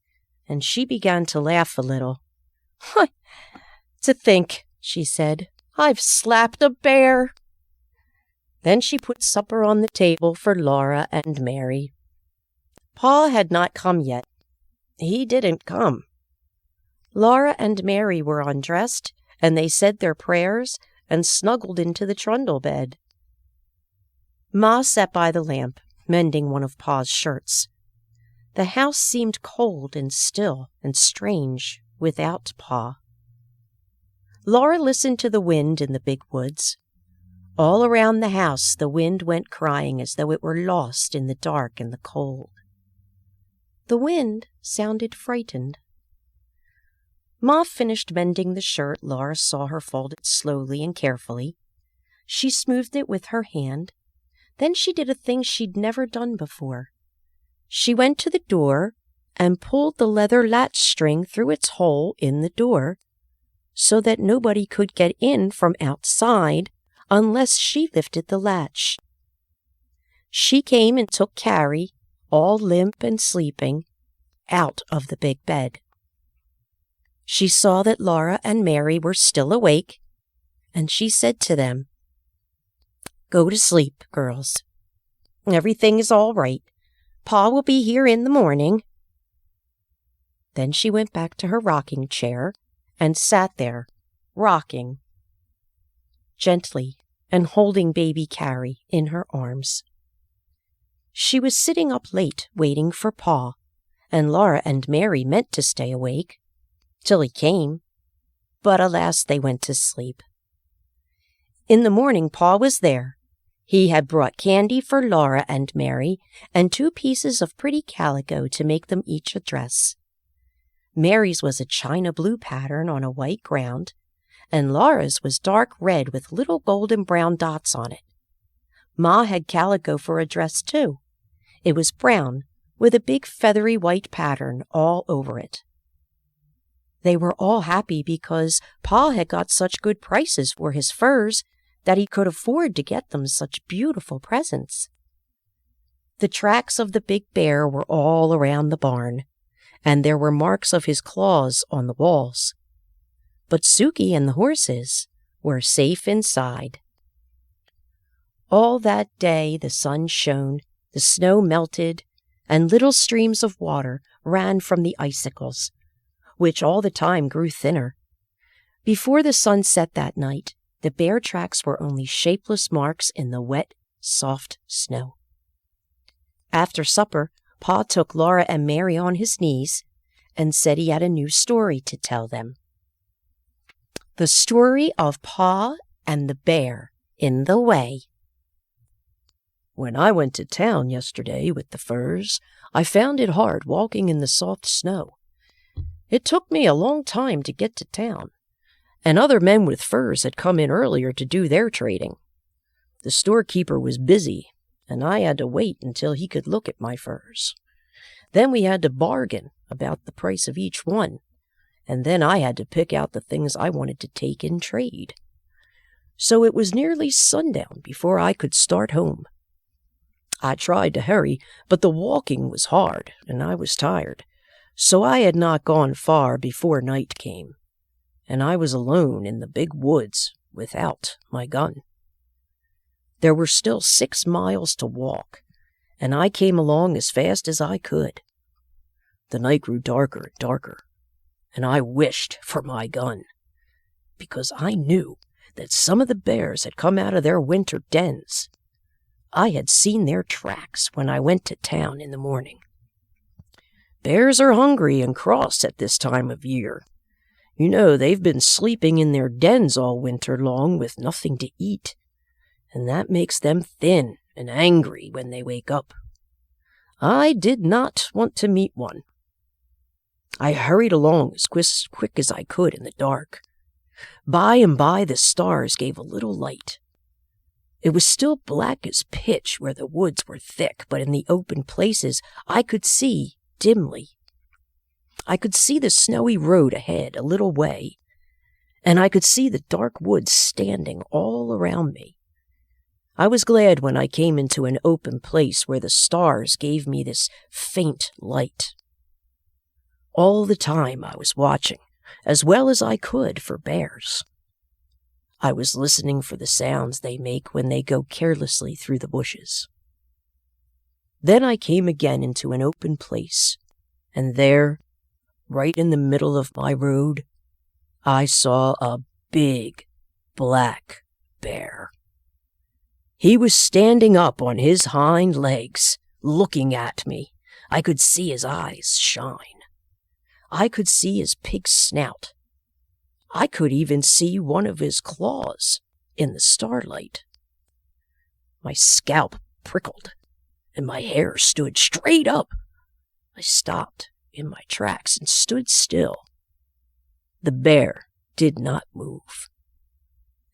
and she began to laugh a little. "To think," she said, "I've slapped a bear." Then she put supper on the table for Laura and Mary. Pa had not come yet. He didn't come. Laura and Mary were undressed, and they said their prayers and snuggled into the trundle bed. Ma sat by the lamp, mending one of Pa's shirts. The house seemed cold and still and strange without Pa. Laura listened to the wind in the big woods. All around the house the wind went crying as though it were lost in the dark and the cold. The wind sounded frightened. Ma finished mending the shirt. Laura saw her fold it slowly and carefully. She smoothed it with her hand. Then she did a thing she'd never done before. She went to the door and pulled the leather latch string through its hole in the door so that nobody could get in from outside unless she lifted the latch. She came and took Carrie, all limp and sleeping, out of the big bed. She saw that Laura and Mary were still awake, and she said to them, "Go to sleep, girls. Everything is all right. Pa will be here in the morning." Then she went back to her rocking chair and sat there, rocking gently and holding baby Carrie in her arms. She was sitting up late waiting for Pa, and Laura and Mary meant to stay awake till he came, but alas, they went to sleep. In the morning Pa was there. He had brought candy for Laura and Mary and 2 pieces of pretty calico to make them each a dress. Mary's was a china blue pattern on a white ground, and Laura's was dark red with little golden brown dots on it. Ma had calico for a dress, too. It was brown, with a big feathery white pattern all over it. They were all happy because Pa had got such good prices for his furs that he could afford to get them such beautiful presents. The tracks of the big bear were all around the barn, and there were marks of his claws on the walls. But Suki and the horses were safe inside. All that day the sun shone, the snow melted, and little streams of water ran from the icicles, which all the time grew thinner. Before the sun set that night, the bear tracks were only shapeless marks in the wet, soft snow. After supper, Pa took Laura and Mary on his knees and said he had a new story to tell them. The story of Pa and the bear in the way. When I went to town yesterday with the furs, I found it hard walking in the soft snow. It took me a long time to get to town, and other men with furs had come in earlier to do their trading. The storekeeper was busy, and I had to wait until he could look at my furs. Then we had to bargain about the price of each one, and then I had to pick out the things I wanted to take in trade. So it was nearly sundown before I could start home. I tried to hurry, but the walking was hard, and I was tired, so I had not gone far before night came, and I was alone in the big woods without my gun. There were still 6 miles to walk, and I came along as fast as I could. The night grew darker and darker, and I wished for my gun, because I knew that some of the bears had come out of their winter dens. I had seen their tracks when I went to town in the morning. Bears are hungry and cross at this time of year. You know, they've been sleeping in their dens all winter long with nothing to eat, and that makes them thin and angry when they wake up. I did not want to meet one. I hurried along as quick as I could in the dark. By and by the stars gave a little light. It was still black as pitch where the woods were thick, but in the open places I could see dimly. I could see the snowy road ahead a little way, and I could see the dark woods standing all around me. I was glad when I came into an open place where the stars gave me this faint light. All the time I was watching, as well as I could, for bears. I was listening for the sounds they make when they go carelessly through the bushes. Then I came again into an open place, and there, right in the middle of my road, I saw a big black bear. He was standing up on his hind legs, looking at me. I could see his eyes shine. I could see his pig snout. I could even see one of his claws in the starlight. My scalp prickled, and my hair stood straight up. I stopped in my tracks and stood still. The bear did not move.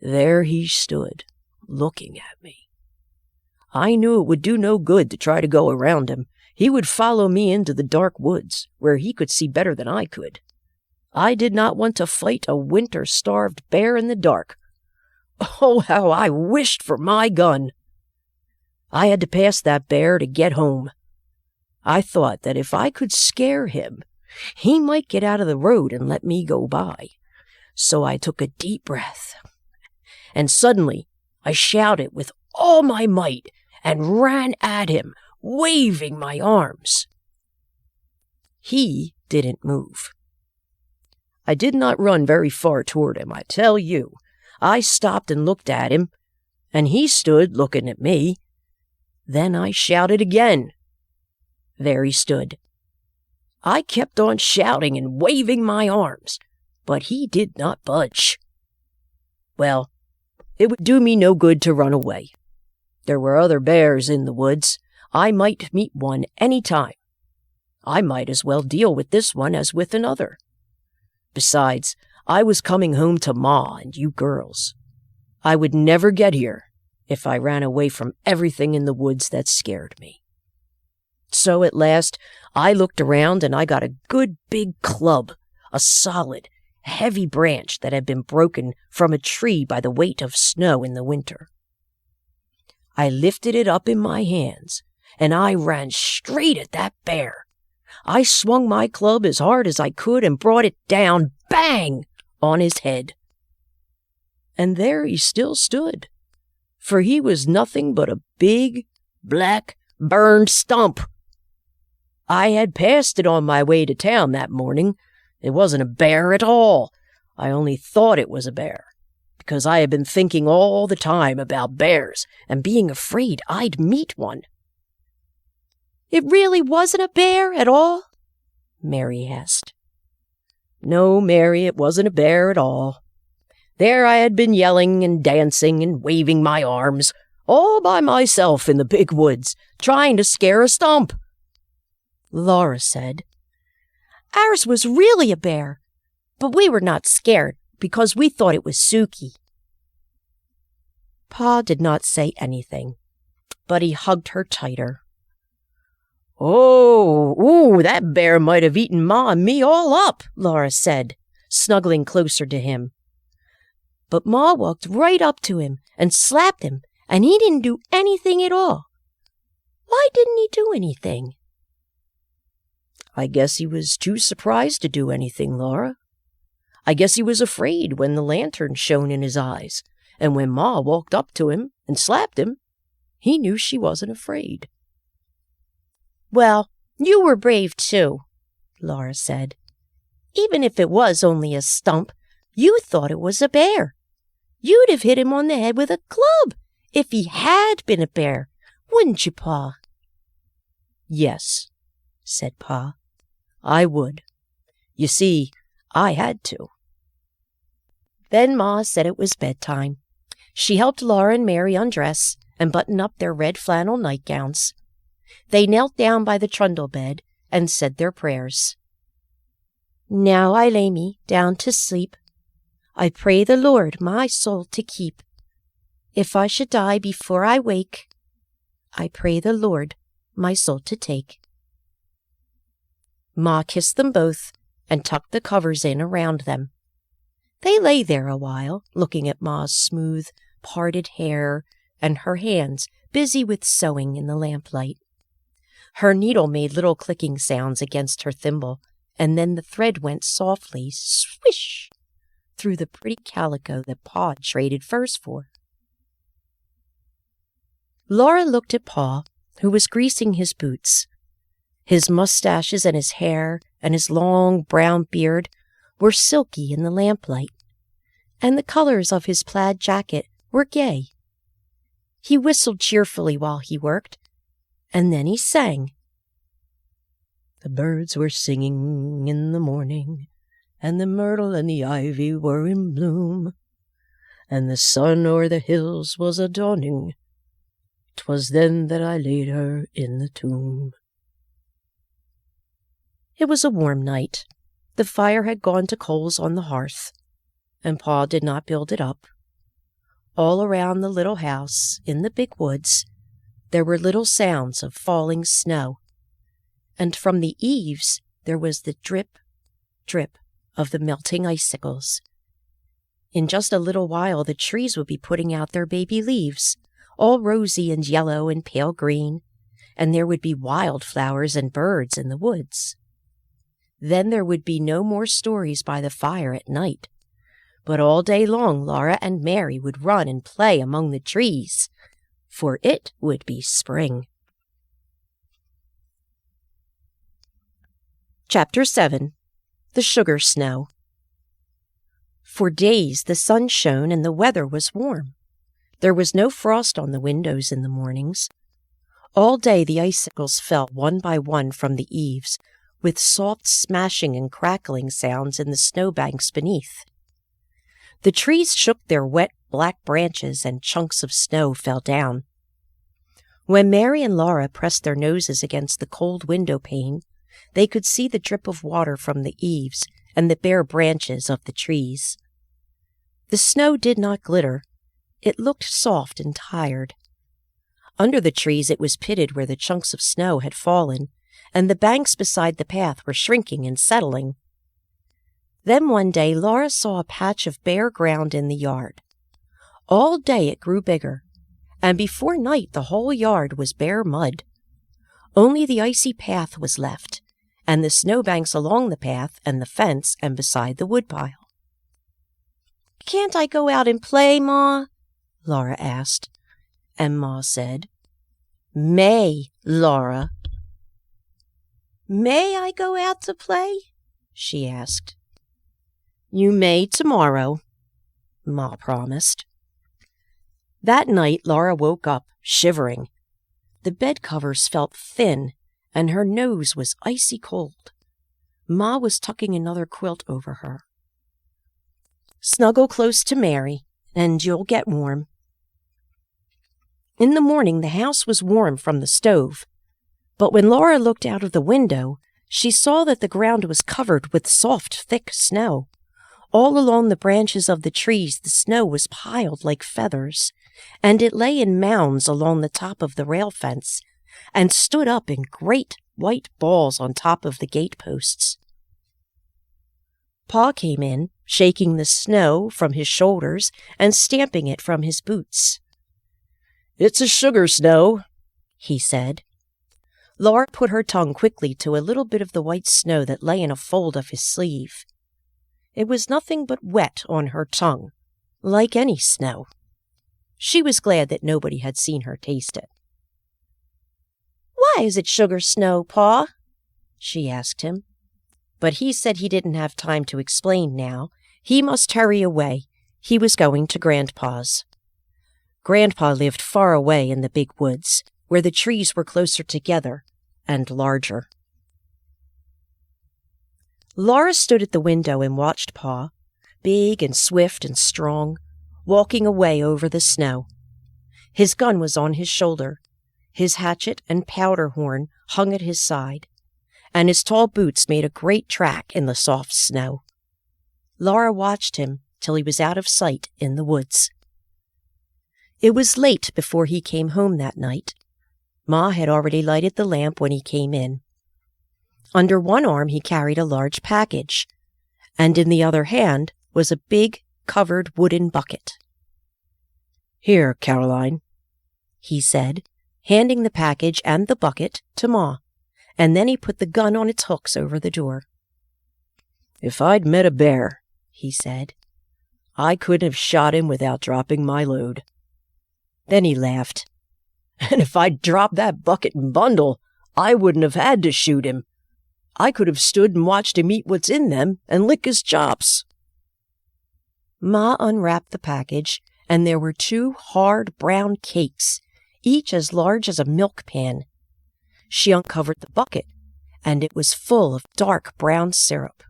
There he stood, looking at me. I knew it would do no good to try to go around him. He would follow me into the dark woods, where he could see better than I could. I did not want to fight a winter-starved bear in the dark. Oh, how I wished for my gun! I had to pass that bear to get home. I thought that if I could scare him, he might get out of the road and let me go by. So I took a deep breath, and suddenly I shouted with all my might and ran at him, waving my arms. He didn't move. I did not run very far toward him, I tell you. I stopped and looked at him, and he stood looking at me. Then I shouted again. There he stood. I kept on shouting and waving my arms, but he did not budge. Well, it would do me no good to run away. There were other bears in the woods. I might meet one any time. I might as well deal with this one as with another. Besides, I was coming home to Ma and you girls. I would never get here if I ran away from everything in the woods that scared me. So at last, I looked around and I got a good big club, a solid, heavy branch that had been broken from a tree by the weight of snow in the winter. I lifted it up in my hands, and I ran straight at that bear. I swung my club as hard as I could and brought it down, bang, on his head. And there he still stood, for he was nothing but a big, black, burned stump. I had passed it on my way to town that morning. It wasn't a bear at all. I only thought it was a bear, because I had been thinking all the time about bears and being afraid I'd meet one. It really wasn't a bear at all? Mary asked. No, Mary, it wasn't a bear at all. There I had been yelling and dancing and waving my arms, all by myself in the big woods, trying to scare a stump. Laura said, Ours was really a bear, but we were not scared because we thought it was Suki. Pa did not say anything, but he hugged her tighter. Oh, that bear might have eaten Ma and me all up, Laura said, snuggling closer to him. But Ma walked right up to him and slapped him, and he didn't do anything at all. Why didn't he do anything? I guess he was too surprised to do anything, Laura. I guess he was afraid when the lantern shone in his eyes, and when Ma walked up to him and slapped him, he knew she wasn't afraid. Well, you were brave too, Laura said. Even if it was only a stump, you thought it was a bear. You'd have hit him on the head with a club if he had been a bear, wouldn't you, Pa? Yes, said Pa. I would. You see, I had to. Then Ma said it was bedtime. She helped Laura and Mary undress and button up their red flannel nightgowns. They knelt down by the trundle bed and said their prayers. Now I lay me down to sleep. I pray the Lord my soul to keep. If I should die before I wake, I pray the Lord my soul to take. Ma kissed them both and tucked the covers in around them. They lay there a while, looking at Ma's smooth, parted hair and her hands busy with sewing in the lamplight. Her needle made little clicking sounds against her thimble, and then the thread went softly, swish, through the pretty calico that Pa traded furs for. Laura looked at Pa, who was greasing his boots. His mustaches and his hair and his long brown beard were silky in the lamplight, and the colors of his plaid jacket were gay. He whistled cheerfully while he worked, and then he sang. The birds were singing in the morning, and the myrtle and the ivy were in bloom, and the sun o'er the hills was a-dawning. 'Twas then that I laid her in the tomb. It was a warm night. The fire had gone to coals on the hearth, and Pa did not build it up. All around the little house, in the big woods, there were little sounds of falling snow, and from the eaves there was the drip, drip of the melting icicles. In just a little while the trees would be putting out their baby leaves, all rosy and yellow and pale green, and there would be wildflowers and birds in the woods. Then there would be no more stories by the fire at night, but all day long Laura and Mary would run and play among the trees, for it would be spring. Chapter 7. The Sugar Snow. For days the sun shone and the weather was warm. There was no frost on the windows in the mornings. All day the icicles fell one by one from the eaves, with soft smashing and crackling sounds in the snowbanks beneath. The trees shook their wet black branches and chunks of snow fell down. When Mary and Laura pressed their noses against the cold window pane, They could see the drip of water from the eaves and the bare branches of the trees. The snow did not glitter. It looked soft and tired. Under the trees it was pitted where the chunks of snow had fallen, and the banks beside the path were shrinking and settling. Then one day Laura saw a patch of bare ground in the yard. All day it grew bigger, and before night the whole yard was bare mud. Only the icy path was left, and the snowbanks along the path and the fence and beside the woodpile. "Can't I go out and play, Ma?" Laura asked, and Ma said, "May, Laura." "May I go out to play?" she asked. "You may tomorrow," Ma promised. That night Laura woke up, shivering. The bed covers felt thin, and her nose was icy cold. Ma was tucking another quilt over her. "Snuggle close to Mary, and you'll get warm." In the morning the house was warm from the stove, but when Laura looked out of the window, she saw that the ground was covered with soft, thick snow. All along the branches of the trees the snow was piled like feathers, and it lay in mounds along the top of the rail fence, and stood up in great white balls on top of the gate posts. Pa came in, shaking the snow from his shoulders and stamping it from his boots. "It's a sugar snow," he said. Laura put her tongue quickly to a little bit of the white snow that lay in a fold of his sleeve. It was nothing but wet on her tongue, like any snow. She was glad that nobody had seen her taste it. "Why is it sugar snow, Pa?" she asked him. But he said he didn't have time to explain now. He must hurry away. He was going to Grandpa's. Grandpa lived far away in the big woods, where the trees were closer together and larger. Laura stood at the window and watched Pa, big and swift and strong, walking away over the snow. His gun was on his shoulder. His hatchet and powder horn hung at his side, and his tall boots made a great track in the soft snow. Laura watched him till he was out of sight in the woods. It was late before he came home that night. Ma had already lighted the lamp when he came in. Under one arm he carried a large package, and in the other hand was a big, covered wooden bucket. "Here, Caroline," he said, handing the package and the bucket to Ma, and then he put the gun on its hooks over the door. "If I'd met a bear," he said, "I couldn't have shot him without dropping my load." Then he laughed. "And if I'd dropped that bucket and bundle, I wouldn't have had to shoot him. I could have stood and watched him eat what's in them and lick his chops." Ma unwrapped the package, and there were 2 hard brown cakes, each as large as a milk pan. She uncovered the bucket, and it was full of dark brown syrup.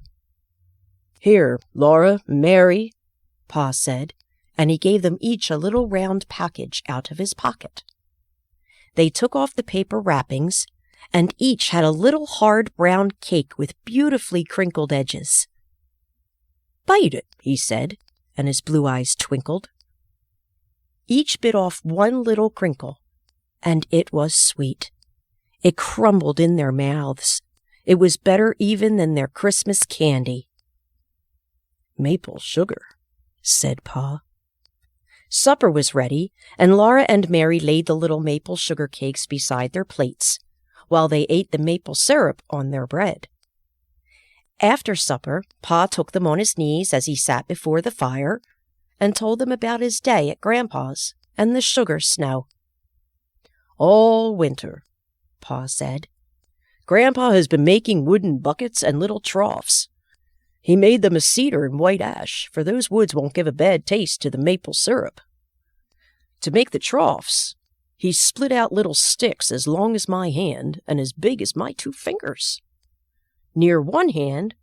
"Here, Laura, Mary," Pa said, and he gave them each a little round package out of his pocket. They took off the paper wrappings, and each had a little hard brown cake with beautifully crinkled edges. "Bite it," he said, and his blue eyes twinkled. Each bit off one little crinkle, and it was sweet. It crumbled in their mouths. It was better even than their Christmas candy. "Maple sugar," said Pa. Supper was ready, and Laura and Mary laid the little maple sugar cakes beside their plates, while they ate the maple syrup on their bread. After supper, Pa took them on his knees as he sat before the fire, and told them about his day at Grandpa's and the sugar snow. "All winter," Pa said, "Grandpa has been making wooden buckets and little troughs. He made them of cedar and white ash, for those woods won't give a bad taste to the maple syrup. To make the troughs, he split out little sticks as long as my hand and as big as my 2 fingers. Near one hand,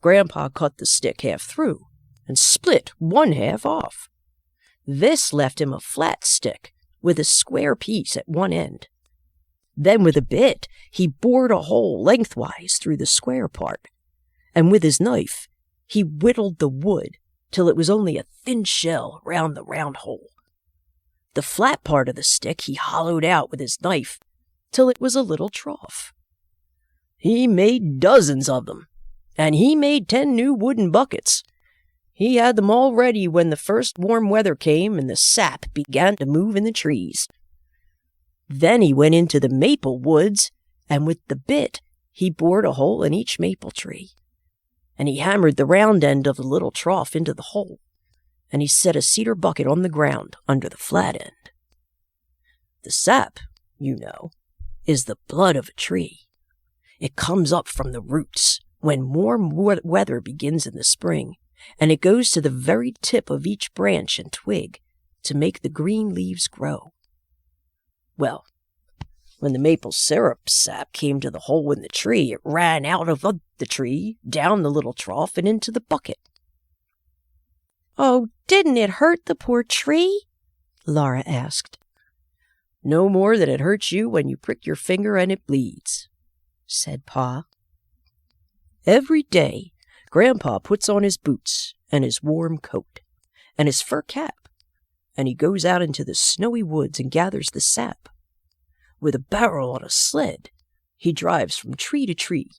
Grandpa cut the stick half through and split one half off. This left him a flat stick with a square piece at one end. Then with a bit, he bored a hole lengthwise through the square part, and with his knife, he whittled the wood till it was only a thin shell round the round hole. The flat part of the stick he hollowed out with his knife till it was a little trough. He made dozens of them, and he made 10 new wooden buckets. He had them all ready when the first warm weather came and the sap began to move in the trees. Then he went into the maple woods, and with the bit he bored a hole in each maple tree. And he hammered the round end of the little trough into the hole, and he set a cedar bucket on the ground under the flat end. The sap, you know, is the blood of a tree. It comes up from the roots when warm weather begins in the spring, and it goes to the very tip of each branch and twig to make the green leaves grow. Well, when the maple syrup sap came to the hole in the tree, it ran out of the tree, down the little trough, and into the bucket. "Oh, didn't it hurt the poor tree?" Laura asked. "No more than it hurts you when you prick your finger and it bleeds," said Pa. Every day, Grandpa puts on his boots and his warm coat and his fur cap, and he goes out into the snowy woods and gathers the sap. With a barrel on a sled, he drives from tree to tree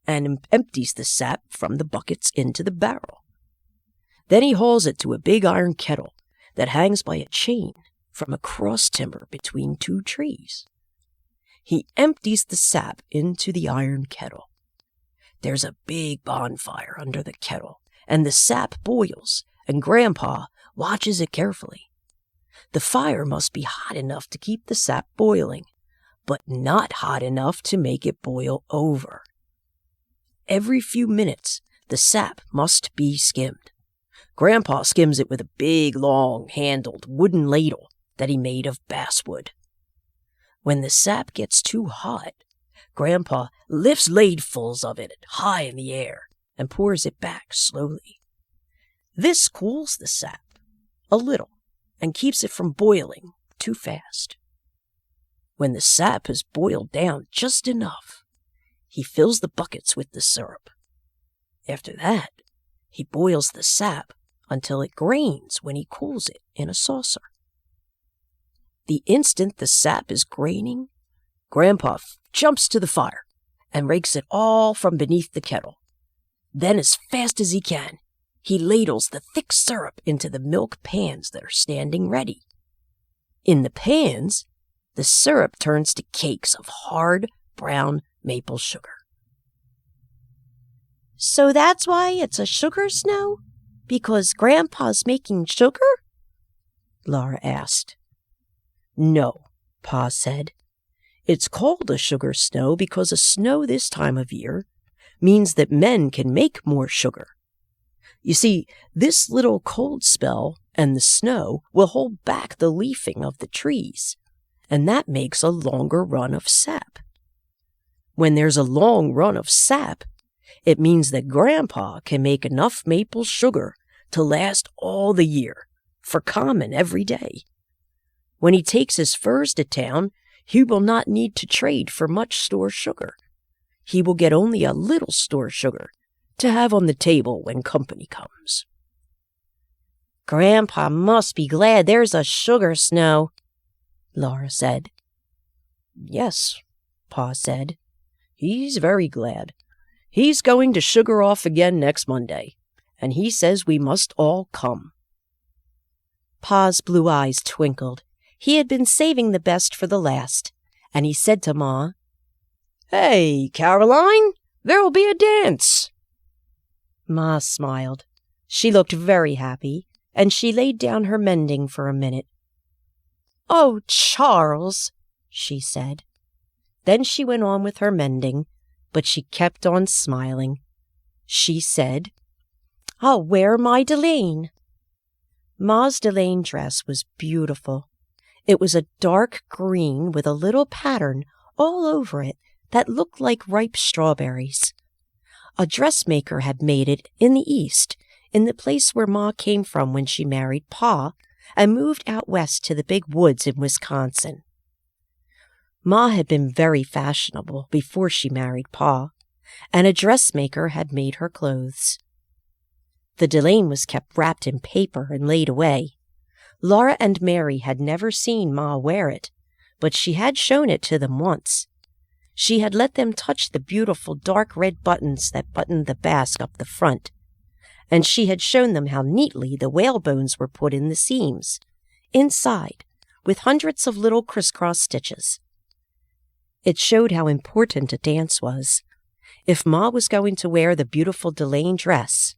and empties the sap from the buckets into the barrel. Then he hauls it to a big iron kettle that hangs by a chain from a cross timber between 2 trees. He empties the sap into the iron kettle. There's a big bonfire under the kettle, and the sap boils, and Grandpa watches it carefully. The fire must be hot enough to keep the sap boiling, but not hot enough to make it boil over. Every few minutes, the sap must be skimmed. Grandpa skims it with a big, long-handled wooden ladle that he made of basswood. When the sap gets too hot, Grandpa lifts ladefuls of it high in the air and pours it back slowly. This cools the sap a little and keeps it from boiling too fast. When the sap has boiled down just enough, he fills the buckets with the syrup. After that, he boils the sap until it grains when he cools it in a saucer. The instant the sap is graining, Grandpa jumps to the fire and rakes it all from beneath the kettle. Then, as fast as he can, he ladles the thick syrup into the milk pans that are standing ready. In the pans, the syrup turns to cakes of hard, brown maple sugar. "So that's why it's a sugar snow? Because Grandpa's making sugar?" Laura asked. "No," Pa said. "It's called a sugar snow because a snow this time of year means that men can make more sugar. You see, this little cold spell and the snow will hold back the leafing of the trees, and that makes a longer run of sap. When there's a long run of sap, it means that Grandpa can make enough maple sugar to last all the year, for common every day. When he takes his furs to town, he will not need to trade for much store sugar. He will get only a little store sugar to have on the table when company comes." "Grandpa must be glad there's a sugar snow," Laura said. "Yes," Pa said. "He's very glad. He's going to sugar off again next Monday, and he says we must all come." Pa's blue eyes twinkled. He had been saving the best for the last, and he said to Ma, "Hey, Caroline, there'll be a dance." Ma smiled. She looked very happy, and she laid down her mending for a minute. "Oh, Charles," she said. Then she went on with her mending, but she kept on smiling. She said, "I'll wear my delaine." Ma's delaine dress was beautiful. It was a dark green with a little pattern all over it that looked like ripe strawberries. A dressmaker had made it in the East, in the place where Ma came from when she married Pa and moved out west to the big woods in Wisconsin. Ma had been very fashionable before she married Pa, and a dressmaker had made her clothes. The delaine was kept wrapped in paper and laid away. Laura and Mary had never seen Ma wear it, but she had shown it to them once. She had let them touch the beautiful dark red buttons that buttoned the basque up the front, and she had shown them how neatly the whalebones were put in the seams, inside, with hundreds of little crisscross stitches. It showed how important a dance was, if Ma was going to wear the beautiful delaine dress.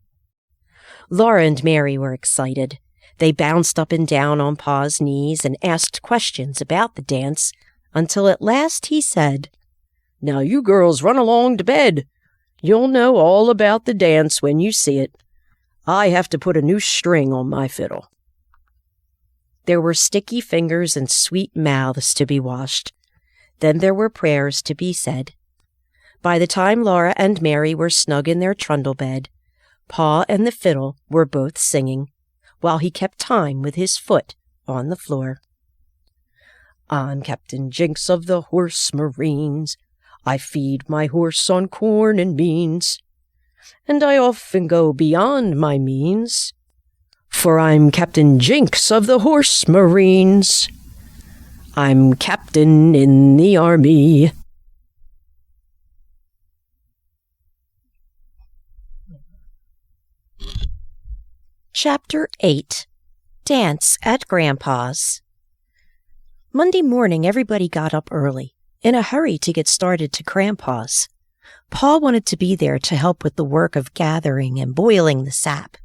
Laura and Mary were excited. They bounced up and down on Pa's knees and asked questions about the dance, until at last he said, "Now you girls run along to bed. You'll know all about the dance when you see it. I have to put a new string on my fiddle." There were sticky fingers and sweet mouths to be washed. Then there were prayers to be said. By the time Laura and Mary were snug in their trundle bed, Pa and the fiddle were both singing, while he kept time with his foot on the floor. "I'm Captain Jinks of the Horse Marines. I feed my horse on corn and beans, and I often go beyond my means, for I'm Captain Jinks of the Horse Marines. I'm captain in the army." Chapter 8. Dance at Grandpa's. Monday morning, everybody got up early, in a hurry to get started to Grandpa's. Pa wanted to be there to help with the work of gathering and boiling the sap.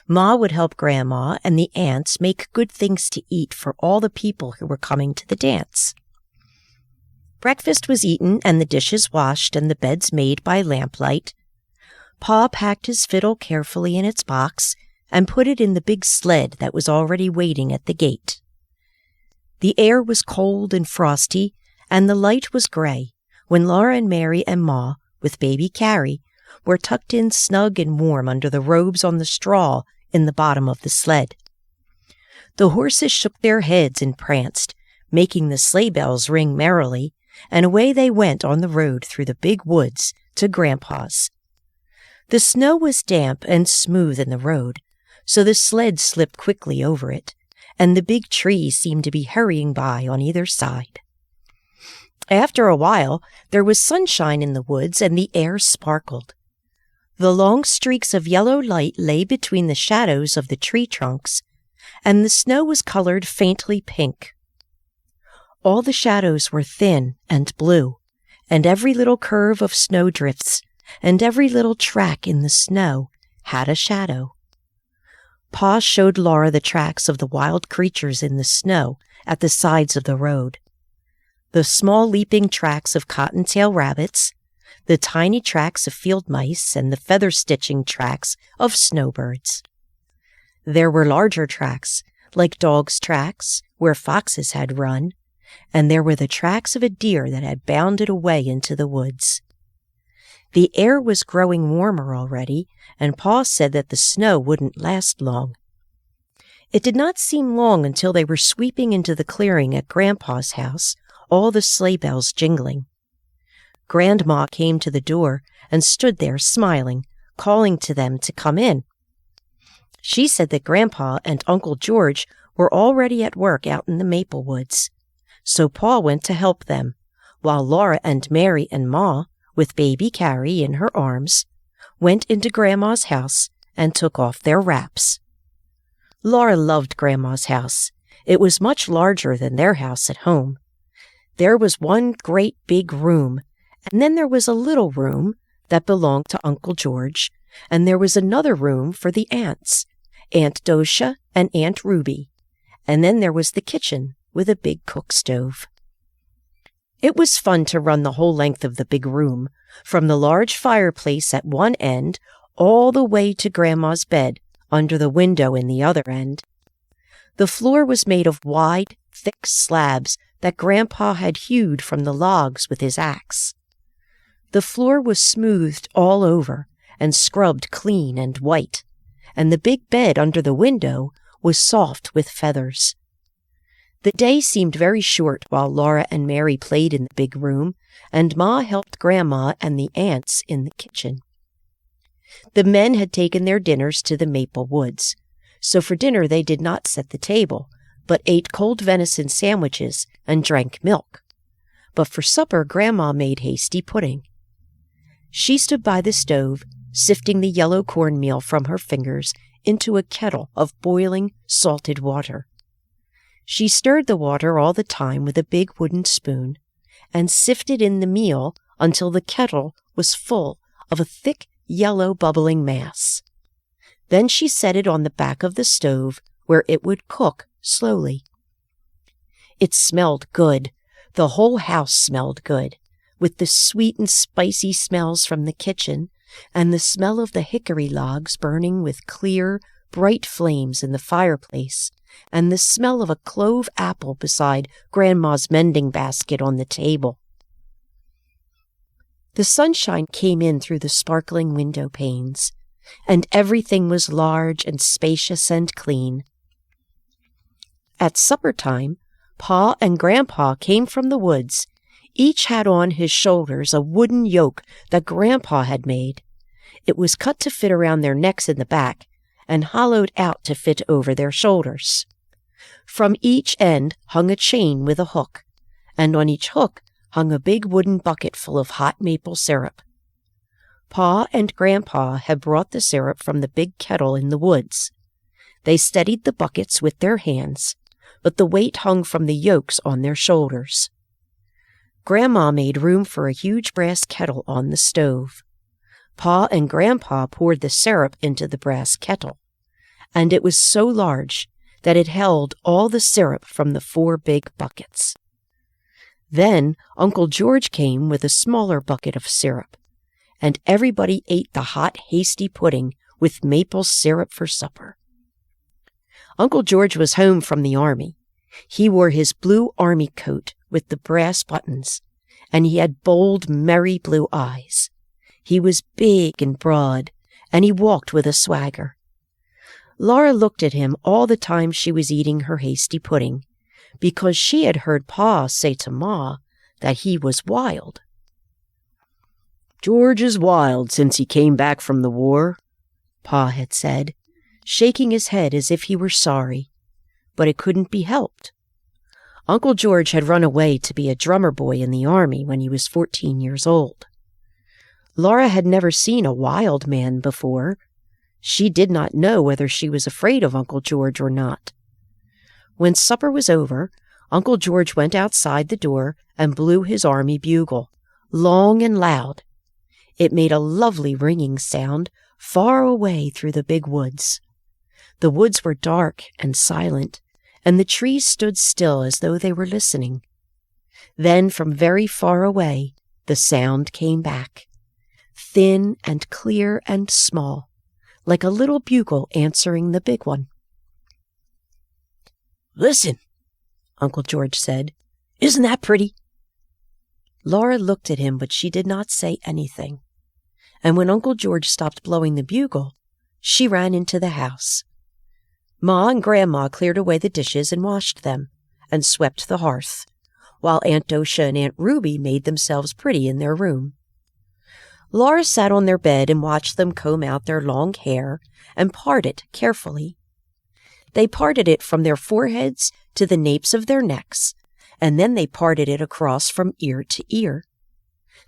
Ma would help Grandma and the aunts make good things to eat for all the people who were coming to the dance. Breakfast was eaten and the dishes washed and the beds made by lamplight. Pa packed his fiddle carefully in its box and put it in the big sled that was already waiting at the gate. The air was cold and frosty, and the light was gray when Laura and Mary and Ma, with baby Carrie, were tucked in snug and warm under the robes on the straw in the bottom of the sled. The horses shook their heads and pranced, making the sleigh bells ring merrily, and away they went on the road through the big woods to Grandpa's. The snow was damp and smooth in the road, so the sled slipped quickly over it, and the big trees seemed to be hurrying by on either side. After a while, there was sunshine in the woods and the air sparkled. The long streaks of yellow light lay between the shadows of the tree trunks, and the snow was colored faintly pink. All the shadows were thin and blue, and every little curve of snowdrifts and every little track in the snow had a shadow. Pa showed Laura the tracks of the wild creatures in the snow at the sides of the road. The small leaping tracks of cottontail rabbits, the tiny tracks of field mice, and the feather-stitching tracks of snowbirds. There were larger tracks, like dogs' tracks, where foxes had run, and there were the tracks of a deer that had bounded away into the woods. The air was growing warmer already, and Pa said that the snow wouldn't last long. It did not seem long until they were sweeping into the clearing at Grandpa's house, all the sleigh bells jingling. Grandma came to the door and stood there smiling, calling to them to come in. She said that Grandpa and Uncle George were already at work out in the maple woods, so Pa went to help them, while Laura and Mary and Ma, with baby Carrie in her arms, went into Grandma's house and took off their wraps. Laura loved Grandma's house. It was much larger than their house at home. There was one great big room, and then there was a little room that belonged to Uncle George, and there was another room for the aunts, Aunt Docia and Aunt Ruby, and then there was the kitchen with a big cook stove. It was fun to run the whole length of the big room, from the large fireplace at one end all the way to Grandma's bed under the window in the other end. The floor was made of wide, thick slabs that Grandpa had hewed from the logs with his axe. The floor was smoothed all over and scrubbed clean and white, and the big bed under the window was soft with feathers. The day seemed very short while Laura and Mary played in the big room, and Ma helped Grandma and the aunts in the kitchen. The men had taken their dinners to the Maple Woods, so for dinner they did not set the table, but ate cold venison sandwiches and drank milk. But for supper Grandma made hasty pudding. She stood by the stove, sifting the yellow cornmeal from her fingers into a kettle of boiling, salted water. She stirred the water all the time with a big wooden spoon, and sifted in the meal until the kettle was full of a thick, yellow, bubbling mass. Then she set it on the back of the stove, where it would cook slowly. It smelled good. The whole house smelled good, with the sweet and spicy smells from the kitchen, and the smell of the hickory logs burning with clear, bright flames in the fireplace, and the smell of a clove apple beside Grandma's mending basket on the table. The sunshine came in through the sparkling window panes, and everything was large and spacious and clean. At supper time, Pa and Grandpa came from the woods. Each had on his shoulders a wooden yoke that Grandpa had made. It was cut to fit around their necks in the back, and hollowed out to fit over their shoulders. From each end hung a chain with a hook, and on each hook hung a big wooden bucket full of hot maple syrup. Pa and Grandpa had brought the syrup from the big kettle in the woods. They steadied the buckets with their hands, but the weight hung from the yokes on their shoulders. Grandma made room for a huge brass kettle on the stove. Pa and Grandpa poured the syrup into the brass kettle, and it was so large that it held all the syrup from the 4 big buckets. Then Uncle George came with a smaller bucket of syrup, and everybody ate the hot, hasty pudding with maple syrup for supper. Uncle George was home from the army. He wore his blue army coat with the brass buttons, and he had bold, merry blue eyes. He was big and broad, and he walked with a swagger. Laura looked at him all the time she was eating her hasty pudding, because she had heard Pa say to Ma that he was wild. "George is wild since he came back from the war," Pa had said, shaking his head as if he were sorry, but it couldn't be helped. Uncle George had run away to be a drummer boy in the army when he was 14 years old. Laura had never seen a wild man before. She did not know whether she was afraid of Uncle George or not. When supper was over, Uncle George went outside the door and blew his army bugle, long and loud. It made a lovely ringing sound far away through the big woods. The woods were dark and silent, and the trees stood still as though they were listening. Then from very far away the sound came back, thin and clear and small, like a little bugle answering the big one. "Listen," Uncle George said. "Isn't that pretty?" Laura looked at him, but she did not say anything. And when Uncle George stopped blowing the bugle, she ran into the house. Ma and Grandma cleared away the dishes and washed them, and swept the hearth, while Aunt Dosha and Aunt Ruby made themselves pretty in their room. Laura sat on their bed and watched them comb out their long hair and part it carefully. They parted it from their foreheads to the napes of their necks, and then they parted it across from ear to ear.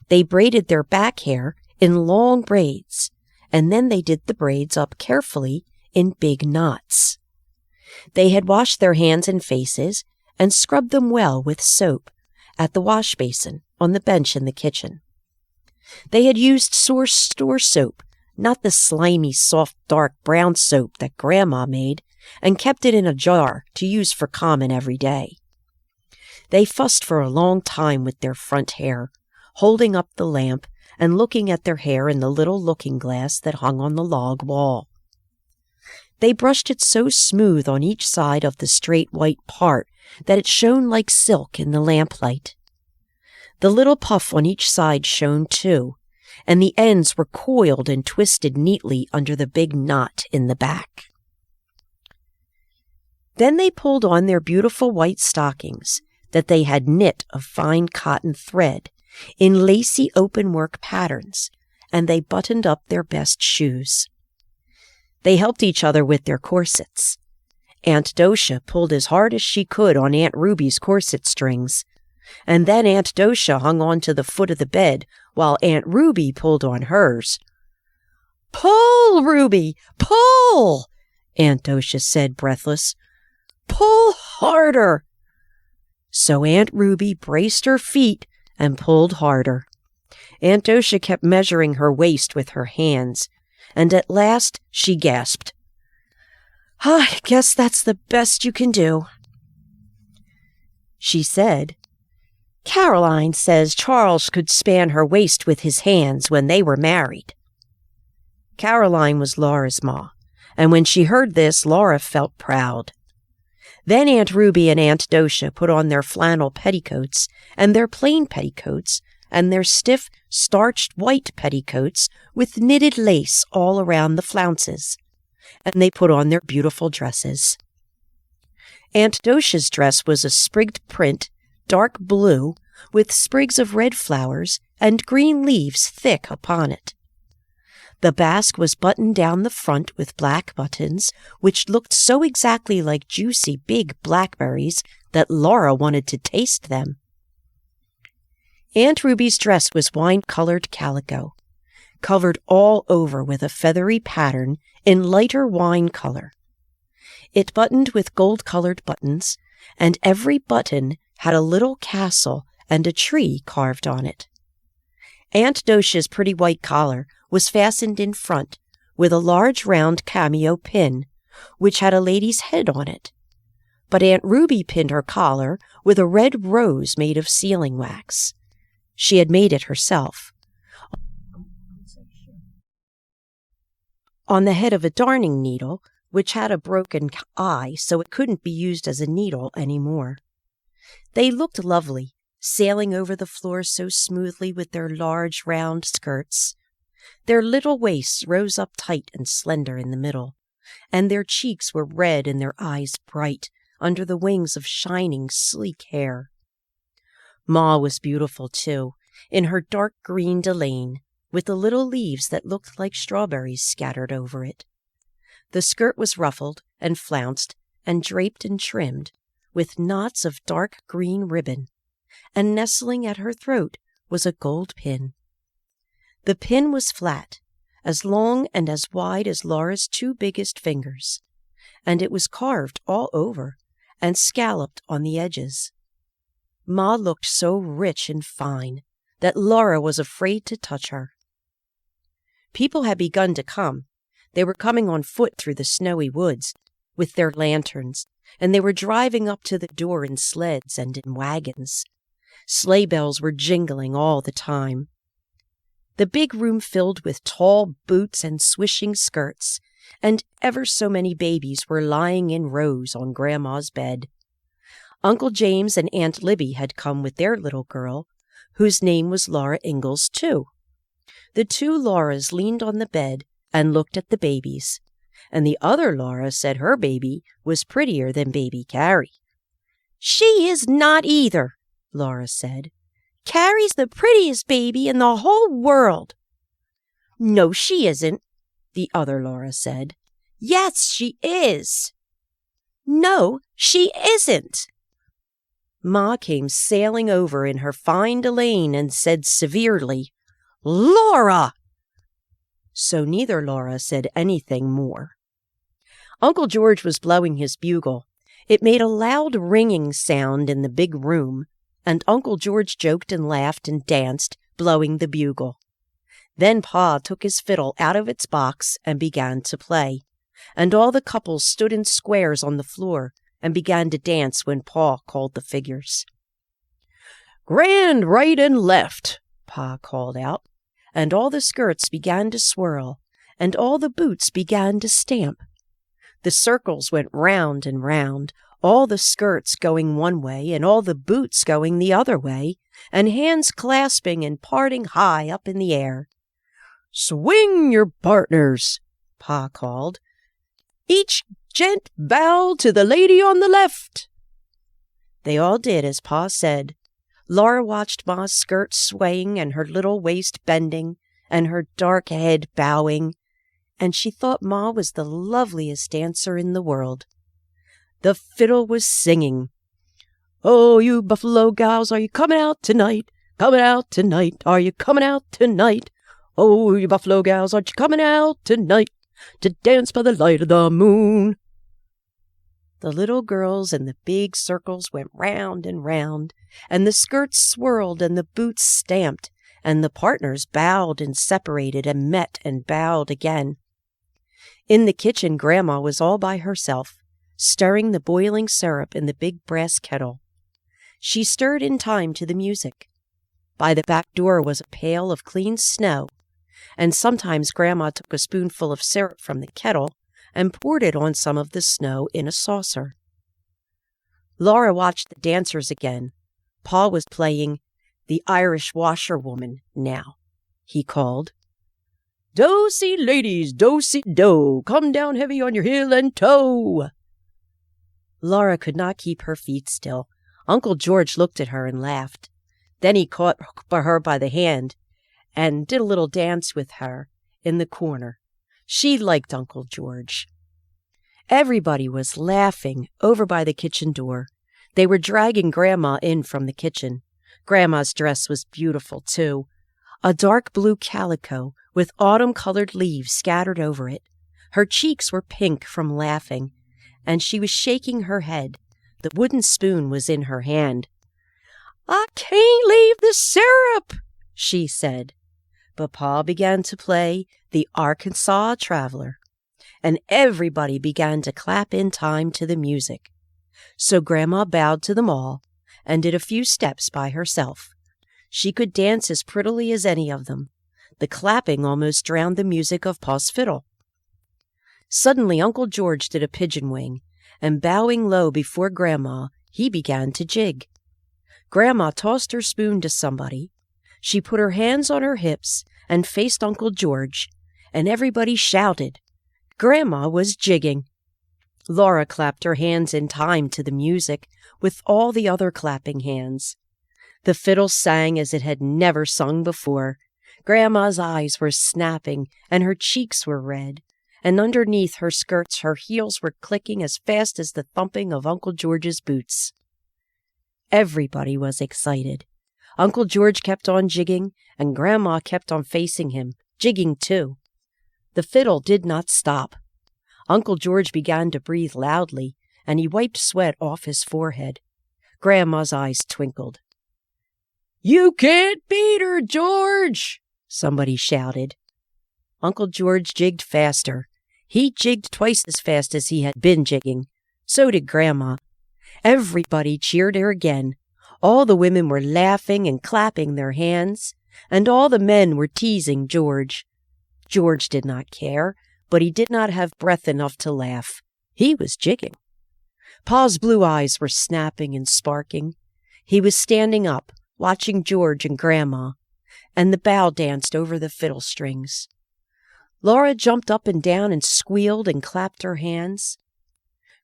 They braided their back hair in long braids, and then they did the braids up carefully in big knots. They had washed their hands and faces and scrubbed them well with soap at the wash basin on the bench in the kitchen. They had used store soap, not the slimy, soft, dark brown soap that Grandma made, and kept it in a jar to use for common every day. They fussed for a long time with their front hair, holding up the lamp and looking at their hair in the little looking-glass that hung on the log wall. They brushed it so smooth on each side of the straight white part that it shone like silk in the lamplight. The little puff on each side shone too, and the ends were coiled and twisted neatly under the big knot in the back. Then they pulled on their beautiful white stockings that they had knit of fine cotton thread in lacy open-work patterns, and they buttoned up their best shoes. They helped each other with their corsets. Aunt Docia pulled as hard as she could on Aunt Ruby's corset strings, and then Aunt Docia hung on to the foot of the bed while Aunt Ruby pulled on hers. "Pull, Ruby, pull!" Aunt Docia said, breathless. "Pull harder!" So Aunt Ruby braced her feet and pulled harder. Aunt Docia kept measuring her waist with her hands, and at last she gasped, "I guess that's the best you can do." She said, "Caroline says Charles could span her waist with his hands when they were married." Caroline was Laura's ma, and when she heard this, Laura felt proud. Then Aunt Ruby and Aunt Docia put on their flannel petticoats and their plain petticoats and their stiff, starched white petticoats with knitted lace all around the flounces, and they put on their beautiful dresses. Aunt Docia's dress was a sprigged print, dark blue, with sprigs of red flowers and green leaves thick upon it. The basque was buttoned down the front with black buttons, which looked so exactly like juicy big blackberries that Laura wanted to taste them. Aunt Ruby's dress was wine-colored calico, covered all over with a feathery pattern in lighter wine color. It buttoned with gold-colored buttons, and every button had a little castle and a tree carved on it. Aunt Docia's pretty white collar was fastened in front with a large round cameo pin, which had a lady's head on it. But Aunt Ruby pinned her collar with a red rose made of sealing wax. She had made it herself, on the head of a darning needle, which had a broken eye, so it couldn't be used as a needle any more. They looked lovely, sailing over the floor so smoothly with their large round skirts. Their little waists rose up tight and slender in the middle, and their cheeks were red and their eyes bright under the wings of shining, sleek hair. Ma was beautiful, too, in her dark green delaine, with the little leaves that looked like strawberries scattered over it. The skirt was ruffled and flounced and draped and trimmed with knots of dark green ribbon, and nestling at her throat was a gold pin. The pin was flat, as long and as wide as Laura's two biggest fingers, and it was carved all over and scalloped on the edges. Ma looked so rich and fine that Laura was afraid to touch her. People had begun to come. They were coming on foot through the snowy woods with their lanterns, and they were driving up to the door in sleds and in wagons. Sleigh bells were jingling all the time. The big room filled with tall boots and swishing skirts, and ever so many babies were lying in rows on Grandma's bed. Uncle James and Aunt Libby had come with their little girl, whose name was Laura Ingalls, too. The two Lauras leaned on the bed and looked at the babies, and the other Laura said her baby was prettier than baby Carrie. "She is not either," Laura said. "Carrie's the prettiest baby in the whole world." "No, she isn't," the other Laura said. "Yes, she is." "No, she isn't." Ma came sailing over in her fine delaine and said severely, "Laura!" So neither Laura said anything more. Uncle George was blowing his bugle. It made a loud ringing sound in the big room, and Uncle George joked and laughed and danced, blowing the bugle. Then Pa took his fiddle out of its box and began to play, and all the couples stood in squares on the floor and began to dance when Pa called the figures. "Grand right and left," Pa called out, and all the skirts began to swirl, and all the boots began to stamp. The circles went round and round, all the skirts going one way and all the boots going the other way, and hands clasping and parting high up in the air. "Swing your partners," Pa called. "Each Gent, bow to the lady on the left." They all did as Pa said. Laura watched Ma's skirt swaying and her little waist bending and her dark head bowing, and she thought Ma was the loveliest dancer in the world. The fiddle was singing, "Oh, you buffalo gals, are you coming out tonight? Coming out tonight, are you coming out tonight? Oh, you buffalo gals, aren't you coming out tonight to dance by the light of the moon?" The little girls in the big circles went round and round, and the skirts swirled and the boots stamped, and the partners bowed and separated and met and bowed again. In the kitchen, Grandma was all by herself, stirring the boiling syrup in the big brass kettle. She stirred in time to the music. By the back door was a pail of clean snow, and sometimes Grandma took a spoonful of syrup from the kettle and poured it on some of the snow in a saucer. Laura watched the dancers again. Pa was playing "The Irish Washerwoman" now. He called, "Do-see, ladies, do-see, do, come down heavy on your heel and toe." Laura could not keep her feet still. Uncle George looked at her and laughed. Then he caught her by the hand and did a little dance with her in the corner. She liked Uncle George. Everybody was laughing over by the kitchen door. They were dragging Grandma in from the kitchen. Grandma's dress was beautiful, too. A dark blue calico with autumn-colored leaves scattered over it. Her cheeks were pink from laughing, and she was shaking her head. The wooden spoon was in her hand. "I can't leave the syrup," she said. But Pa began to play "The Arkansas Traveler," and everybody began to clap in time to the music. So Grandma bowed to them all and did a few steps by herself. She could dance as prettily as any of them. The clapping almost drowned the music of Pa's fiddle. Suddenly Uncle George did a pigeon wing, and bowing low before Grandma, he began to jig. Grandma tossed her spoon to somebody. She put her hands on her hips and faced Uncle George, and everybody shouted. Grandma was jigging. Laura clapped her hands in time to the music with all the other clapping hands. The fiddle sang as it had never sung before. Grandma's eyes were snapping and her cheeks were red, and underneath her skirts her heels were clicking as fast as the thumping of Uncle George's boots. Everybody was excited. Uncle George kept on jigging, and Grandma kept on facing him, jigging too. The fiddle did not stop. Uncle George began to breathe loudly, and he wiped sweat off his forehead. Grandma's eyes twinkled. "You can't beat her, George!" somebody shouted. Uncle George jigged faster. He jigged twice as fast as he had been jigging. So did Grandma. Everybody cheered her again. All the women were laughing and clapping their hands, and all the men were teasing George. George did not care, but he did not have breath enough to laugh. He was jigging. Pa's blue eyes were snapping and sparking. He was standing up, watching George and Grandma, and the bow danced over the fiddle strings. Laura jumped up and down and squealed and clapped her hands.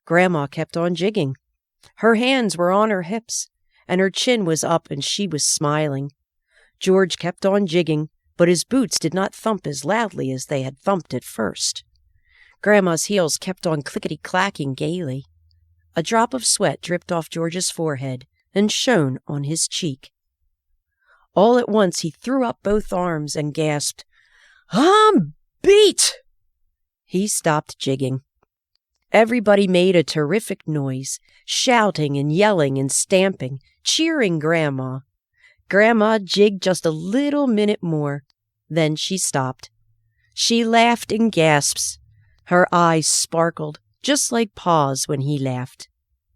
Grandma kept on jigging. Her hands were on her hips, and her chin was up and she was smiling. George kept on jigging, but his boots did not thump as loudly as they had thumped at first. Grandma's heels kept on clickety-clacking gaily. A drop of sweat dripped off George's forehead and shone on his cheek. All at once he threw up both arms and gasped, "I'm beat!" He stopped jigging. Everybody made a terrific noise, shouting and yelling and stamping, cheering Grandma. Grandma jigged just a little minute more. Then she stopped. She laughed in gasps. Her eyes sparkled, just like Pa's when he laughed.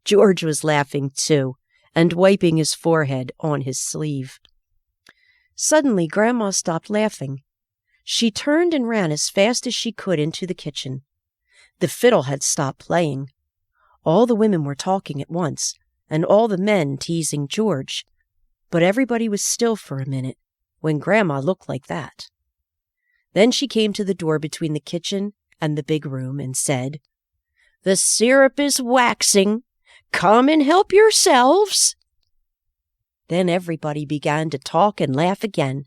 George was laughing too, and wiping his forehead on his sleeve. Suddenly Grandma stopped laughing. She turned and ran as fast as she could into the kitchen. The fiddle had stopped playing. All the women were talking at once, and all the men teasing George. But everybody was still for a minute when Grandma looked like that. Then she came to the door between the kitchen and the big room and said, The syrup is waxing. Come and help yourselves." Then everybody began to talk and laugh again.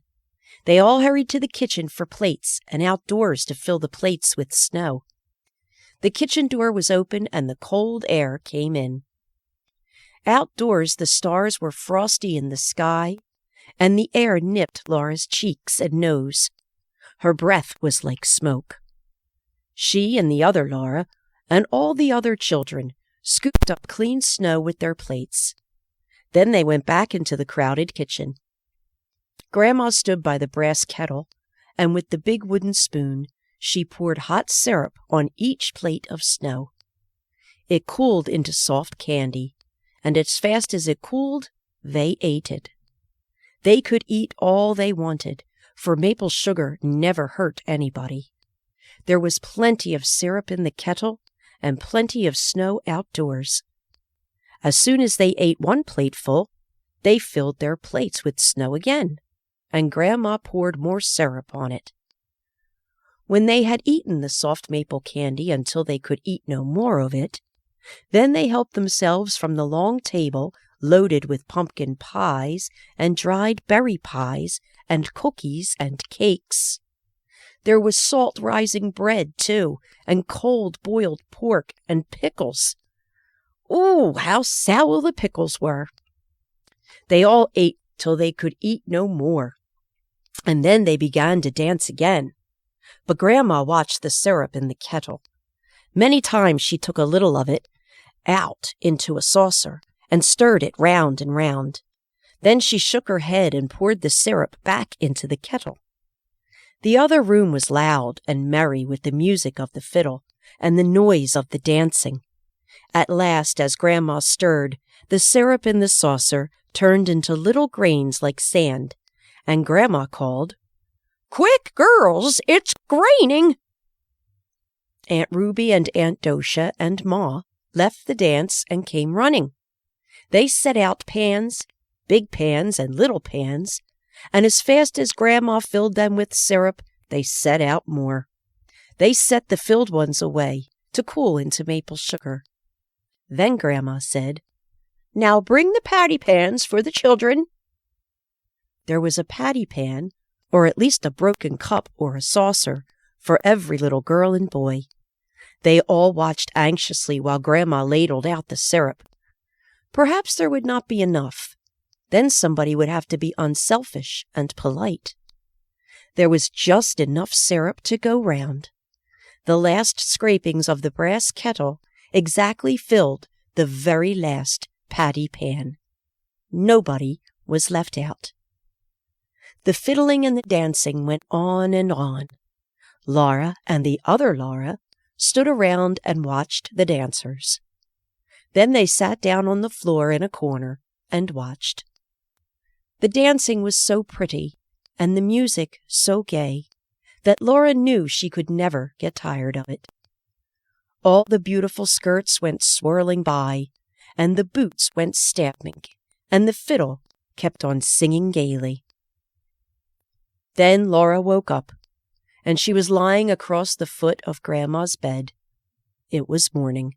They all hurried to the kitchen for plates and outdoors to fill the plates with snow. The kitchen door was open and the cold air came in. Outdoors, the stars were frosty in the sky, and the air nipped Laura's cheeks and nose. Her breath was like smoke. She and the other Laura and all the other children scooped up clean snow with their plates. Then they went back into the crowded kitchen. Grandma stood by the brass kettle, and with the big wooden spoon, she poured hot syrup on each plate of snow. It cooled into soft candy, and as fast as it cooled, they ate it. They could eat all they wanted, for maple sugar never hurt anybody. There was plenty of syrup in the kettle and plenty of snow outdoors. As soon as they ate one plateful, they filled their plates with snow again, and Grandma poured more syrup on it. When they had eaten the soft maple candy until they could eat no more of it, then they helped themselves from the long table loaded with pumpkin pies and dried berry pies and cookies and cakes. There was salt rising bread, too, and cold boiled pork and pickles. Ooh, how sour the pickles were! They all ate till they could eat no more, and then they began to dance again. But Grandma watched the syrup in the kettle. Many times she took a little of it out into a saucer and stirred it round and round. Then she shook her head and poured the syrup back into the kettle. The other room was loud and merry with the music of the fiddle and the noise of the dancing. At last, as Grandma stirred, the syrup in the saucer turned into little grains like sand, and Grandma called, "Quick, girls, it's graining!" Aunt Ruby and Aunt Dosha and Ma left the dance and came running. They set out pans, big pans and little pans, and as fast as Grandma filled them with syrup, they set out more. They set the filled ones away to cool into maple sugar. Then Grandma said, "Now bring the patty pans for the children." There was a patty pan, or at least a broken cup or a saucer, for every little girl and boy. They all watched anxiously while Grandma ladled out the syrup. Perhaps there would not be enough. Then somebody would have to be unselfish and polite. There was just enough syrup to go round. The last scrapings of the brass kettle exactly filled the very last patty pan. Nobody was left out. The fiddling and the dancing went on and on. Laura and the other Laura stood around and watched the dancers. Then they sat down on the floor in a corner and watched. The dancing was so pretty and the music so gay that Laura knew she could never get tired of it. All the beautiful skirts went swirling by, and the boots went stamping, and the fiddle kept on singing gaily. Then Laura woke up, and she was lying across the foot of Grandma's bed. It was morning.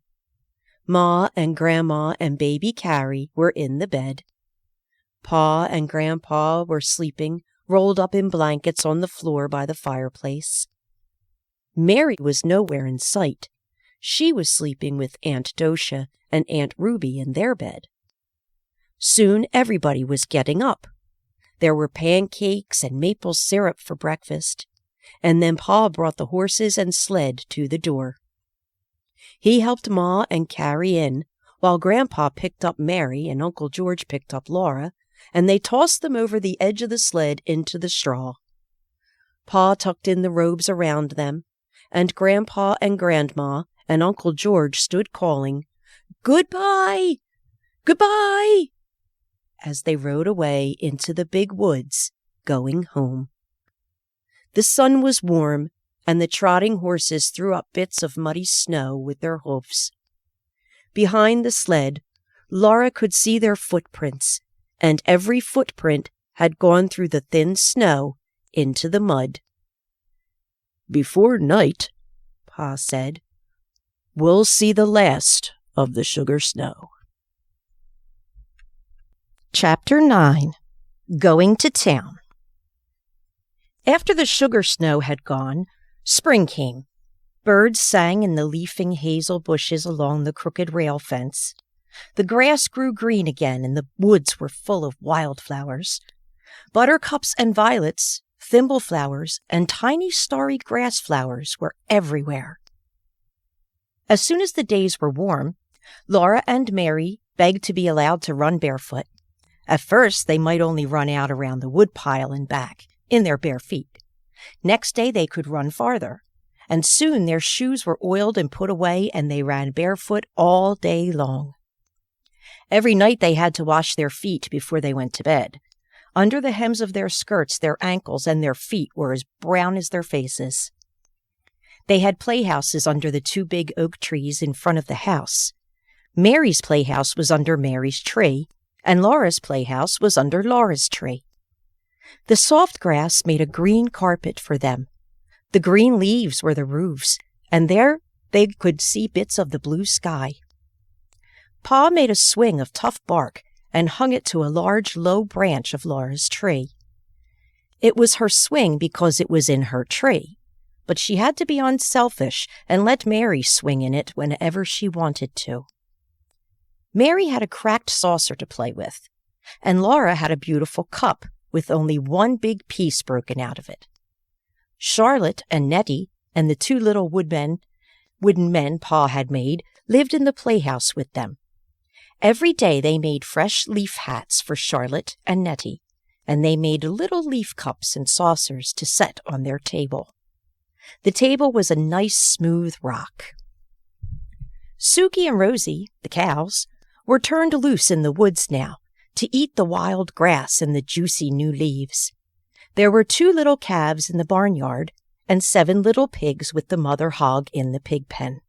Ma and Grandma and baby Carrie were in the bed. Pa and Grandpa were sleeping, rolled up in blankets on the floor by the fireplace. Mary was nowhere in sight. She was sleeping with Aunt Dosha and Aunt Ruby in their bed. Soon everybody was getting up. There were pancakes and maple syrup for breakfast, and then Pa brought the horses and sled to the door. He helped Ma and Carrie in, while Grandpa picked up Mary and Uncle George picked up Laura, and they tossed them over the edge of the sled into the straw. Pa tucked in the robes around them, and Grandpa and Grandma and Uncle George stood calling, "Goodbye! Goodbye!" as they rode away into the big woods, going home. The sun was warm, and the trotting horses threw up bits of muddy snow with their hoofs. Behind the sled, Laura could see their footprints, and every footprint had gone through the thin snow into the mud. "Before night," Pa said, we'll see the last of the sugar snow. Chapter 9. Going to Town. After the sugar snow had gone, spring came. Birds sang in the leafing hazel bushes along the crooked rail fence. The grass grew green again, and the woods were full of wildflowers. Buttercups and violets, thimbleflowers, and tiny starry grass flowers were everywhere. As soon as the days were warm, Laura and Mary begged to be allowed to run barefoot. At first, they might only run out around the woodpile and back, in their bare feet. Next day, they could run farther, and soon their shoes were oiled and put away, and they ran barefoot all day long. Every night they had to wash their feet before they went to bed. Under the hems of their skirts, their ankles and their feet were as brown as their faces. They had playhouses under the 2 big oak trees in front of the house. Mary's playhouse was under Mary's tree, and Laura's playhouse was under Laura's tree. The soft grass made a green carpet for them. The green leaves were the roofs, and there they could see bits of the blue sky. Pa made a swing of tough bark and hung it to a large, low branch of Laura's tree. It was her swing because it was in her tree, but she had to be unselfish and let Mary swing in it whenever she wanted to. Mary had a cracked saucer to play with, and Laura had a beautiful cup with only one big piece broken out of it. Charlotte and Nettie and the 2 little wooden men Pa had made lived in the playhouse with them. Every day they made fresh leaf hats for Charlotte and Nettie, and they made little leaf cups and saucers to set on their table. The table was a nice smooth rock. Suki and Rosie, the cows, were turned loose in the woods now to eat the wild grass and the juicy new leaves. There were 2 little calves in the barnyard and 7 little pigs with the mother hog in the pig pen.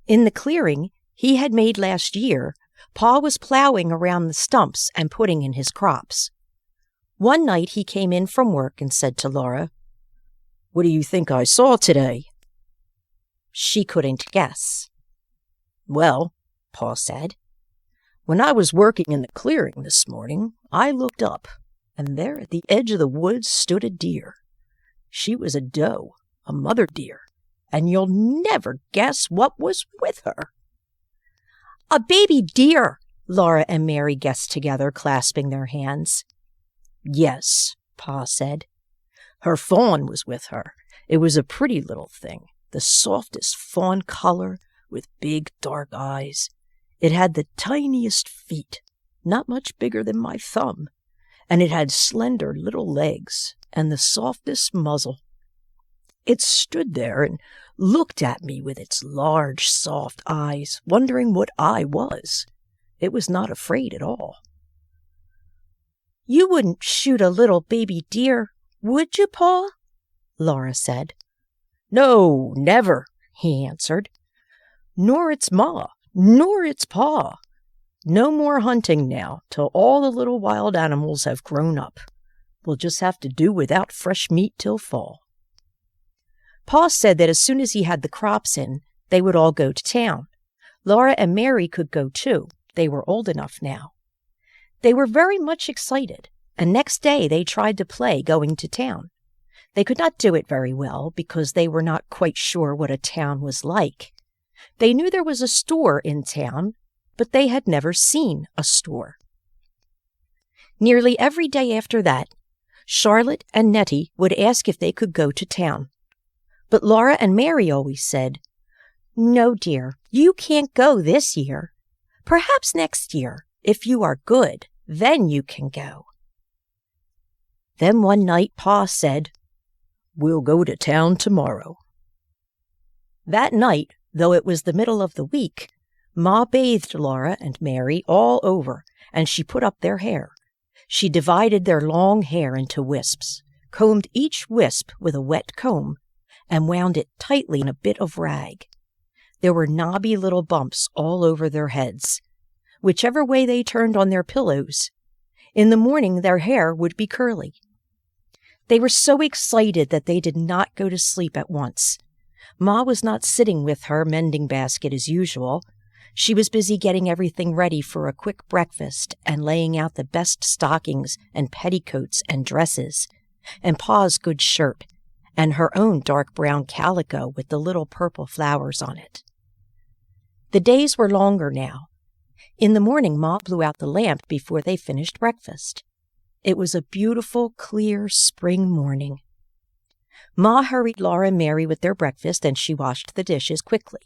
In the clearing he had made last year, Pa was plowing around the stumps and putting in his crops. One night he came in from work and said to Laura, "What do you think I saw today?" She couldn't guess. "Well," Pa said, "when I was working in the clearing this morning, I looked up, and there at the edge of the woods stood a deer. She was a doe, a mother deer, and you'll never guess what was with her." "A baby deer," Laura and Mary guessed together, clasping their hands. "Yes," Pa said. "Her fawn was with her. It was a pretty little thing, the softest fawn color, with big dark eyes. It had the tiniest feet, not much bigger than my thumb, and it had slender little legs and the softest muzzle. It stood there and looked at me with its large, soft eyes, wondering what I was. It was not afraid at all." "You wouldn't shoot a little baby deer, would you, Pa?" Laura said. "No, never," he answered. "Nor its ma, nor its pa. No more hunting now, till all the little wild animals have grown up. We'll just have to do without fresh meat till fall." Pa said that as soon as he had the crops in, they would all go to town. Laura and Mary could go too. They were old enough now. They were very much excited, and next day they tried to play going to town. They could not do it very well because they were not quite sure what a town was like. They knew there was a store in town, but they had never seen a store. Nearly every day after that, Charlotte and Nettie would ask if they could go to town. But Laura and Mary always said, "No, dear, you can't go this year. Perhaps next year, if you are good, then you can go." Then one night Pa said, "We'll go to town tomorrow." That night, though it was the middle of the week, Ma bathed Laura and Mary all over, and she put up their hair. She divided their long hair into wisps, combed each wisp with a wet comb, and wound it tightly in a bit of rag. There were knobby little bumps all over their heads. Whichever way they turned on their pillows, in the morning their hair would be curly. They were so excited that they did not go to sleep at once. Ma was not sitting with her mending basket as usual. She was busy getting everything ready for a quick breakfast and laying out the best stockings and petticoats and dresses, and Pa's good shirt, and her own dark brown calico with the little purple flowers on it. The days were longer now. In the morning, Ma blew out the lamp before they finished breakfast. It was a beautiful, clear spring morning. Ma hurried Laura and Mary with their breakfast, and she washed the dishes quickly.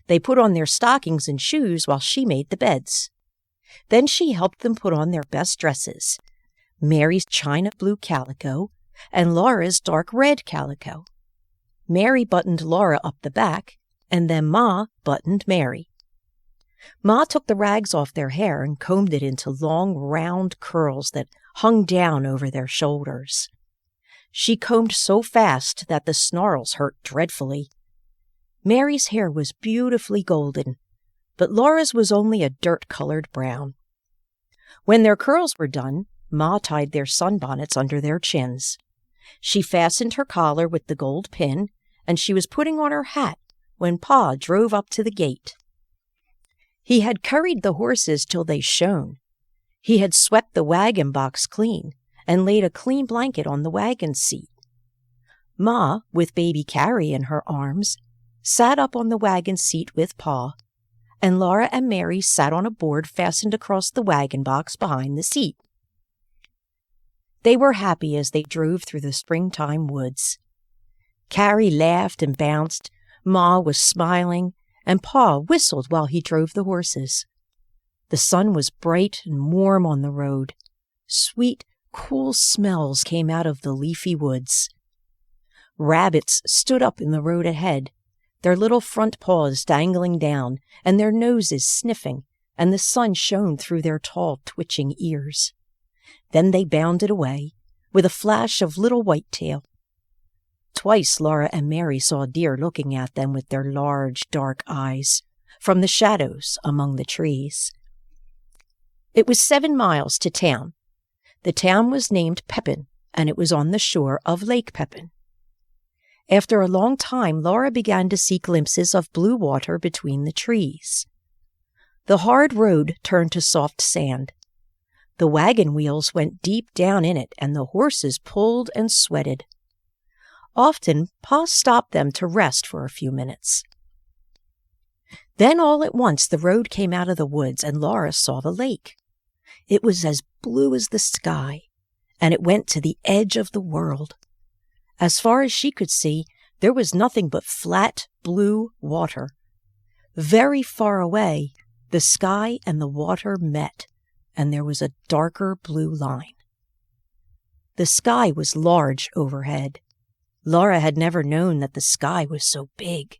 They put on their stockings and shoes while she made the beds. Then she helped them put on their best dresses, Mary's china blue calico and Laura's dark red calico. Mary buttoned Laura up the back, and then Ma buttoned Mary. Ma took the rags off their hair and combed it into long, round curls that hung down over their shoulders. She combed so fast that the snarls hurt dreadfully. Mary's hair was beautifully golden, but Laura's was only a dirt-colored brown. When their curls were done, Ma tied their sunbonnets under their chins. She fastened her collar with the gold pin, and she was putting on her hat when Pa drove up to the gate. He had curried the horses till they shone. He had swept the wagon box clean and laid a clean blanket on the wagon seat. Ma, with baby Carrie in her arms, sat up on the wagon seat with Pa, and Laura and Mary sat on a board fastened across the wagon box behind the seat. They were happy as they drove through the springtime woods. Carrie laughed and bounced, Ma was smiling, and Pa whistled while he drove the horses. The sun was bright and warm on the road. Sweet, cool smells came out of the leafy woods. Rabbits stood up in the road ahead, their little front paws dangling down and their noses sniffing, and the sun shone through their tall, twitching ears. Then they bounded away, with a flash of little whitetail. Twice Laura and Mary saw deer looking at them with their large, dark eyes, from the shadows among the trees. It was 7 miles to town. The town was named Pepin, and it was on the shore of Lake Pepin. After a long time, Laura began to see glimpses of blue water between the trees. The hard road turned to soft sand. The wagon wheels went deep down in it, and the horses pulled and sweated. Often, Pa stopped them to rest for a few minutes. Then all at once the road came out of the woods, and Laura saw the lake. It was as blue as the sky, and it went to the edge of the world. As far as she could see, there was nothing but flat, blue water. Very far away, the sky and the water met, and there was a darker blue line. The sky was large overhead. Laura had never known that the sky was so big.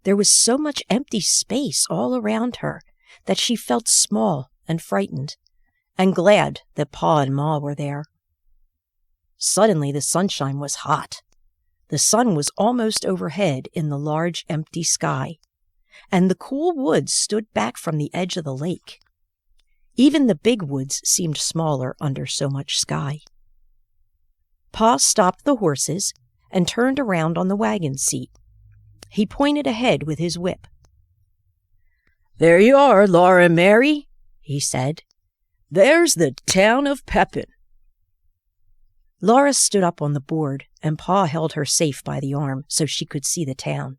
There was so much empty space all around her that she felt small and frightened, and glad that Pa and Ma were there. Suddenly the sunshine was hot. The sun was almost overhead in the large empty sky, and the cool woods stood back from the edge of the lake. Even the big woods seemed smaller under so much sky. Pa stopped the horses and turned around on the wagon seat. He pointed ahead with his whip. "There you are, Laura and Mary," he said. "There's the town of Pepin." Laura stood up on the board, and Pa held her safe by the arm so she could see the town.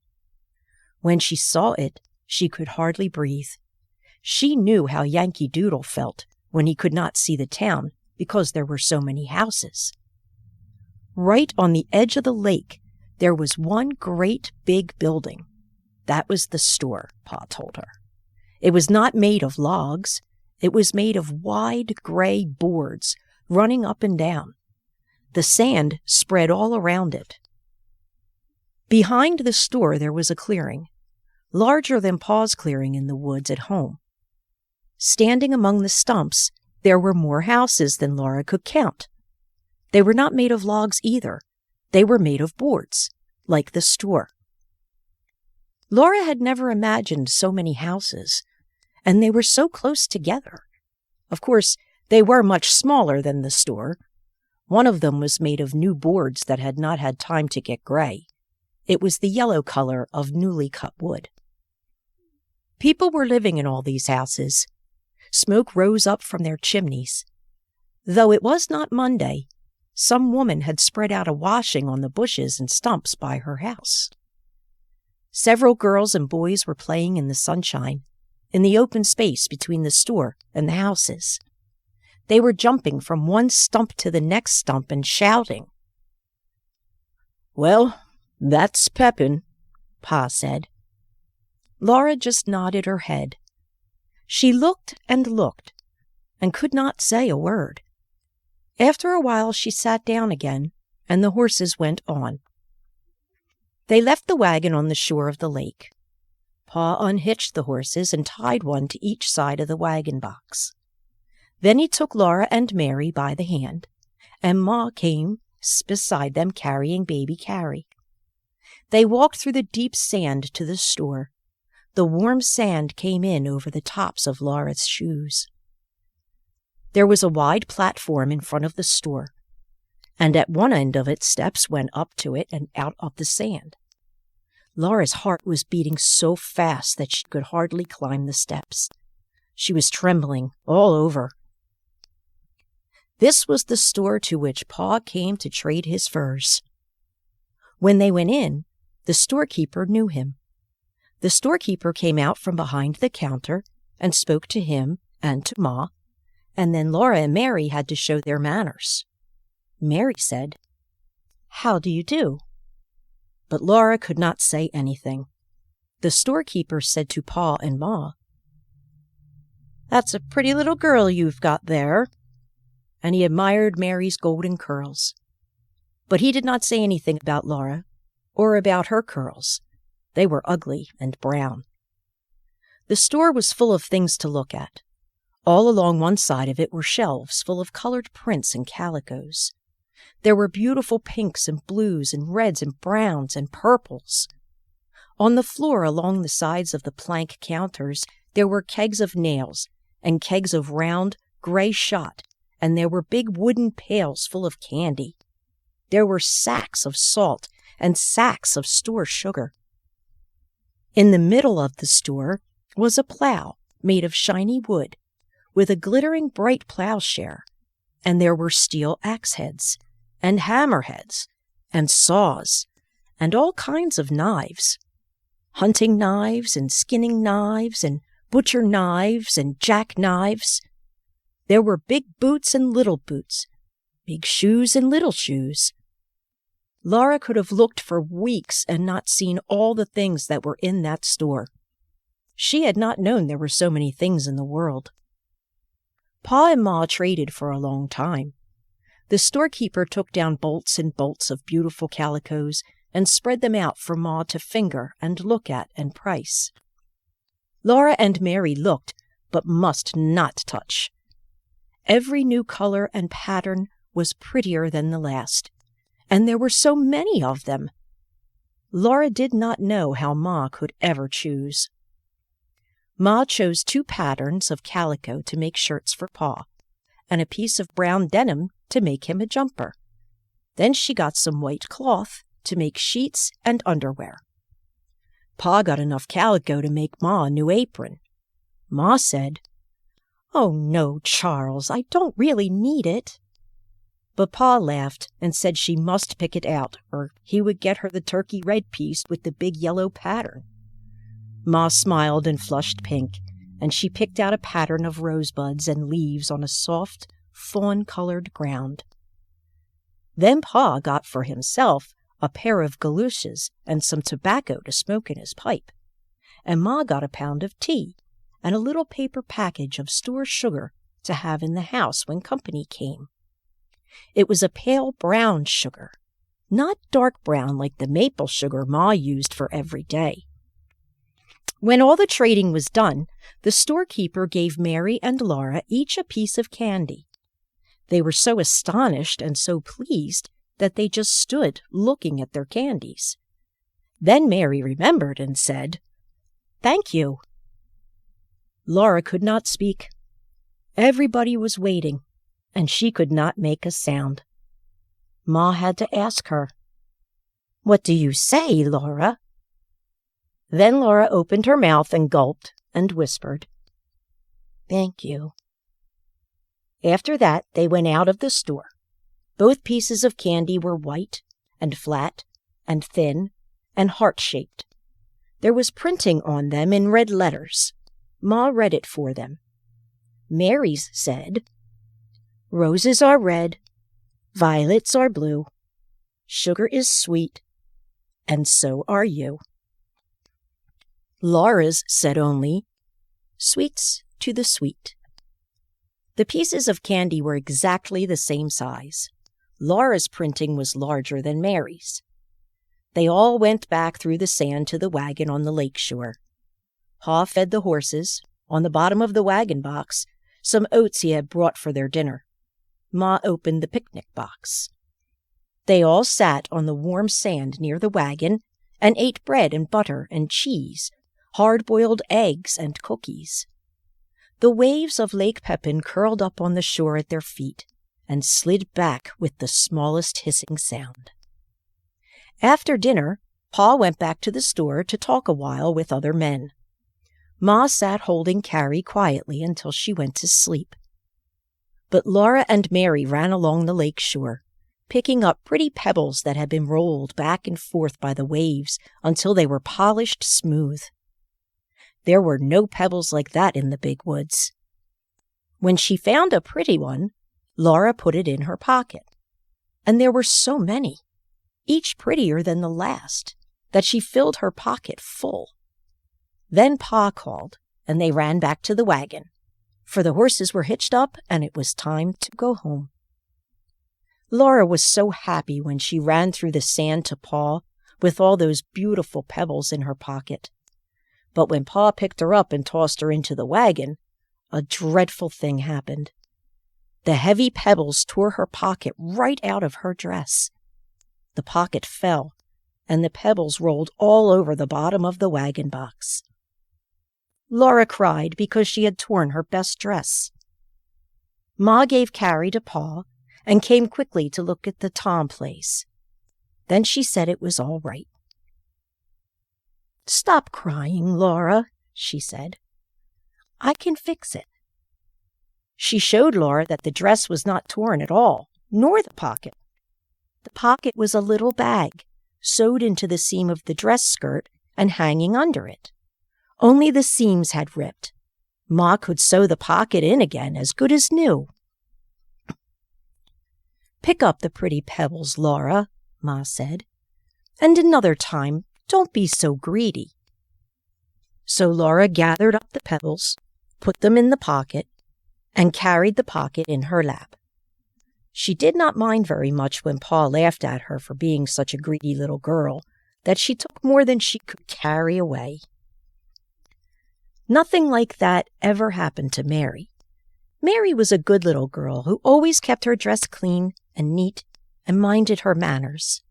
When she saw it, she could hardly breathe. She knew how Yankee Doodle felt when he could not see the town because there were so many houses. Right on the edge of the lake, there was one great big building. That was the store, Pa told her. It was not made of logs. It was made of wide gray boards running up and down. The sand spread all around it. Behind the store there was a clearing, larger than Pa's clearing in the woods at home. Standing among the stumps, there were more houses than Laura could count. They were not made of logs either. They were made of boards, like the store. Laura had never imagined so many houses, and they were so close together. Of course, they were much smaller than the store. One of them was made of new boards that had not had time to get gray. It was the yellow color of newly cut wood. People were living in all these houses. Smoke rose up from their chimneys. Though it was not Monday, some woman had spread out a washing on the bushes and stumps by her house. Several girls and boys were playing in the sunshine, in the open space between the store and the houses. They were jumping from one stump to the next stump and shouting. "Well, that's peppin'," Pa said. Laura just nodded her head. She looked and could not say a word. After a while she sat down again, and the horses went on. They left the wagon on the shore of the lake. Pa unhitched the horses and tied one to each side of the wagon box. Then he took Laura and Mary by the hand, and Ma came beside them carrying baby Carrie. They walked through the deep sand to the store. The warm sand came in over the tops of Laura's shoes. There was a wide platform in front of the store, and at one end of it steps went up to it and out of the sand. Laura's heart was beating so fast that she could hardly climb the steps. She was trembling all over. This was the store to which Pa came to trade his furs. When they went in, the storekeeper knew him. The storekeeper came out from behind the counter and spoke to him and to Ma, and then Laura and Mary had to show their manners. Mary said, "How do you do?" But Laura could not say anything. The storekeeper said to Pa and Ma, "That's a pretty little girl you've got there," and he admired Mary's golden curls. But he did not say anything about Laura or about her curls. They were ugly and brown. The store was full of things to look at. All along one side of it were shelves full of colored prints and calicos. There were beautiful pinks and blues and reds and browns and purples. On the floor along the sides of the plank counters there were kegs of nails and kegs of round, gray shot, and there were big wooden pails full of candy. There were sacks of salt and sacks of store sugar. In the middle of the store was a plow made of shiny wood, with a glittering bright plowshare, and there were steel axe heads, and hammer heads, and saws, and all kinds of knives. Hunting knives, and skinning knives, and butcher knives, and jackknives. There were big boots and little boots, big shoes and little shoes. Laura could have looked for weeks and not seen all the things that were in that store. She had not known there were so many things in the world. Pa and Ma traded for a long time. The storekeeper took down bolts and bolts of beautiful calicos and spread them out for Ma to finger and look at and price. Laura and Mary looked, but must not touch. Every new color and pattern was prettier than the last, and there were so many of them. Laura did not know how Ma could ever choose. Ma chose 2 patterns of calico to make shirts for Pa, and a piece of brown denim to make him a jumper. Then she got some white cloth to make sheets and underwear. Pa got enough calico to make Ma a new apron. Ma said, "Oh, no, Charles, I don't really need it." But Pa laughed and said she must pick it out, or he would get her the turkey red piece with the big yellow pattern. Ma smiled and flushed pink, and she picked out a pattern of rosebuds and leaves on a soft, fawn-colored ground. Then Pa got for himself a pair of galoshes and some tobacco to smoke in his pipe, and Ma got a pound of tea and a little paper package of store sugar to have in the house when company came. It was a pale brown sugar, not dark brown like the maple sugar Ma used for every day. When all the trading was done, the storekeeper gave Mary and Laura each a piece of candy. They were so astonished and so pleased that they just stood looking at their candies. Then Mary remembered and said, "Thank you." Laura could not speak. Everybody was waiting, and she could not make a sound. Ma had to ask her, "What do you say, Laura?" Then Laura opened her mouth and gulped and whispered, "Thank you." After that, they went out of the store. Both pieces of candy were white and flat and thin and heart-shaped. There was printing on them in red letters. Ma read it for them. Mary's said, "Roses are red, violets are blue, sugar is sweet, and so are you." Laura's said only, "Sweets to the sweet." The pieces of candy were exactly the same size. Laura's printing was larger than Mary's. They all went back through the sand to the wagon on the lake shore. Pa fed the horses. On the bottom of the wagon box, some oats he had brought for their dinner. Ma opened the picnic box. They all sat on the warm sand near the wagon and ate bread and butter and cheese, hard-boiled eggs and cookies. The waves of Lake Pepin curled up on the shore at their feet and slid back with the smallest hissing sound. After dinner, Pa went back to the store to talk a while with other men. Ma sat holding Carrie quietly until she went to sleep. But Laura and Mary ran along the lake shore, picking up pretty pebbles that had been rolled back and forth by the waves until they were polished smooth. There were no pebbles like that in the big woods. When she found a pretty one, Laura put it in her pocket. And there were so many, each prettier than the last, that she filled her pocket full. Then Pa called, and they ran back to the wagon, for the horses were hitched up and it was time to go home. Laura was so happy when she ran through the sand to Pa with all those beautiful pebbles in her pocket. But when Pa picked her up and tossed her into the wagon, a dreadful thing happened. The heavy pebbles tore her pocket right out of her dress. The pocket fell, and the pebbles rolled all over the bottom of the wagon box. Laura cried because she had torn her best dress. Ma gave Carrie to Pa and came quickly to look at the Tom place. Then she said it was all right. "Stop crying, Laura," she said. "I can fix it." She showed Laura that the dress was not torn at all, nor the pocket. The pocket was a little bag, sewed into the seam of the dress skirt and hanging under it. Only the seams had ripped. Ma could sew the pocket in again as good as new. "Pick up the pretty pebbles, Laura," Ma said. "And another time, don't be so greedy." So Laura gathered up the pebbles, put them in the pocket, and carried the pocket in her lap. She did not mind very much when Pa laughed at her for being such a greedy little girl, that she took more than she could carry away. Nothing like that ever happened to Mary. Mary was a good little girl who always kept her dress clean and neat and minded her manners.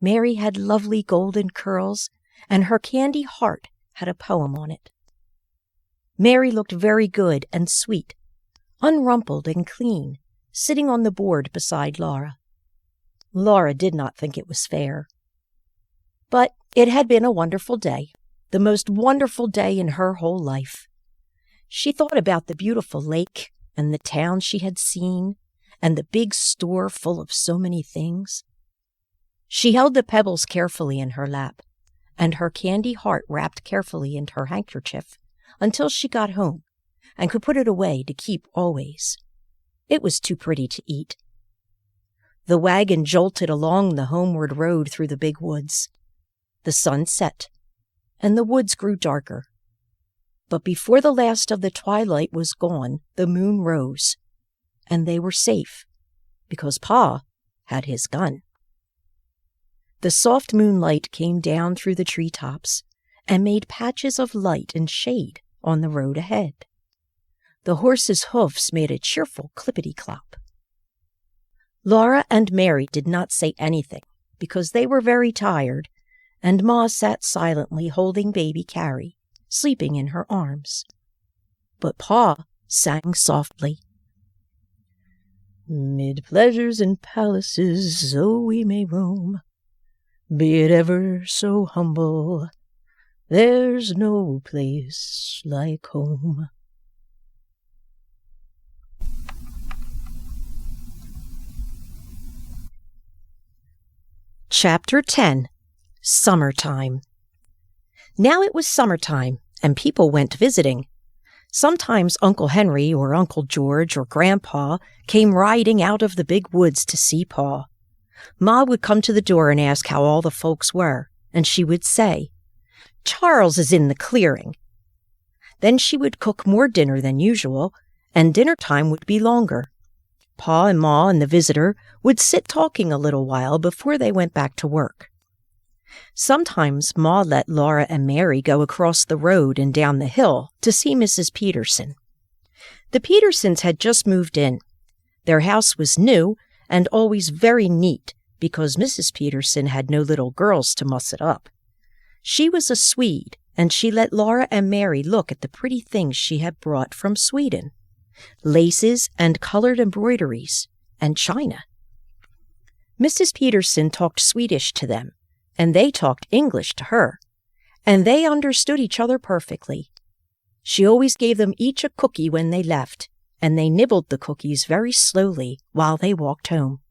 Mary had lovely golden curls, and her candy heart had a poem on it. Mary looked very good and sweet, unrumpled and clean, sitting on the board beside Laura. Laura did not think it was fair. But it had been a wonderful day, the most wonderful day in her whole life. She thought about the beautiful lake and the town she had seen and the big store full of so many things. She held the pebbles carefully in her lap and her candy heart wrapped carefully in her handkerchief until she got home and could put it away to keep always. It was too pretty to eat. The wagon jolted along the homeward road through the big woods. The sun set, and the woods grew darker. But before the last of the twilight was gone, the moon rose, and they were safe, because Pa had his gun. The soft moonlight came down through the treetops and made patches of light and shade on the road ahead. The horses' hoofs made a cheerful clippity-clop. Laura and Mary did not say anything because they were very tired, and Ma sat silently holding baby Carrie, sleeping in her arms. But Pa sang softly, "Mid pleasures and palaces, so we may roam. be it ever so humble, there's no place like home. Chapter 10. Summertime. Now it was summertime, and people went visiting. Sometimes Uncle Henry or Uncle George or Grandpa came riding out of the big woods to see Pa. Ma would come to the door and ask how all the folks were, and she would say, "Charles is in the clearing." Then she would cook more dinner than usual, and dinner time would be longer. Pa and Ma and the visitor would sit talking a little while before they went back to work. Sometimes Ma let Laura and Mary go across the road and down the hill to see Mrs. Peterson. The Petersons had just moved in. Their house was new and always very neat because Mrs. Peterson had no little girls to muss it up. She was a Swede, and she let Laura and Mary look at the pretty things she had brought from Sweden. Laces and colored embroideries, and china. Mrs. Peterson talked Swedish to them, and they talked English to her, and they understood each other perfectly. She always gave them each a cookie when they left, and they nibbled the cookies very slowly while they walked home.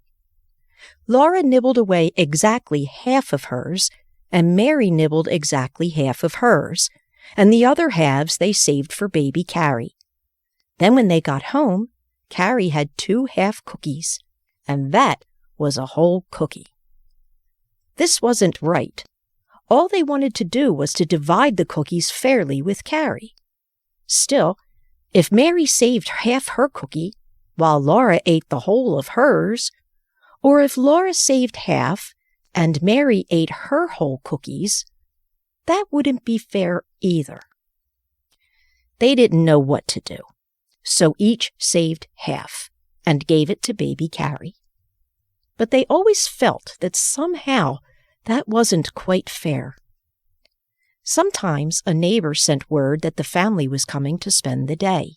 Laura nibbled away exactly half of hers, and Mary nibbled exactly half of hers, and the other halves they saved for baby Carrie. Then when they got home, Carrie had 2 half cookies, and that was a whole cookie. This wasn't right. All they wanted to do was to divide the cookies fairly with Carrie. Still, if Mary saved half her cookie, while Laura ate the whole of hers, or if Laura saved half and Mary ate her whole cookies, that wouldn't be fair either. They didn't know what to do. So each saved half and gave it to baby Carrie. But they always felt that somehow that wasn't quite fair. Sometimes a neighbor sent word that the family was coming to spend the day.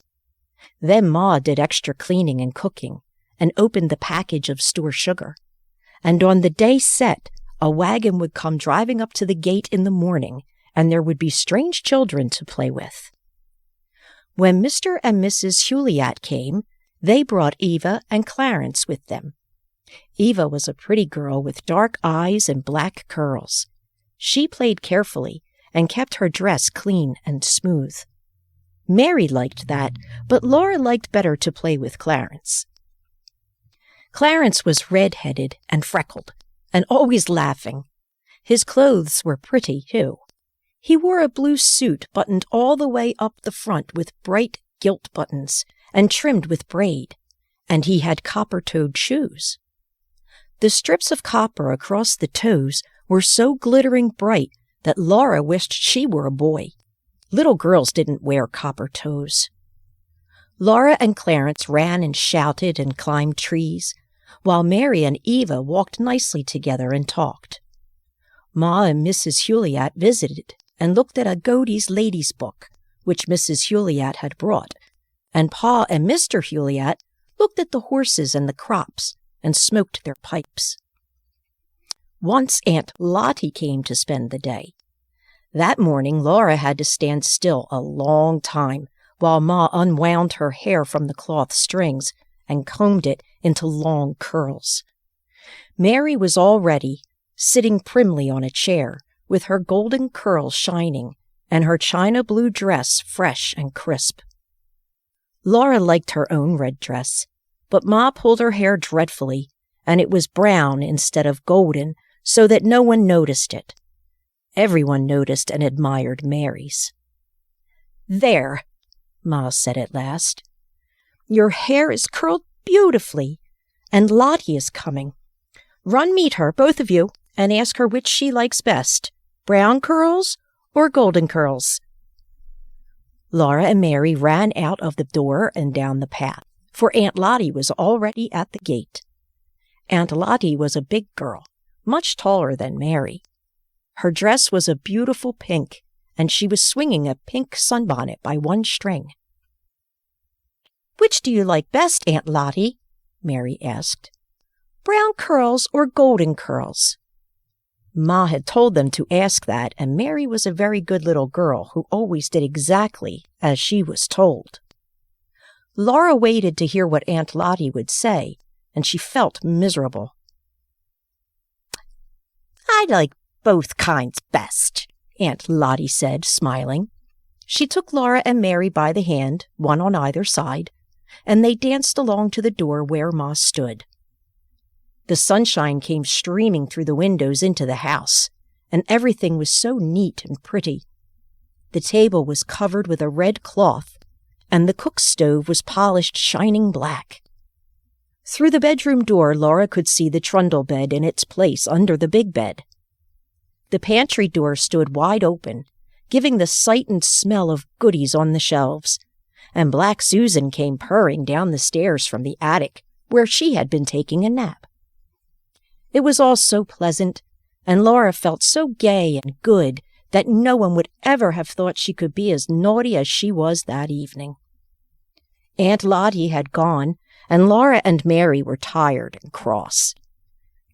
Then Ma did extra cleaning and cooking and opened the package of store sugar. And on the day set, a wagon would come driving up to the gate in the morning, and there would be strange children to play with. When Mr. and Mrs. Hewliat came, they brought Eva and Clarence with them. Eva was a pretty girl with dark eyes and black curls. She played carefully and kept her dress clean and smooth. Mary liked that, but Laura liked better to play with Clarence. Clarence was red-headed and freckled, and always laughing. His clothes were pretty, too. He wore a blue suit buttoned all the way up the front with bright gilt buttons and trimmed with braid, and he had copper-toed shoes. The strips of copper across the toes were so glittering bright that Laura wished she were a boy. Little girls didn't wear copper toes. Laura and Clarence ran and shouted and climbed trees, while Mary and Eva walked nicely together and talked. Ma and Mrs. Hewliat visited and looked at a Godey's Ladies' Book, which Mrs. Hewliat had brought, and Pa and Mr. Hewliat looked at the horses and the crops and smoked their pipes. Once Aunt Lottie came to spend the day. That morning Laura had to stand still a long time while Ma unwound her hair from the cloth strings and combed it into long curls. Mary was all ready, sitting primly on a chair, with her golden curls shining and her china blue dress fresh and crisp. Laura liked her own red dress, but Ma pulled her hair dreadfully, and it was brown instead of golden, so that no one noticed it. Everyone noticed and admired Mary's. "There," Ma said at last. "Your hair is curled beautifully, and Lottie is coming. Run meet her, both of you, and ask her which she likes best, brown curls or golden curls." Laura and Mary ran out of the door and down the path, for Aunt Lottie was already at the gate. Aunt Lottie was a big girl, much taller than Mary. Her dress was a beautiful pink, and she was swinging a pink sunbonnet by one string. "Which do you like best, Aunt Lottie?" Mary asked. "Brown curls or golden curls?" Ma had told them to ask that, and Mary was a very good little girl who always did exactly as she was told. Laura waited to hear what Aunt Lottie would say, and she felt miserable. "I like both kinds best," Aunt Lottie said, smiling. She took Laura and Mary by the hand, one on either side, and they danced along to the door where Ma stood. The sunshine came streaming through the windows into the house, and everything was so neat and pretty. The table was covered with a red cloth, and the cook stove was polished shining black. Through the bedroom door, Laura could see the trundle bed in its place under the big bed. The pantry door stood wide open, giving the sight and smell of goodies on the shelves, and Black Susan came purring down the stairs from the attic, where she had been taking a nap. It was all so pleasant, and Laura felt so gay and good that no one would ever have thought she could be as naughty as she was that evening. Aunt Lottie had gone, and Laura and Mary were tired and cross.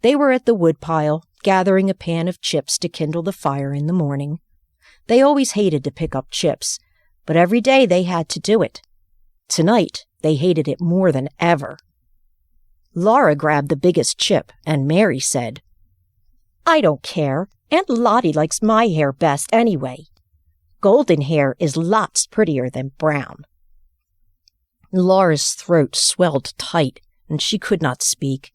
They were at the woodpile, gathering a pan of chips to kindle the fire in the morning. They always hated to pick up chips, but every day they had to do it. Tonight, they hated it more than ever. Laura grabbed the biggest chip, and Mary said, "I don't care. Aunt Lottie likes my hair best anyway. Golden hair is lots prettier than brown." Laura's throat swelled tight, and she could not speak.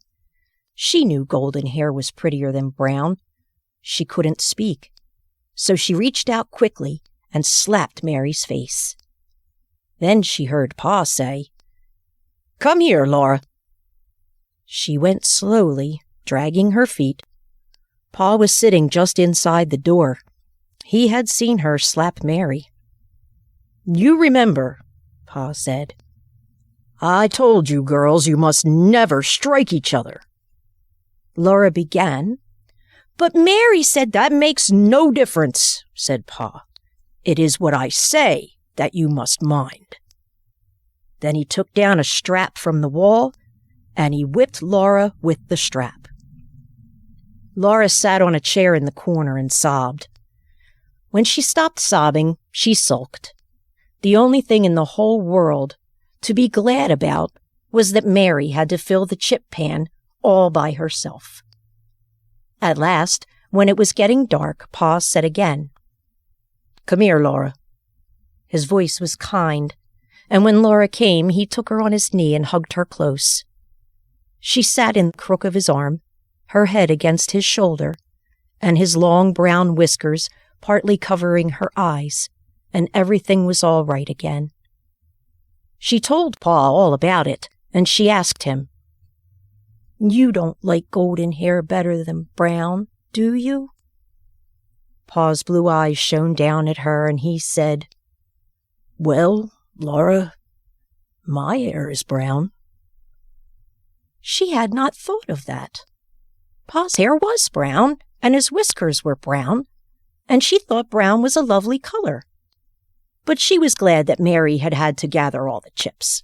She knew golden hair was prettier than brown. She couldn't speak, so she reached out quickly and slapped Mary's face. Then she heard Pa say, "Come here, Laura." She went slowly, dragging her feet. Pa was sitting just inside the door. He had seen her slap Mary. "You remember," Pa said. "I told you girls you must never strike each other." Laura began. "But Mary said that makes no difference," said Pa. "It is what I say that you must mind." Then he took down a strap from the wall, and he whipped Laura with the strap. Laura sat on a chair in the corner and sobbed. When she stopped sobbing, she sulked. The only thing in the whole world to be glad about was that Mary had to fill the chip pan all by herself. At last, when it was getting dark, Pa said again, "Come here, Laura." His voice was kind, and when Laura came, he took her on his knee and hugged her close. She sat in the crook of his arm, her head against his shoulder, and his long brown whiskers partly covering her eyes, and everything was all right again. She told Pa all about it, and she asked him, "You don't like golden hair better than brown, do you?" Pa's blue eyes shone down at her, and he said, "Well, Laura, my hair is brown." She had not thought of that. Pa's hair was brown, and his whiskers were brown, and she thought brown was a lovely color. But she was glad that Mary had had to gather all the chips.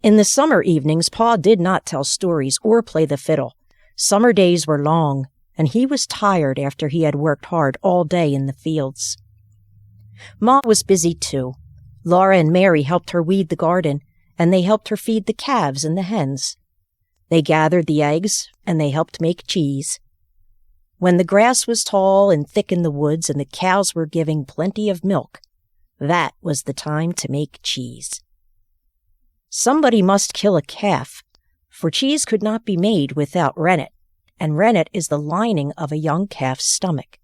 In the summer evenings, Pa did not tell stories or play the fiddle. Summer days were long, and he was tired after he had worked hard all day in the fields. Ma was busy too. Laura and Mary helped her weed the garden, and they helped her feed the calves and the hens. They gathered the eggs, and they helped make cheese. When the grass was tall and thick in the woods and the cows were giving plenty of milk, that was the time to make cheese. Somebody must kill a calf, for cheese could not be made without rennet, and rennet is the lining of a young calf's stomach.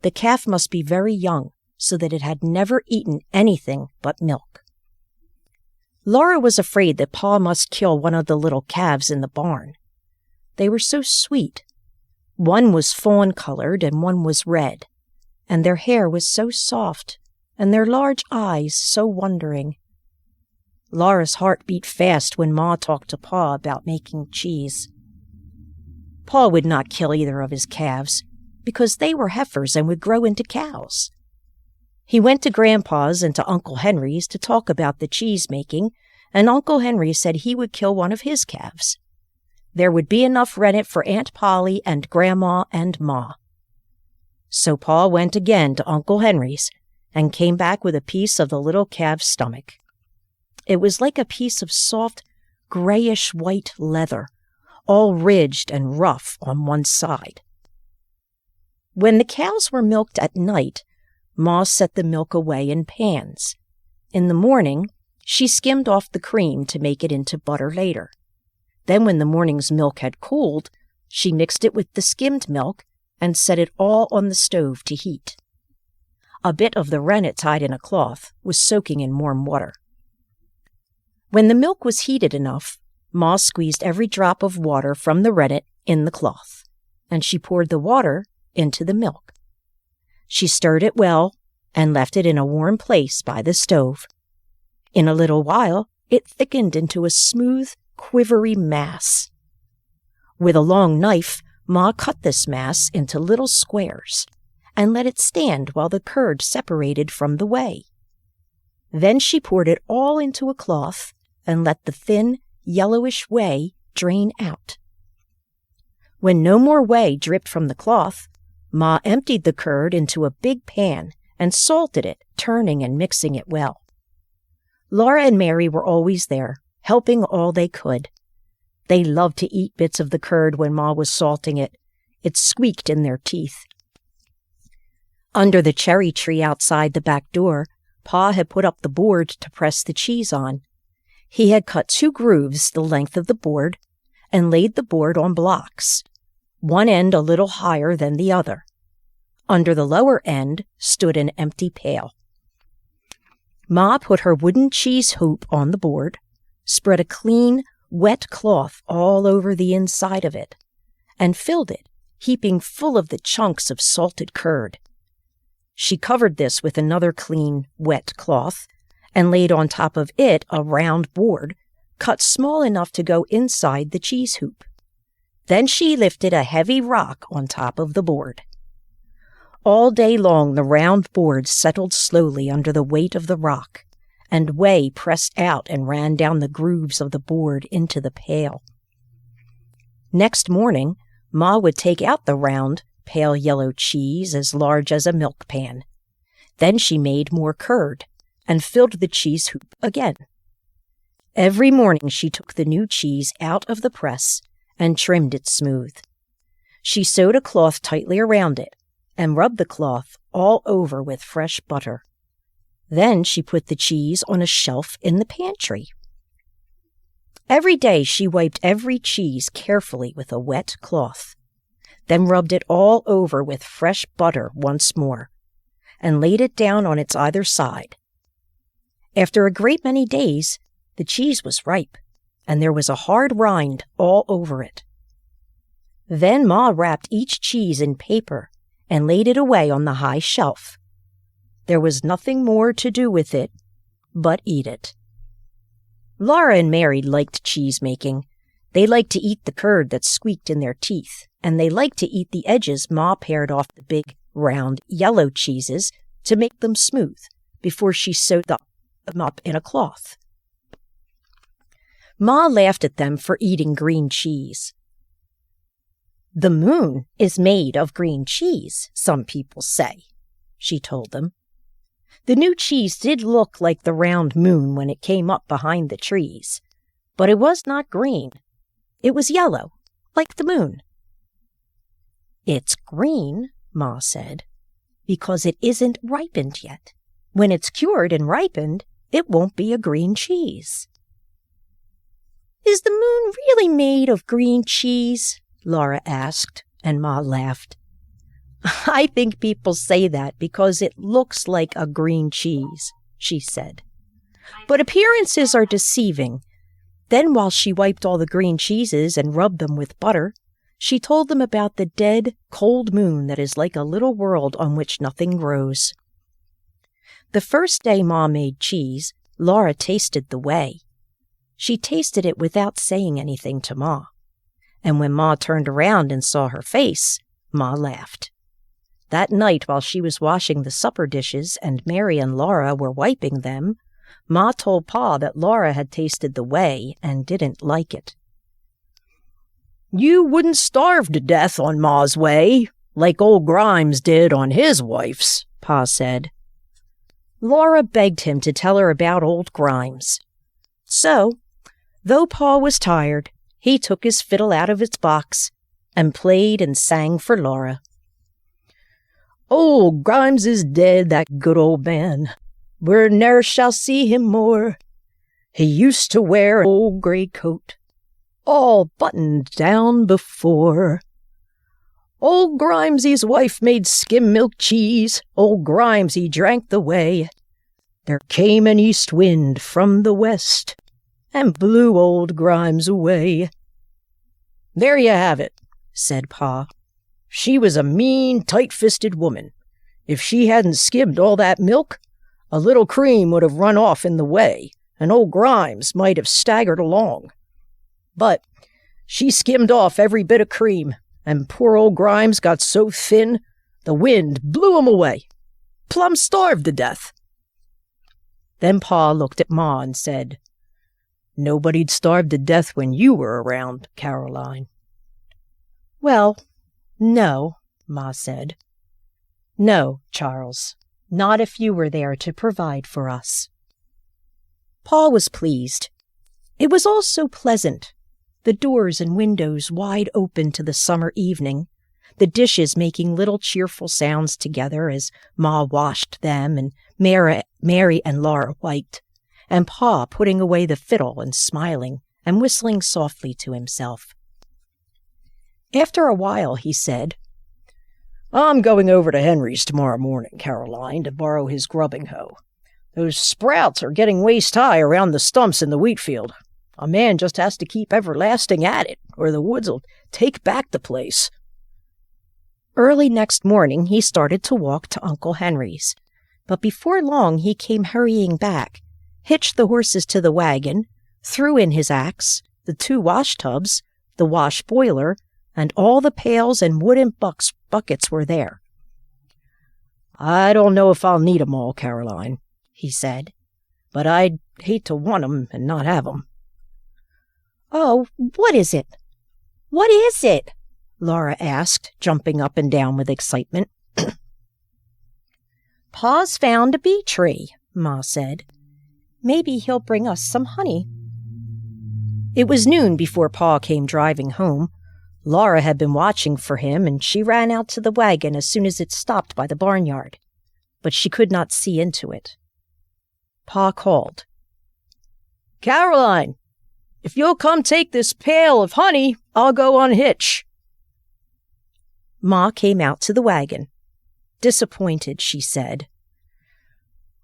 The calf must be very young, so that it had never eaten anything but milk. Laura was afraid that Pa must kill one of the little calves in the barn. They were so sweet. One was fawn-colored and one was red, and their hair was so soft, and their large eyes so wondering. Laura's heart beat fast when Ma talked to Pa about making cheese. Pa would not kill either of his calves, because they were heifers and would grow into cows. He went to Grandpa's and to Uncle Henry's to talk about the cheese making, and Uncle Henry said he would kill one of his calves. There would be enough rennet for Aunt Polly and Grandma and Ma. So Pa went again to Uncle Henry's and came back with a piece of the little calf's stomach. It was like a piece of soft, grayish-white leather, all ridged and rough on one side. When the cows were milked at night, Ma set the milk away in pans. In the morning, she skimmed off the cream to make it into butter later. Then when the morning's milk had cooled, she mixed it with the skimmed milk and set it all on the stove to heat. A bit of the rennet tied in a cloth was soaking in warm water. When the milk was heated enough, Ma squeezed every drop of water from the rennet in the cloth, and she poured the water into the milk. She stirred it well and left it in a warm place by the stove. In a little while, it thickened into a smooth, quivery mass. With a long knife, Ma cut this mass into little squares and let it stand while the curd separated from the whey. Then she poured it all into a cloth and let the thin, yellowish whey drain out. When no more whey dripped from the cloth, Ma emptied the curd into a big pan and salted it, turning and mixing it well. Laura and Mary were always there, helping all they could. They loved to eat bits of the curd when Ma was salting it. It squeaked in their teeth. Under the cherry tree outside the back door, Pa had put up the board to press the cheese on. He had cut 2 grooves the length of the board and laid the board on blocks, one end a little higher than the other. Under the lower end stood an empty pail. Ma put her wooden cheese hoop on the board, spread a clean, wet cloth all over the inside of it, and filled it, heaping full of the chunks of salted curd. She covered this with another clean, wet cloth and laid on top of it a round board, cut small enough to go inside the cheese hoop. Then she lifted a heavy rock on top of the board. All day long the round board settled slowly under the weight of the rock, and whey pressed out and ran down the grooves of the board into the pail. Next morning, Ma would take out the round, pale yellow cheese as large as a milk pan. Then she made more curd and filled the cheese hoop again. Every morning she took the new cheese out of the press and trimmed it smooth. She sewed a cloth tightly around it and rubbed the cloth all over with fresh butter. Then she put the cheese on a shelf in the pantry. Every day she wiped every cheese carefully with a wet cloth, then rubbed it all over with fresh butter once more, and laid it down on its either side. After a great many days, the cheese was ripe, and there was a hard rind all over it. Then Ma wrapped each cheese in paper and laid it away on the high shelf. There was nothing more to do with it but eat it. Laura and Mary liked cheese making. They liked to eat the curd that squeaked in their teeth, and they liked to eat the edges Ma pared off the big, round, yellow cheeses to make them smooth before she sewed them up in a cloth. Ma laughed at them for eating green cheese. "The moon is made of green cheese, some people say," she told them. The new cheese did look like the round moon when it came up behind the trees, but it was not green. It was yellow, like the moon. "It's green," Ma said, "because it isn't ripened yet. When it's cured and ripened, it won't be a green cheese." "Is the moon really made of green cheese?" Laura asked, and Ma laughed. "I think people say that because it looks like a green cheese," she said. "But appearances are deceiving." Then, while she wiped all the green cheeses and rubbed them with butter, she told them about the dead, cold moon that is like a little world on which nothing grows. The first day Ma made cheese, Laura tasted the whey. She tasted it without saying anything to Ma. And when Ma turned around and saw her face, Ma laughed. That night, while she was washing the supper dishes and Mary and Laura were wiping them, Ma told Pa that Laura had tasted the whey and didn't like it. You wouldn't starve to death on Ma's way, like old Grimes did on his wife's, Pa said. Laura begged him to tell her about old Grimes. So, though Pa was tired, he took his fiddle out of its box and played and sang for Laura. Old Grimes is dead, that good old man. We ne'er shall see him more. He used to wear an old gray coat, all buttoned down before. Old Grimesy's wife made skim milk cheese. Old Grimesy drank the whey. There came an east wind from the west and blew old Grimes away. There you have it, said Pa. She was a mean, tight-fisted woman. If she hadn't skimmed all that milk, a little cream would have run off in the way, and old Grimes might have staggered along. But she skimmed off every bit of cream, and poor old Grimes got so thin, the wind blew him away. Plumb starved to death. Then Pa looked at Ma and said, Nobody'd starve to death when you were around, Caroline. Well, no, Ma said. No, Charles, not if you were there to provide for us. Pa was pleased. It was all so pleasant, the doors and windows wide open to the summer evening, the dishes making little cheerful sounds together as Ma washed them and Mary and Laura wiped, and Pa putting away the fiddle and smiling and whistling softly to himself. After a while, he said, I'm going over to Henry's tomorrow morning, Caroline, to borrow his grubbing hoe. Those sprouts are getting waist-high around the stumps in the wheat field. A man just has to keep everlasting at it, or the woods will take back the place. Early next morning, he started to walk to Uncle Henry's. But before long, he came hurrying back, hitched the horses to the wagon, threw in his axe, the 2 wash tubs, the wash boiler, and all the pails and wooden buckets were there. I don't know if I'll need 'em all, Caroline, he said, but I'd hate to want 'em and not have 'em. Oh, what is it? What is it? Laura asked, jumping up and down with excitement. Pa's found a bee tree, Ma said. Maybe he'll bring us some honey. It was noon before Pa came driving home. Laura had been watching for him, and she ran out to the wagon as soon as it stopped by the barnyard, but she could not see into it. Pa called, Caroline, if you'll come take this pail of honey, I'll go unhitch. Ma came out to the wagon. Disappointed, she said,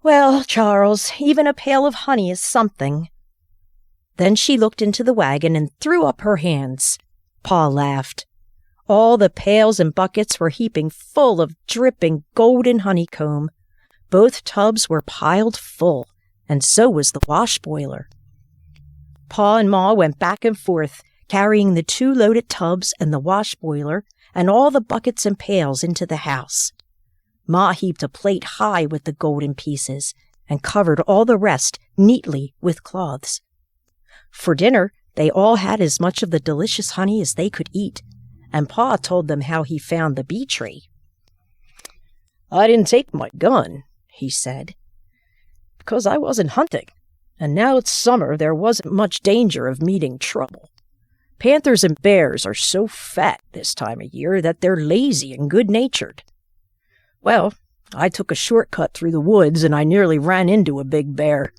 Well, Charles, even a pail of honey is something. Then she looked into the wagon and threw up her hands. Pa laughed. All the pails and buckets were heaping full of dripping golden honeycomb. Both tubs were piled full, and so was the wash boiler. Pa and Ma went back and forth, carrying the 2 loaded tubs and the wash boiler and all the buckets and pails into the house. Ma heaped a plate high with the golden pieces and covered all the rest neatly with cloths. For dinner, they all had as much of the delicious honey as they could eat, and Pa told them how he found the bee tree. I didn't take my gun, he said, because I wasn't hunting, and now it's summer there wasn't much danger of meeting trouble. Panthers and bears are so fat this time of year that they're lazy and good-natured. Well, I took a shortcut through the woods and I nearly ran into a big bear.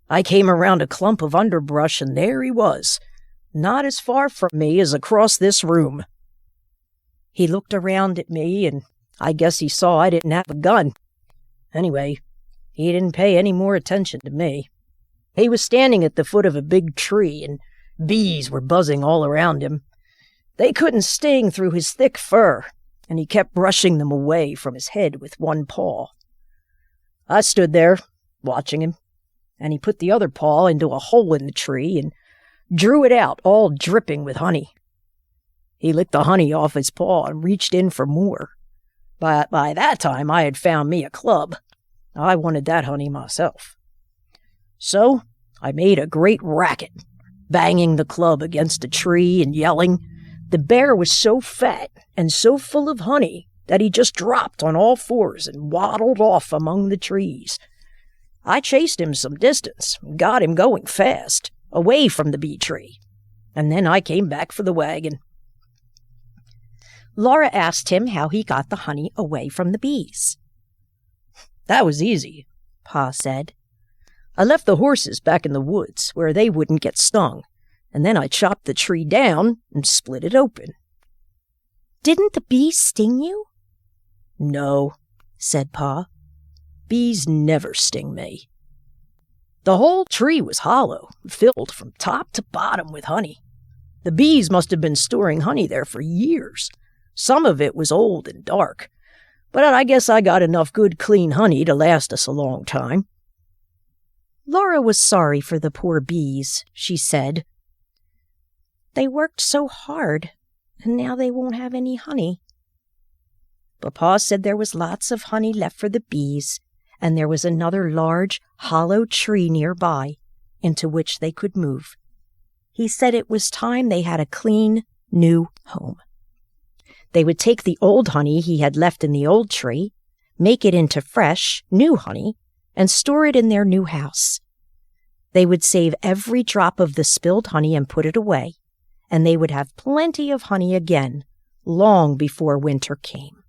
I came around a clump of underbrush and there he was, not as far from me as across this room. He looked around at me and I guess he saw I didn't have a gun. Anyway, he didn't pay any more attention to me. He was standing at the foot of a big tree and bees were buzzing all around him. They couldn't sting through his thick fur, and he kept brushing them away from his head with one paw. I stood there, watching him, and he put the other paw into a hole in the tree and drew it out, all dripping with honey. He licked the honey off his paw and reached in for more. But by that time I had found me a club. I wanted that honey myself. So I made a great racket, banging the club against a tree and yelling, The bear was so fat and so full of honey that he just dropped on all fours and waddled off among the trees. I chased him some distance, got him going fast, away from the bee tree, and then I came back for the wagon. Laura asked him how he got the honey away from the bees. That was easy, Pa said. I left the horses back in the woods where they wouldn't get stung, and then I chopped the tree down and split it open. Didn't the bees sting you? No, said Pa. Bees never sting me. The whole tree was hollow, filled from top to bottom with honey. The bees must have been storing honey there for years. Some of it was old and dark, but I guess I got enough good, clean honey to last us a long time. Laura was sorry for the poor bees, she said. They worked so hard, and now they won't have any honey. But Pa said there was lots of honey left for the bees, and there was another large, hollow tree nearby into which they could move. He said it was time they had a clean, new home. They would take the old honey he had left in the old tree, make it into fresh, new honey, and store it in their new house. They would save every drop of the spilled honey and put it away, and they would have plenty of honey again, long before winter came.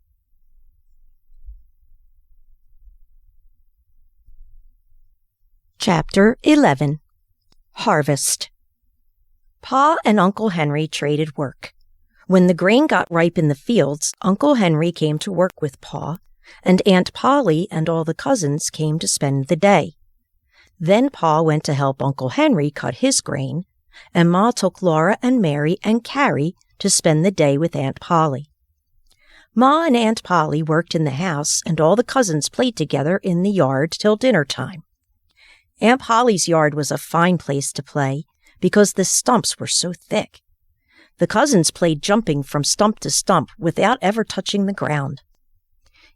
Chapter 11. Harvest. Pa and Uncle Henry traded work. When the grain got ripe in the fields, Uncle Henry came to work with Pa, and Aunt Polly and all the cousins came to spend the day. Then Pa went to help Uncle Henry cut his grain, and Ma took Laura and Mary and Carrie to spend the day with Aunt Polly. Ma and Aunt Polly worked in the house, and all the cousins played together in the yard till dinner time. Aunt Polly's yard was a fine place to play because the stumps were so thick. The cousins played jumping from stump to stump without ever touching the ground.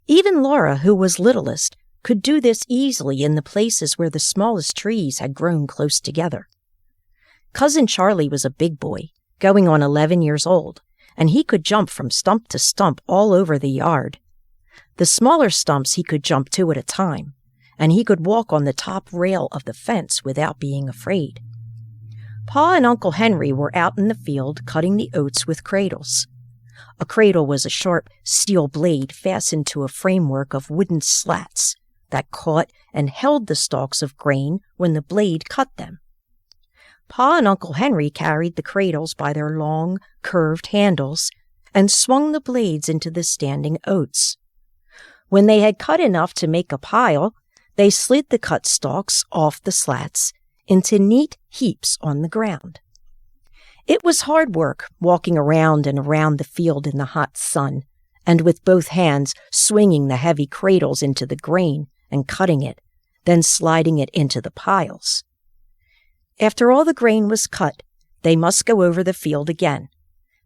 Even Laura, who was littlest, could do this easily in the places where the smallest trees had grown close together. Cousin Charlie was a big boy, going on 11 years old, and he could jump from stump to stump all over the yard. The smaller stumps he could jump two at a time, and he could walk on the top rail of the fence without being afraid. Pa and Uncle Henry were out in the field cutting the oats with cradles. A cradle was a sharp steel blade fastened to a framework of wooden slats that caught and held the stalks of grain when the blade cut them. Pa and Uncle Henry carried the cradles by their long, curved handles and swung the blades into the standing oats. When they had cut enough to make a pile, they slid the cut stalks off the slats into neat heaps on the ground. It was hard work walking around and around the field in the hot sun, and with both hands swinging the heavy cradles into the grain and cutting it, then sliding it into the piles. After all the grain was cut, they must go over the field again.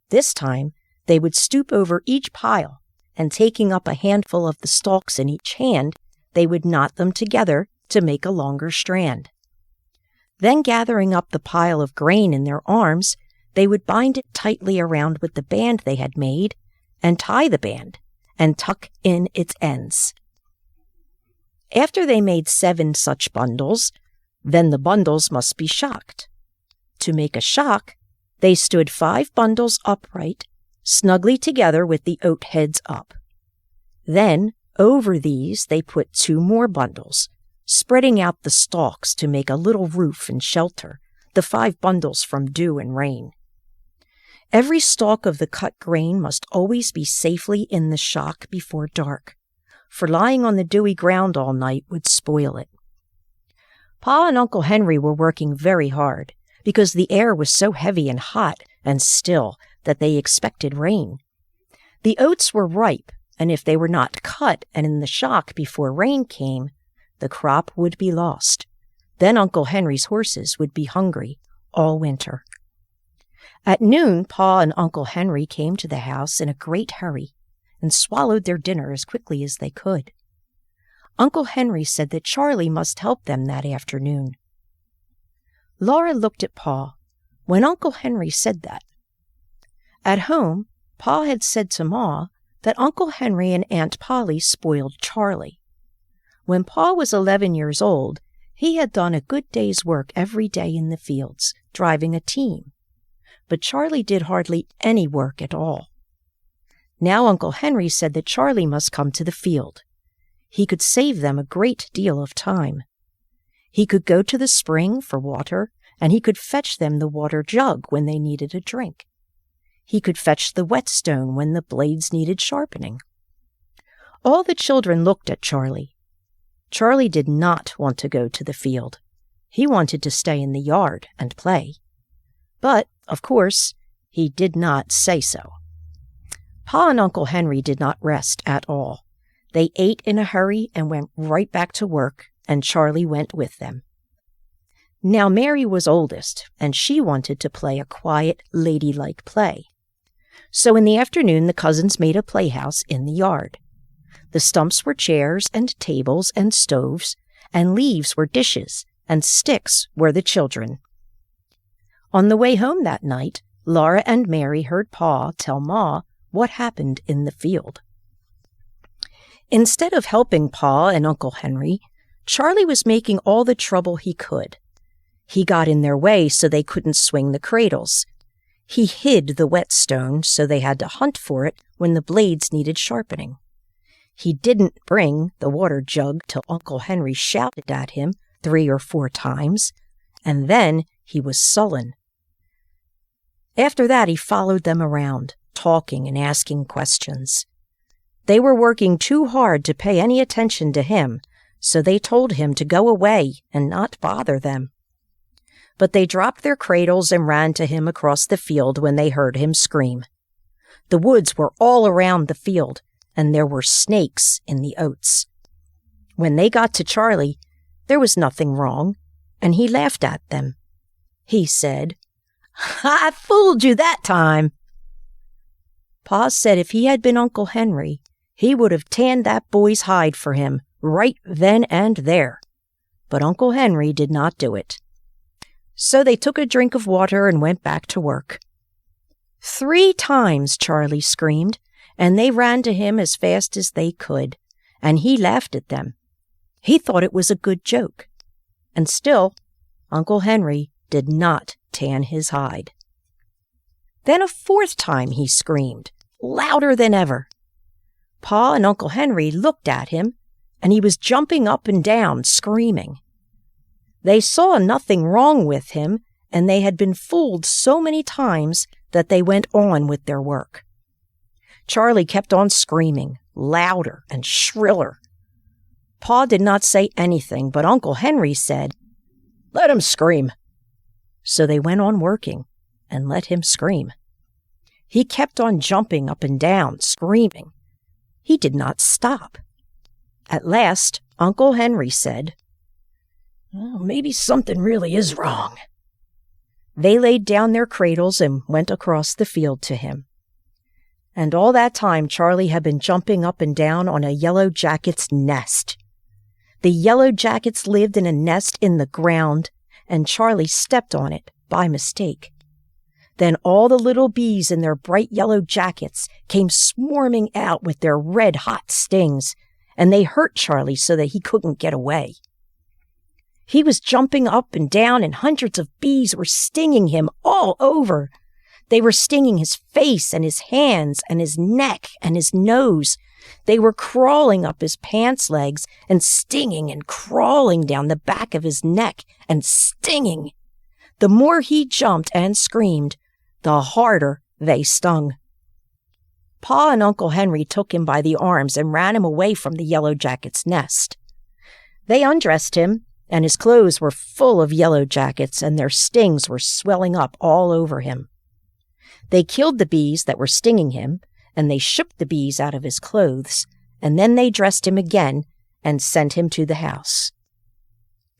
This time, they would stoop over each pile, and taking up a handful of the stalks in each hand, they would knot them together to make a longer strand. Then, gathering up the pile of grain in their arms, they would bind it tightly around with the band they had made, and tie the band, and tuck in its ends. After they made 7 such bundles, then the bundles must be shocked. To make a shock, they stood 5 bundles upright, snugly together with the oat heads up. Then, over these, they put 2 more bundles, spreading out the stalks to make a little roof and shelter the 5 bundles from dew and rain. Every stalk of the cut grain must always be safely in the shock before dark, for lying on the dewy ground all night would spoil it. Pa and Uncle Henry were working very hard because the air was so heavy and hot and still that they expected rain. The oats were ripe, and if they were not cut and in the shock before rain came, the crop would be lost. Then Uncle Henry's horses would be hungry all winter. At noon, Pa and Uncle Henry came to the house in a great hurry and swallowed their dinner as quickly as they could. Uncle Henry said that Charlie must help them that afternoon. Laura looked at Pa when Uncle Henry said that. At home, Pa had said to Ma that Uncle Henry and Aunt Polly spoiled Charlie. When Pa was 11 years old, he had done a good day's work every day in the fields, driving a team. But Charlie did hardly any work at all. Now Uncle Henry said that Charlie must come to the field. He could save them a great deal of time. He could go to the spring for water, and he could fetch them the water jug when they needed a drink. He could fetch the whetstone when the blades needed sharpening. All the children looked at Charlie. Charlie did not want to go to the field. He wanted to stay in the yard and play. But, of course, he did not say so. Pa and Uncle Henry did not rest at all. They ate in a hurry and went right back to work, and Charlie went with them. Now Mary was oldest, and she wanted to play a quiet, ladylike play. So in the afternoon the cousins made a playhouse in the yard. The stumps were chairs and tables and stoves, and leaves were dishes, and sticks were the children. On the way home that night, Laura and Mary heard Pa tell Ma what happened in the field. Instead of helping Pa and Uncle Henry, Charlie was making all the trouble he could. He got in their way so they couldn't swing the cradles. He hid the whetstone so they had to hunt for it when the blades needed sharpening. He didn't bring the water jug till Uncle Henry shouted at him 3 or 4 times, and then he was sullen. After that, he followed them around, talking and asking questions. They were working too hard to pay any attention to him, so they told him to go away and not bother them. But they dropped their cradles and ran to him across the field when they heard him scream. The woods were all around the field, and there were snakes in the oats. When they got to Charlie, there was nothing wrong, and he laughed at them. He said, "I fooled you that time." Pa said if he had been Uncle Henry, he would have tanned that boy's hide for him right then and there. But Uncle Henry did not do it. So they took a drink of water and went back to work. 3 times Charlie screamed, and they ran to him as fast as they could, and he laughed at them. He thought it was a good joke. And still, Uncle Henry did not tan his hide. Then a 4th time he screamed, louder than ever. Pa and Uncle Henry looked at him, and he was jumping up and down, screaming. They saw nothing wrong with him, and they had been fooled so many times that they went on with their work. Charlie kept on screaming, louder and shriller. Pa did not say anything, but Uncle Henry said, "Let him scream." So they went on working and let him scream. He kept on jumping up and down, screaming. He did not stop. At last, Uncle Henry said, "Maybe something really is wrong." They laid down their cradles and went across the field to him. And all that time Charlie had been jumping up and down on a yellow jacket's nest. The yellow jackets lived in a nest in the ground, and Charlie stepped on it by mistake. Then all the little bees in their bright yellow jackets came swarming out with their red-hot stings, and they hurt Charlie so that he couldn't get away. He was jumping up and down, and hundreds of bees were stinging him all over. They were stinging his face and his hands and his neck and his nose. They were crawling up his pants legs and stinging and crawling down the back of his neck and stinging. The more he jumped and screamed, the harder they stung. Pa and Uncle Henry took him by the arms and ran him away from the yellow jacket's nest. They undressed him, and his clothes were full of yellow jackets, and their stings were swelling up all over him. They killed the bees that were stinging him, and they shook the bees out of his clothes, and then they dressed him again and sent him to the house.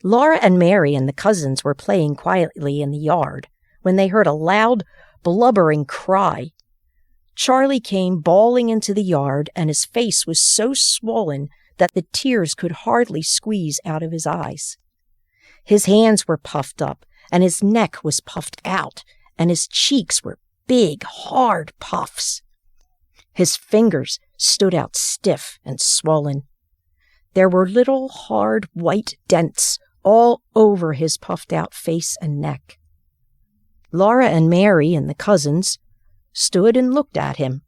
Laura and Mary and the cousins were playing quietly in the yard when they heard a loud, blubbering cry. Charlie came bawling into the yard, and his face was so swollen that the tears could hardly squeeze out of his eyes. His hands were puffed up, and his neck was puffed out, and his cheeks were big, hard puffs. His fingers stood out stiff and swollen. There were little, hard, white dents all over his puffed-out face and neck. Laura and Mary and the cousins stood and looked at him.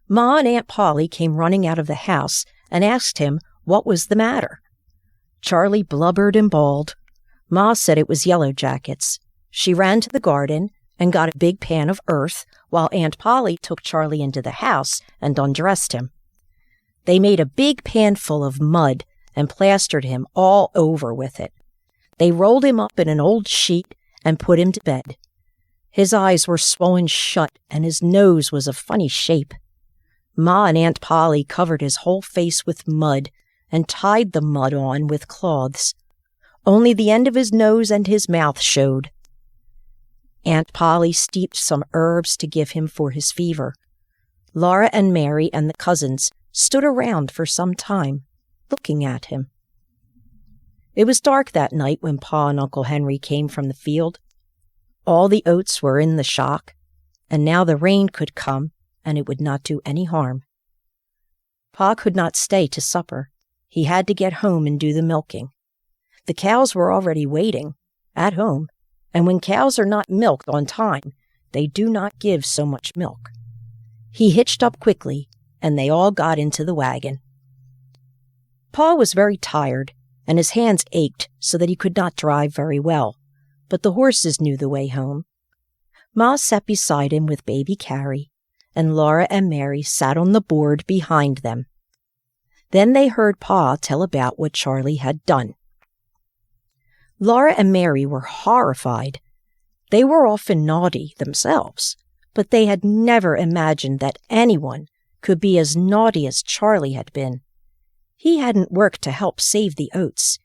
Ma and Aunt Polly came running out of the house and asked him what was the matter. Charlie blubbered and bawled. Ma said it was Yellow Jackets. She ran to the garden and got a big pan of earth, while Aunt Polly took Charlie into the house and undressed him. They made a big pan full of mud and plastered him all over with it. They rolled him up in an old sheet and put him to bed. His eyes were swollen shut and his nose was a funny shape. Ma and Aunt Polly covered his whole face with mud and tied the mud on with cloths. Only the end of his nose and his mouth showed. Aunt Polly steeped some herbs to give him for his fever. Laura and Mary and the cousins stood around for some time, looking at him. It was dark that night when Pa and Uncle Henry came from the field. All the oats were in the shock, and now the rain could come, and it would not do any harm. Pa could not stay to supper. He had to get home and do the milking. The cows were already waiting, at home, and when cows are not milked on time, they do not give so much milk. He hitched up quickly, and they all got into the wagon. Pa was very tired, and his hands ached so that he could not drive very well, but the horses knew the way home. Ma sat beside him with baby Carrie, and Laura and Mary sat on the board behind them. Then they heard Pa tell about what Charlie had done. Laura and Mary were horrified. They were often naughty themselves, but they had never imagined that anyone could be as naughty as Charlie had been. He hadn't worked to help save the oats.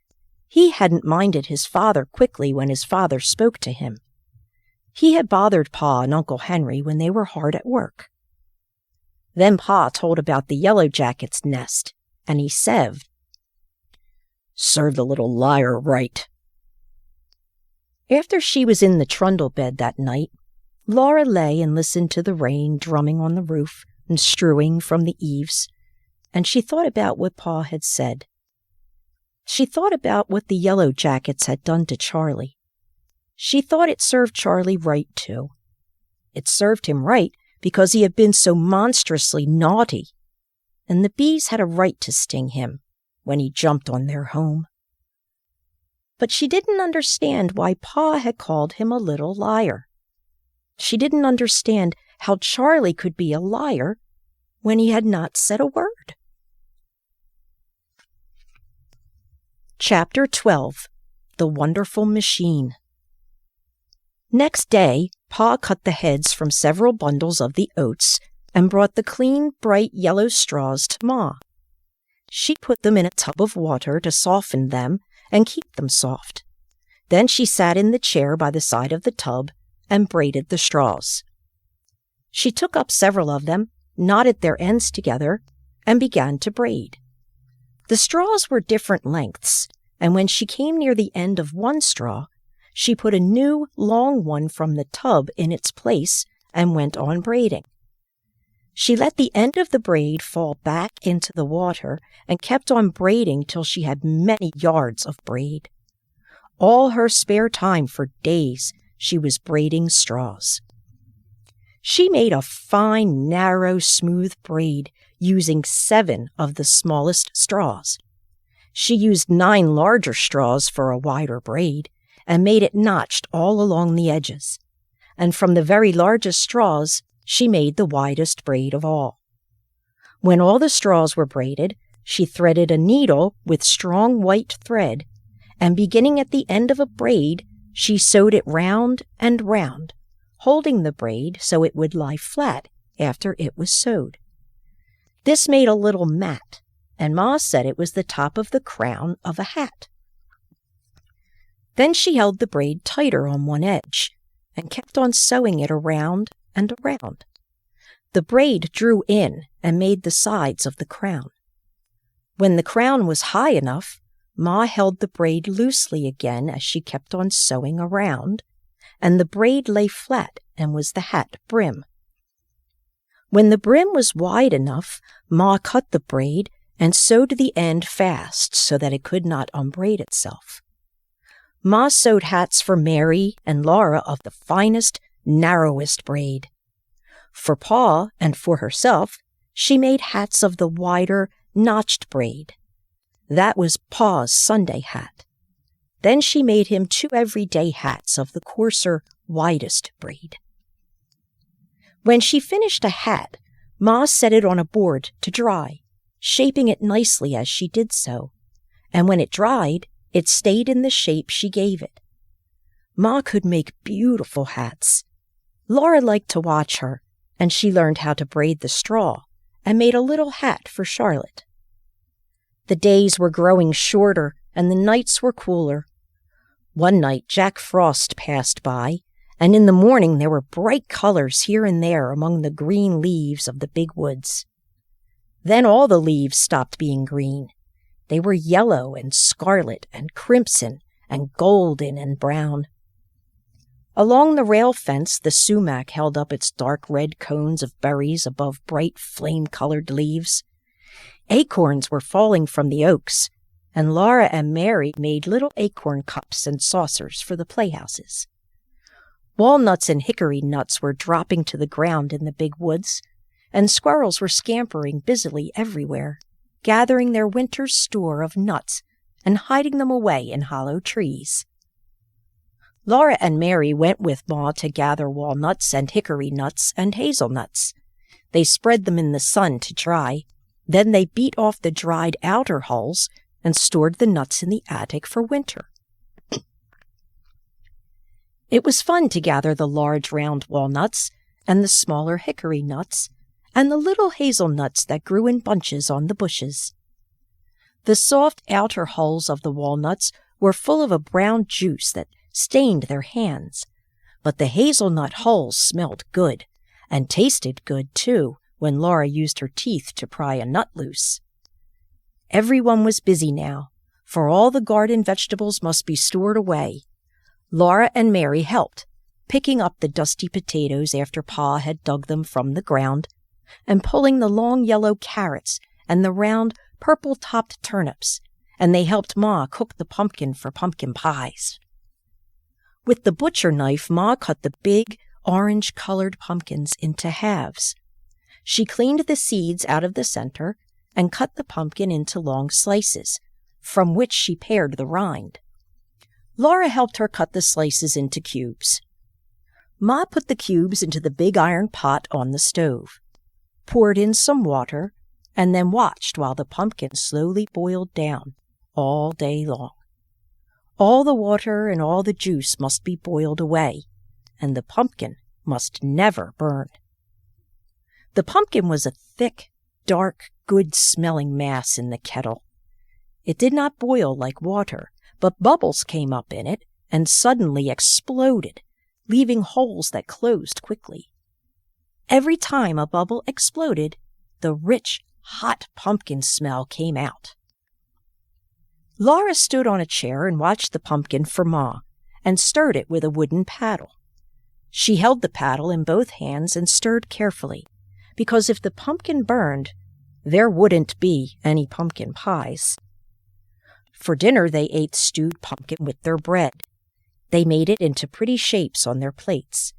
He hadn't minded his father quickly when his father spoke to him. He had bothered Pa and Uncle Henry when they were hard at work. Then Pa told about the Yellow Jackets' nest, and he said, "Serve the little liar right." After she was in the trundle bed that night, Laura lay and listened to the rain drumming on the roof and strewing from the eaves, and she thought about what Pa had said. She thought about what the Yellow Jackets had done to Charlie. She thought it served Charlie right, too. It served him right because he had been so monstrously naughty, and the bees had a right to sting him when he jumped on their home. But she didn't understand why Pa had called him a little liar. She didn't understand how Charlie could be a liar when he had not said a word. Chapter 12. The Wonderful Machine. Next day, Pa cut the heads from several bundles of the oats and brought the clean, bright yellow straws to Ma. She put them in a tub of water to soften them and keep them soft. Then she sat in the chair by the side of the tub and braided the straws. She took up several of them, knotted their ends together, and began to braid. The straws were different lengths, and when she came near the end of one straw, she put a new, long one from the tub in its place and went on braiding. She let the end of the braid fall back into the water and kept on braiding till she had many yards of braid. All her spare time for days she was braiding straws. She made a fine, narrow, smooth braid using 7 of the smallest straws. She used 9 larger straws for a wider braid and made it notched all along the edges. And from the very largest straws, she made the widest braid of all. When all the straws were braided, she threaded a needle with strong white thread, and beginning at the end of a braid, she sewed it round and round, holding the braid so it would lie flat after it was sewed. This made a little mat, and Ma said it was the top of the crown of a hat. Then she held the braid tighter on one edge and kept on sewing it around and around. The braid drew in and made the sides of the crown. When the crown was high enough, Ma held the braid loosely again as she kept on sewing around, and the braid lay flat and was the hat brim. When the brim was wide enough, Ma cut the braid and sewed the end fast so that it could not unbraid itself. Ma sewed hats for Mary and Laura of the finest, narrowest braid. For Pa and for herself, she made hats of the wider, notched braid. That was Pa's Sunday hat. Then she made him 2 everyday hats of the coarser, widest braid. When she finished a hat, Ma set it on a board to dry, shaping it nicely as she did so, and when it dried, it stayed in the shape she gave it. Ma could make beautiful hats. Laura liked to watch her, and she learned how to braid the straw and made a little hat for Charlotte. The days were growing shorter and the nights were cooler. One night Jack Frost passed by, and in the morning there were bright colors here and there among the green leaves of the big woods. Then all the leaves stopped being green. They were yellow and scarlet and crimson and golden and brown. Along the rail fence the sumac held up its dark red cones of berries above bright flame-colored leaves. Acorns were falling from the oaks, and Laura and Mary made little acorn cups and saucers for the playhouses. Walnuts and hickory nuts were dropping to the ground in the big woods, and squirrels were scampering busily everywhere, gathering their winter's store of nuts and hiding them away in hollow trees. Laura and Mary went with Ma to gather walnuts and hickory nuts and hazelnuts. They spread them in the sun to dry. Then they beat off the dried outer hulls and stored the nuts in the attic for winter. It was fun to gather the large round walnuts and the smaller hickory nuts and the little hazelnuts that grew in bunches on the bushes. The soft outer hulls of the walnuts were full of a brown juice that stained their hands, but the hazelnut hulls smelled good, and tasted good, too, when Laura used her teeth to pry a nut loose. Everyone was busy now, for all the garden vegetables must be stored away. Laura and Mary helped, picking up the dusty potatoes after Pa had dug them from the ground, and pulling the long yellow carrots and the round purple-topped turnips, and they helped Ma cook the pumpkin for pumpkin pies. With the butcher knife, Ma cut the big, orange-colored pumpkins into halves. She cleaned the seeds out of the center and cut the pumpkin into long slices, from which she pared the rind. Laura helped her cut the slices into cubes. Ma put the cubes into the big iron pot on the stove, poured in some water, and then watched while the pumpkin slowly boiled down all day long. All the water and all the juice must be boiled away, and the pumpkin must never burn. The pumpkin was a thick, dark, good-smelling mass in the kettle. It did not boil like water, but bubbles came up in it and suddenly exploded, leaving holes that closed quickly. Every time a bubble exploded, the rich, hot pumpkin smell came out. Laura stood on a chair and watched the pumpkin for Ma, and stirred it with a wooden paddle. She held the paddle in both hands and stirred carefully, because if the pumpkin burned, there wouldn't be any pumpkin pies. For dinner they ate stewed pumpkin with their bread. They made it into pretty shapes on their plates.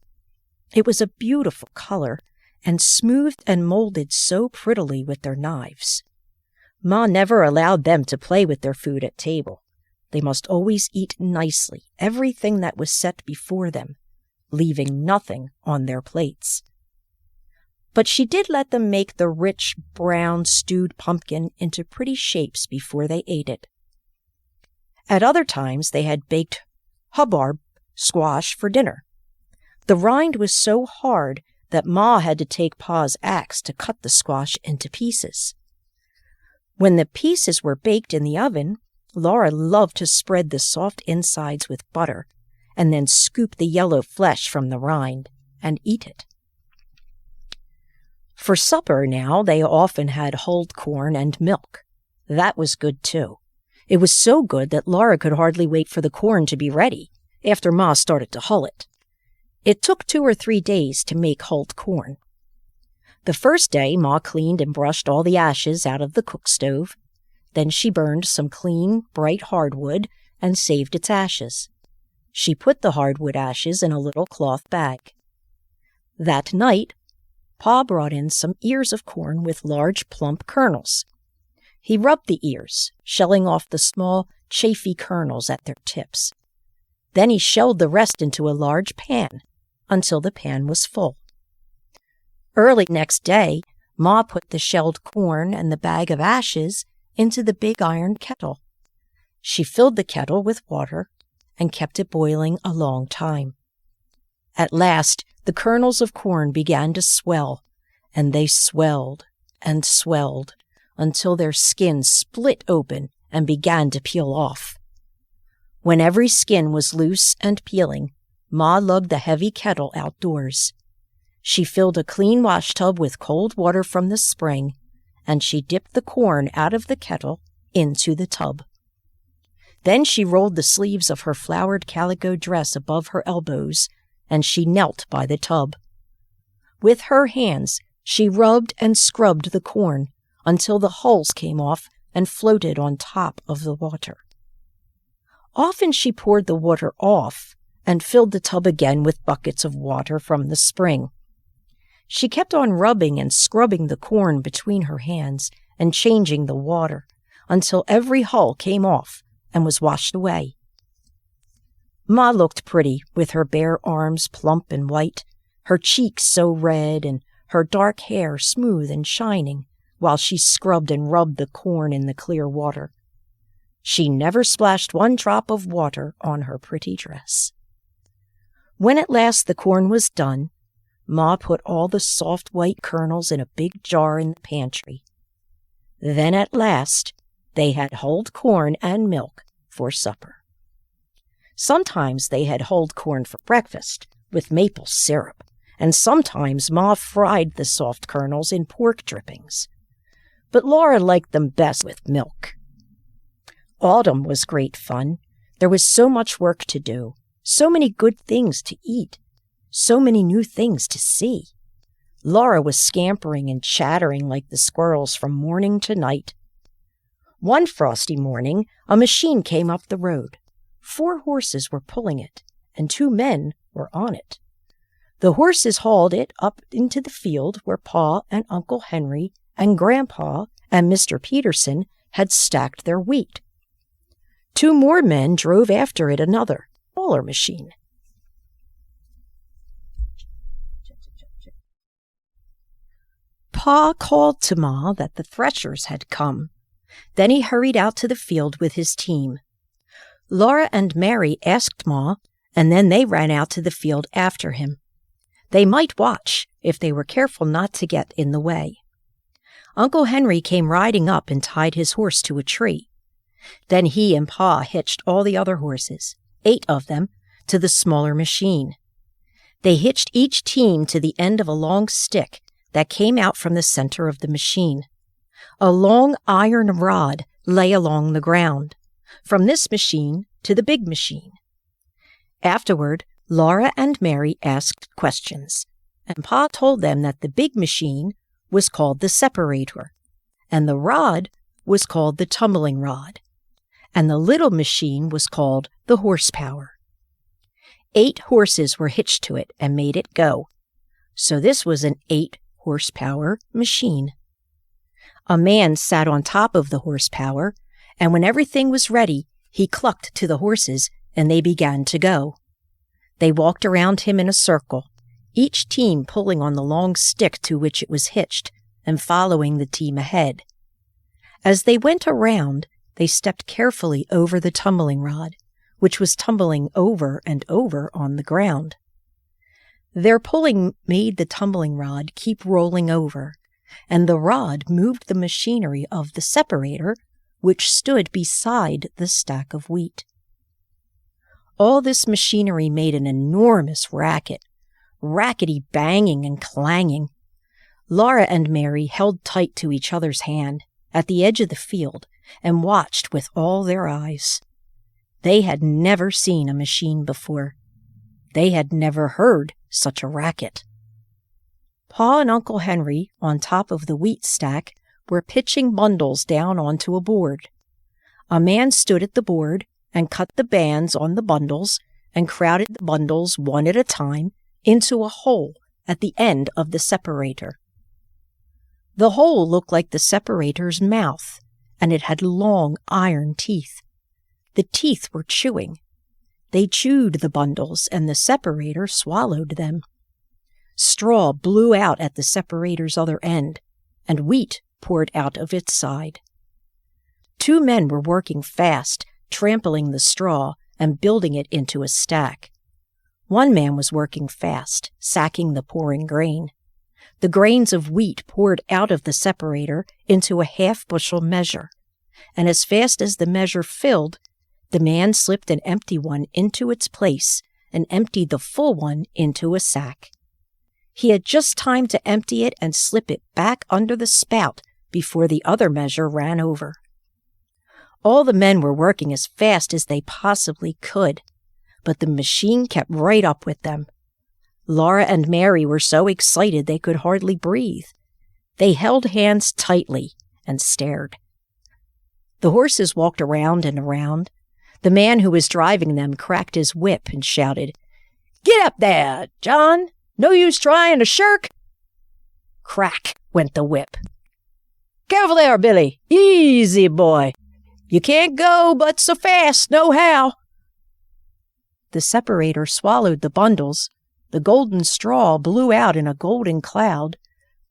It was a beautiful color, and smoothed and molded so prettily with their knives. Ma never allowed them to play with their food at table. They must always eat nicely everything that was set before them, leaving nothing on their plates. But she did let them make the rich, brown, stewed pumpkin into pretty shapes before they ate it. At other times they had baked hubbub squash for dinner. The rind was so hard that Ma had to take Pa's axe to cut the squash into pieces. When the pieces were baked in the oven, Laura loved to spread the soft insides with butter and then scoop the yellow flesh from the rind and eat it. For supper now, they often had hulled corn and milk. That was good, too. It was so good that Laura could hardly wait for the corn to be ready after Ma started to hull it. It took 2 or 3 days to make hulled corn. The first day, Ma cleaned and brushed all the ashes out of the cook stove. Then she burned some clean, bright hardwood and saved its ashes. She put the hardwood ashes in a little cloth bag. That night, Pa brought in some ears of corn with large, plump kernels. He rubbed the ears, shelling off the small, chafy kernels at their tips. Then he shelled the rest into a large pan until the pan was full. Early next day, Ma put the shelled corn and the bag of ashes into the big iron kettle. She filled the kettle with water and kept it boiling a long time. At last, the kernels of corn began to swell, and they swelled and swelled until their skin split open and began to peel off. When every skin was loose and peeling, Ma lugged the heavy kettle outdoors. She filled a clean washtub with cold water from the spring, and she dipped the corn out of the kettle into the tub. Then she rolled the sleeves of her flowered calico dress above her elbows, and she knelt by the tub. With her hands, she rubbed and scrubbed the corn until the hulls came off and floated on top of the water. Often she poured the water off and filled the tub again with buckets of water from the spring. She kept on rubbing and scrubbing the corn between her hands and changing the water until every hull came off and was washed away. Ma looked pretty with her bare arms plump and white, her cheeks so red and her dark hair smooth and shining, while she scrubbed and rubbed the corn in the clear water. She never splashed one drop of water on her pretty dress. When at last the corn was done, Ma put all the soft white kernels in a big jar in the pantry. Then at last they had hulled corn and milk for supper. Sometimes they had hulled corn for breakfast with maple syrup, and sometimes Ma fried the soft kernels in pork drippings. But Laura liked them best with milk. Autumn was great fun. There was so much work to do, so many good things to eat, so many new things to see. Laura was scampering and chattering like the squirrels from morning to night. One frosty morning, a machine came up the road. 4 horses were pulling it, and 2 men were on it. The horses hauled it up into the field where Pa and Uncle Henry and Grandpa and Mr. Peterson had stacked their wheat. 2 more men drove after it another, smaller machine. Pa called to Ma that the threshers had come. Then he hurried out to the field with his team. Laura and Mary asked Ma, and then they ran out to the field after him. They might watch if they were careful not to get in the way. Uncle Henry came riding up and tied his horse to a tree. Then he and Pa hitched all the other horses, 8 of them, to the smaller machine. They hitched each team to the end of a long stick that came out from the center of the machine. A long iron rod lay along the ground, from this machine to the big machine. Afterward, Laura and Mary asked questions, and Pa told them that the big machine was called the separator, and the rod was called the tumbling rod, and the little machine was called the horsepower. 8 horses were hitched to it and made it go, so this was an 8-horsepower machine. A man sat on top of the horsepower, and when everything was ready, he clucked to the horses, and they began to go. They walked around him in a circle, each team pulling on the long stick to which it was hitched, and following the team ahead. As they went around, they stepped carefully over the tumbling rod, which was tumbling over and over on the ground. Their pulling made the tumbling rod keep rolling over, and the rod moved the machinery of the separator, which stood beside the stack of wheat. All this machinery made an enormous racket, rackety banging and clanging. Laura and Mary held tight to each other's hand at the edge of the field and watched with all their eyes. They had never seen a machine before. They had never heard such a racket. Pa and Uncle Henry, on top of the wheat stack, were pitching bundles down onto a board. A man stood at the board and cut the bands on the bundles and crowded the bundles one at a time into a hole at the end of the separator. The hole looked like the separator's mouth, and it had long iron teeth. The teeth were chewing. They chewed the bundles, and the separator swallowed them. Straw blew out at the separator's other end, and wheat poured out of its side. 2 men were working fast, trampling the straw and building it into a stack. 1 man was working fast, sacking the pouring grain. The grains of wheat poured out of the separator into a half-bushel measure, and as fast as the measure filled, the man slipped an empty one into its place and emptied the full one into a sack. He had just time to empty it and slip it back under the spout before the other measure ran over. All the men were working as fast as they possibly could, but the machine kept right up with them. Laura and Mary were so excited they could hardly breathe. They held hands tightly and stared. The horses walked around and around. The man who was driving them cracked his whip and shouted, "Get up there, John! No use trying to shirk!" Crack went the whip. "Careful there, Billy! Easy, boy! You can't go but so fast, nohow!" The separator swallowed the bundles. The golden straw blew out in a golden cloud.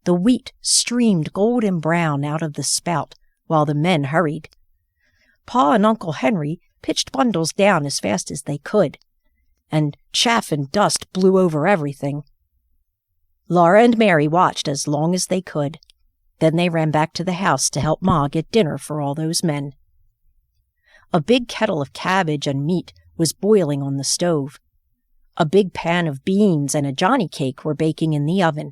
The wheat streamed golden brown out of the spout while the men hurried. Pa and Uncle Henry pitched bundles down as fast as they could, and chaff and dust blew over everything. Laura and Mary watched as long as they could. Then they ran back to the house to help Ma get dinner for all those men. A big kettle of cabbage and meat was boiling on the stove. A big pan of beans and a Johnny cake were baking in the oven.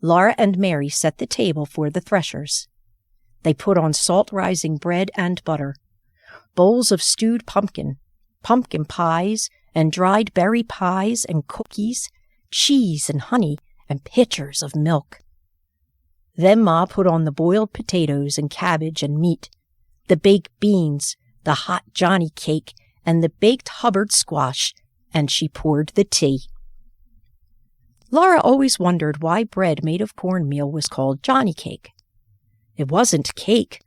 Laura and Mary set the table for the threshers. They put on salt-rising bread and butter, bowls of stewed pumpkin, pumpkin pies and dried berry pies and cookies, cheese and honey, and pitchers of milk. Then Ma put on the boiled potatoes and cabbage and meat, the baked beans, the hot Johnny cake, and the baked Hubbard squash, and she poured the tea. Laura always wondered why bread made of cornmeal was called Johnny cake. It wasn't cake.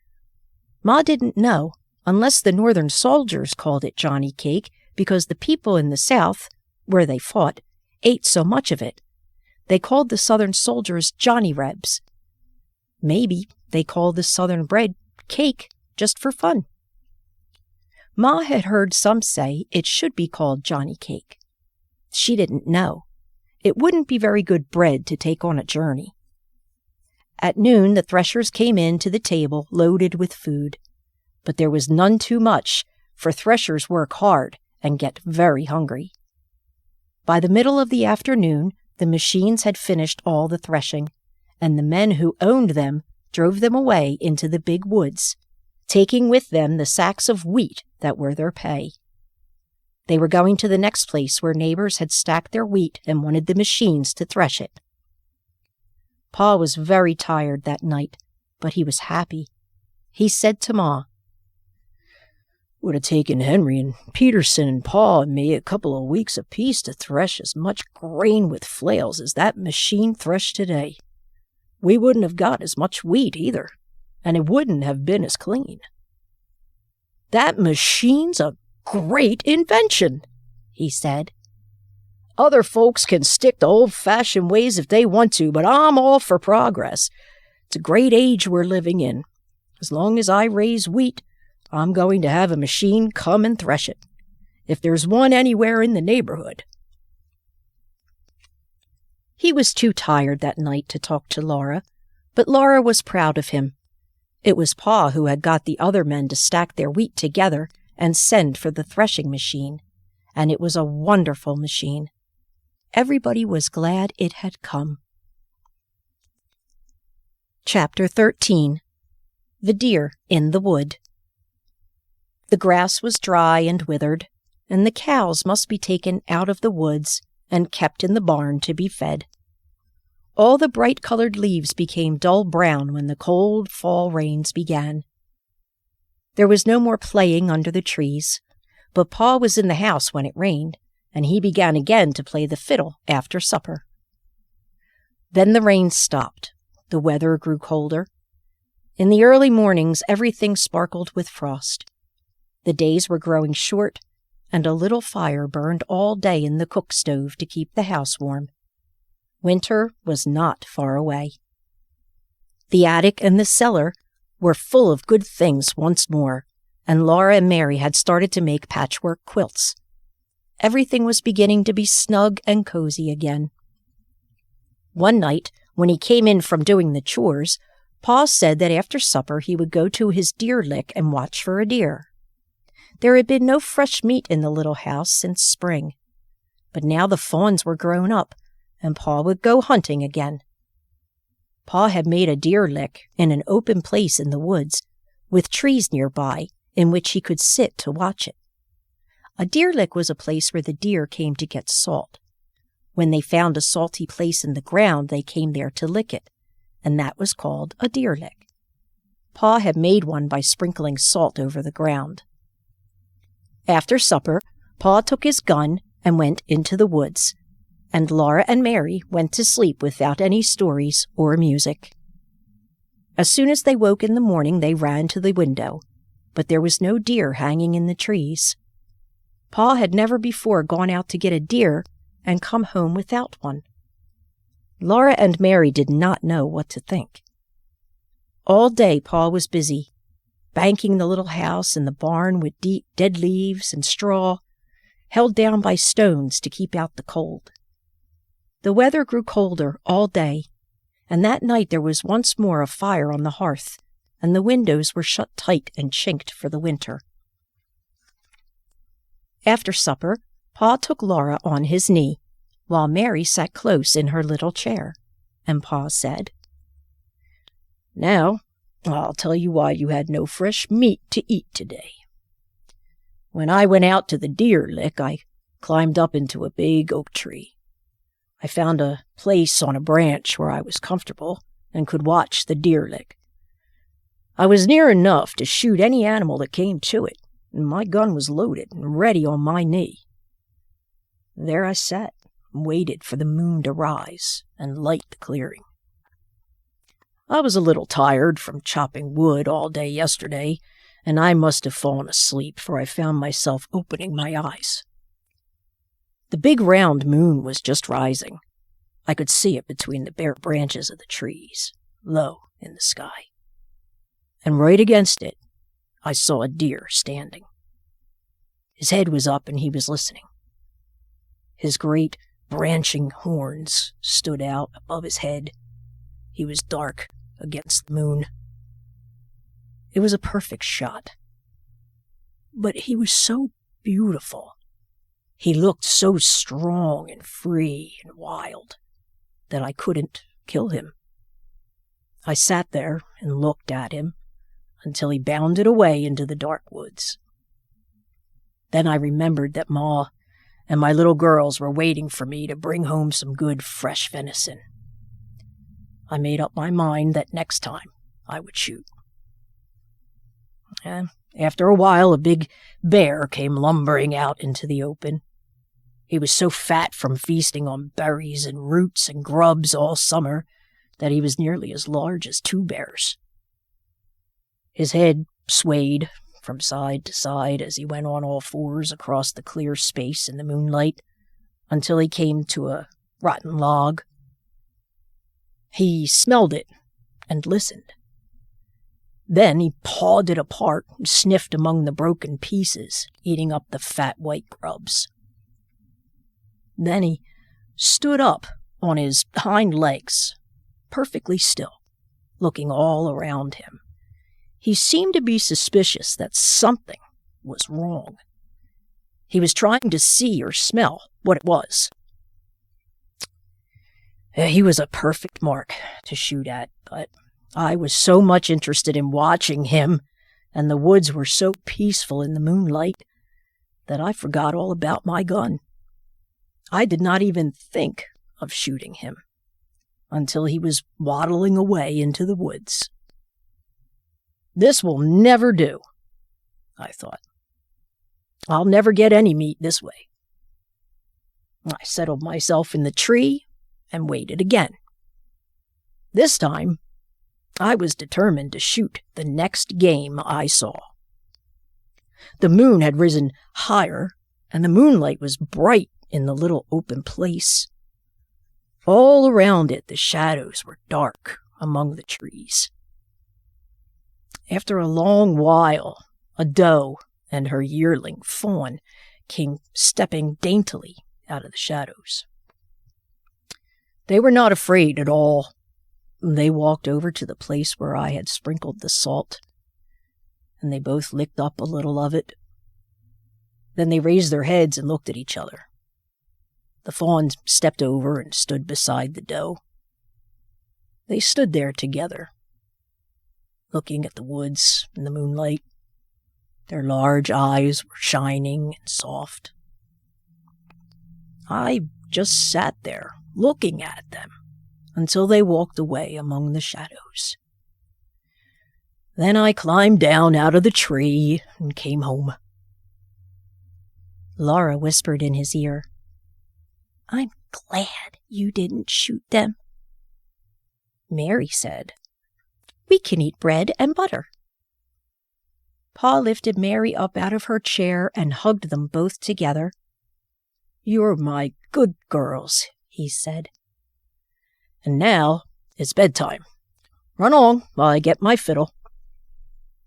Ma didn't know, unless the Northern soldiers called it Johnny cake because the people in the South, where they fought, ate so much of it. They called the Southern soldiers Johnny Rebs. Maybe they called the Southern bread cake just for fun. Ma had heard some say it should be called Johnny cake. She didn't know. It wouldn't be very good bread to take on a journey. At noon, the threshers came in to the table loaded with food. But there was none too much, for threshers work hard and get very hungry. By the middle of the afternoon, the machines had finished all the threshing, and the men who owned them drove them away into the big woods, taking with them the sacks of wheat that were their pay. They were going to the next place where neighbors had stacked their wheat and wanted the machines to thresh it. Pa was very tired that night, but he was happy. He said to Ma, "Would have taken Henry and Peterson and Pa and me a couple of weeks apiece to thresh as much grain with flails as that machine threshed today. We wouldn't have got as much wheat either, and it wouldn't have been as clean." "That machine's a great invention," he said. "Other folks can stick to old-fashioned ways if they want to, but I'm all for progress. It's a great age we're living in. As long as I raise wheat, I'm going to have a machine come and thresh it, if there's one anywhere in the neighborhood." He was too tired that night to talk to Laura, but Laura was proud of him. It was Pa who had got the other men to stack their wheat together and send for the threshing machine, and it was a wonderful machine. Everybody was glad it had come. Chapter 13. The Deer in the Wood. The grass was dry and withered, and the cows must be taken out of the woods and kept in the barn to be fed. All the bright-colored leaves became dull brown when the cold fall rains began. There was no more playing under the trees, but Pa was in the house when it rained, and he began again to play the fiddle after supper. Then the rain stopped. The weather grew colder. In the early mornings, everything sparkled with frost. The days were growing short, and a little fire burned all day in the cook stove to keep the house warm. Winter was not far away. The attic and the cellar were full of good things once more, and Laura and Mary had started to make patchwork quilts. Everything was beginning to be snug and cozy again. One night, when he came in from doing the chores, Pa said that after supper he would go to his deer lick and watch for a deer. There had been no fresh meat in the little house since spring, but now the fawns were grown up, and Pa would go hunting again. Pa had made a deer lick in an open place in the woods, with trees nearby in which he could sit to watch it. A deer lick was a place where the deer came to get salt. When they found a salty place in the ground, they came there to lick it, and that was called a deer lick. Pa had made one by sprinkling salt over the ground. After supper, Pa took his gun and went into the woods, and Laura and Mary went to sleep without any stories or music. As soon as they woke in the morning, they ran to the window, but there was no deer hanging in the trees. Pa had never before gone out to get a deer and come home without one. Laura and Mary did not know what to think. All day Pa was busy, banking the little house and the barn with deep dead leaves and straw, held down by stones to keep out the cold. The weather grew colder all day, and that night there was once more a fire on the hearth, and the windows were shut tight and chinked for the winter. After supper, Pa took Laura on his knee, while Mary sat close in her little chair, and Pa said, "Now, I'll tell you why you had no fresh meat to eat today. When I went out to the deer lick, I climbed up into a big oak tree. I found a place on a branch where I was comfortable and could watch the deer lick. I was near enough to shoot any animal that came to it, and my gun was loaded and ready on my knee. There I sat and waited for the moon to rise and light the clearing. I was a little tired from chopping wood all day yesterday, and I must have fallen asleep, for I found myself opening my eyes. The big round moon was just rising. I could see it between the bare branches of the trees, low in the sky. And right against it, I saw a deer standing. His head was up and he was listening. His great branching horns stood out above his head. He was dark against the moon. It was a perfect shot. But he was so beautiful. He looked so strong and free and wild that I couldn't kill him. I sat there and looked at him until he bounded away into the dark woods. Then I remembered that Ma and my little girls were waiting for me to bring home some good fresh venison. I made up my mind that next time I would shoot. And after a while, a big bear came lumbering out into the open. He was so fat from feasting on berries and roots and grubs all summer that he was nearly as large as 2 bears. His head swayed from side to side as he went on all fours across the clear space in the moonlight until he came to a rotten log. He smelled it and listened. Then he pawed it apart and sniffed among the broken pieces, eating up the fat white grubs. Then he stood up on his hind legs, perfectly still, looking all around him. He seemed to be suspicious that something was wrong. He was trying to see or smell what it was. He was a perfect mark to shoot at, but I was so much interested in watching him, and the woods were so peaceful in the moonlight, that I forgot all about my gun. I did not even think of shooting him until he was waddling away into the woods. This will never do, I thought. I'll never get any meat this way. I settled myself in the tree and waited again. This time, I was determined to shoot the next game I saw. The moon had risen higher, and the moonlight was bright in the little open place. All around it, the shadows were dark among the trees. After a long while, a doe and her yearling fawn came stepping daintily out of the shadows. They were not afraid at all. They walked over to the place where I had sprinkled the salt, and they both licked up a little of it. Then they raised their heads and looked at each other. The fawn stepped over and stood beside the doe. They stood there together, looking at the woods in the moonlight. Their large eyes were shining and soft. I just sat there, looking at them, until they walked away among the shadows. Then I climbed down out of the tree and came home. Laura whispered in his ear, "I'm glad you didn't shoot them." Mary said, "We can eat bread and butter." Pa lifted Mary up out of her chair and hugged them both together. "You're my good girls," he said. "And now it's bedtime. Run along while I get my fiddle."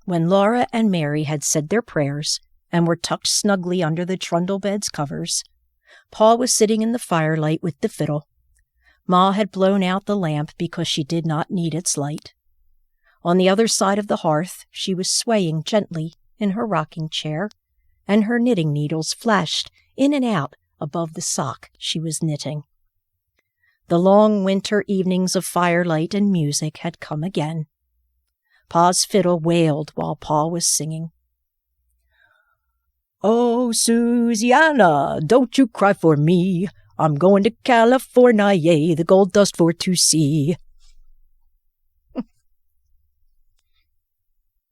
When Laura and Mary had said their prayers and were tucked snugly under the trundle bed's covers, Pa was sitting in the firelight with the fiddle. Ma had blown out the lamp because she did not need its light. On the other side of the hearth, she was swaying gently in her rocking chair, and her knitting needles flashed in and out above the sock she was knitting. The long winter evenings of firelight and music had come again. Pa's fiddle wailed while Pa was singing. "Oh, Susiana, don't you cry for me. I'm going to California, yea, the gold dust for to see."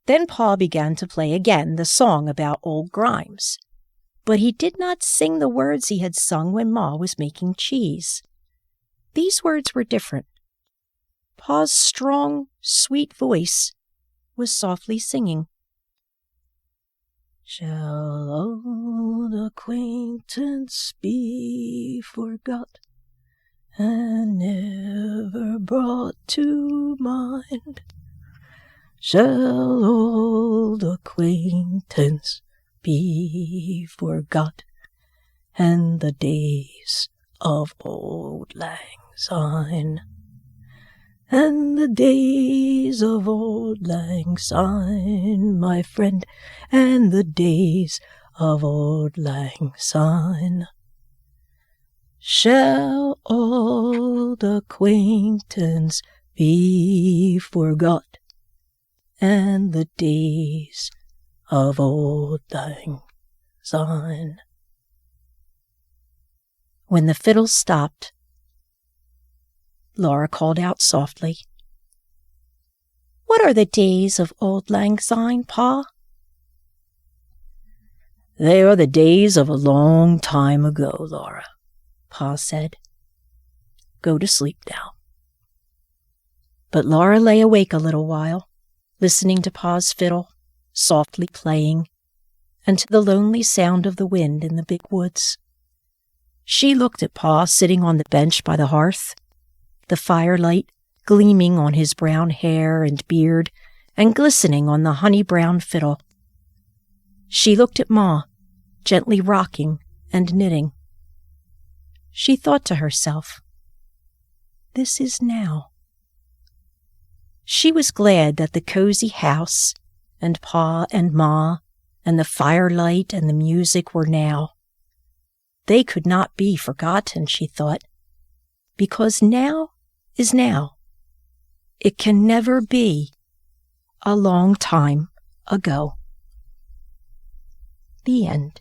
Then Pa began to play again the song about old Grimes, but he did not sing the words he had sung when Ma was making cheese. These words were different. Pa's strong, sweet voice was softly singing. "Shall old acquaintance be forgot and never brought to mind? Shall old acquaintance be forgot and the days of old lang syne? And the days of old lang syne, my friend, and the days of old lang syne. Shall old acquaintance be forgot, and the days of old lang syne?" When the fiddle stopped, Laura called out softly, "What are the days of old lang syne, Pa?" "They are the days of a long time ago, Laura," Pa said. "Go to sleep now." But Laura lay awake a little while, listening to Pa's fiddle, softly playing, and to the lonely sound of the wind in the big woods. She looked at Pa sitting on the bench by the hearth, the firelight gleaming on his brown hair and beard and glistening on the honey-brown fiddle. She looked at Ma, gently rocking and knitting. She thought to herself, "This is now." She was glad that the cozy house and Pa and Ma and the firelight and the music were now. They could not be forgotten, she thought, because now is now. It can never be a long time ago. The end.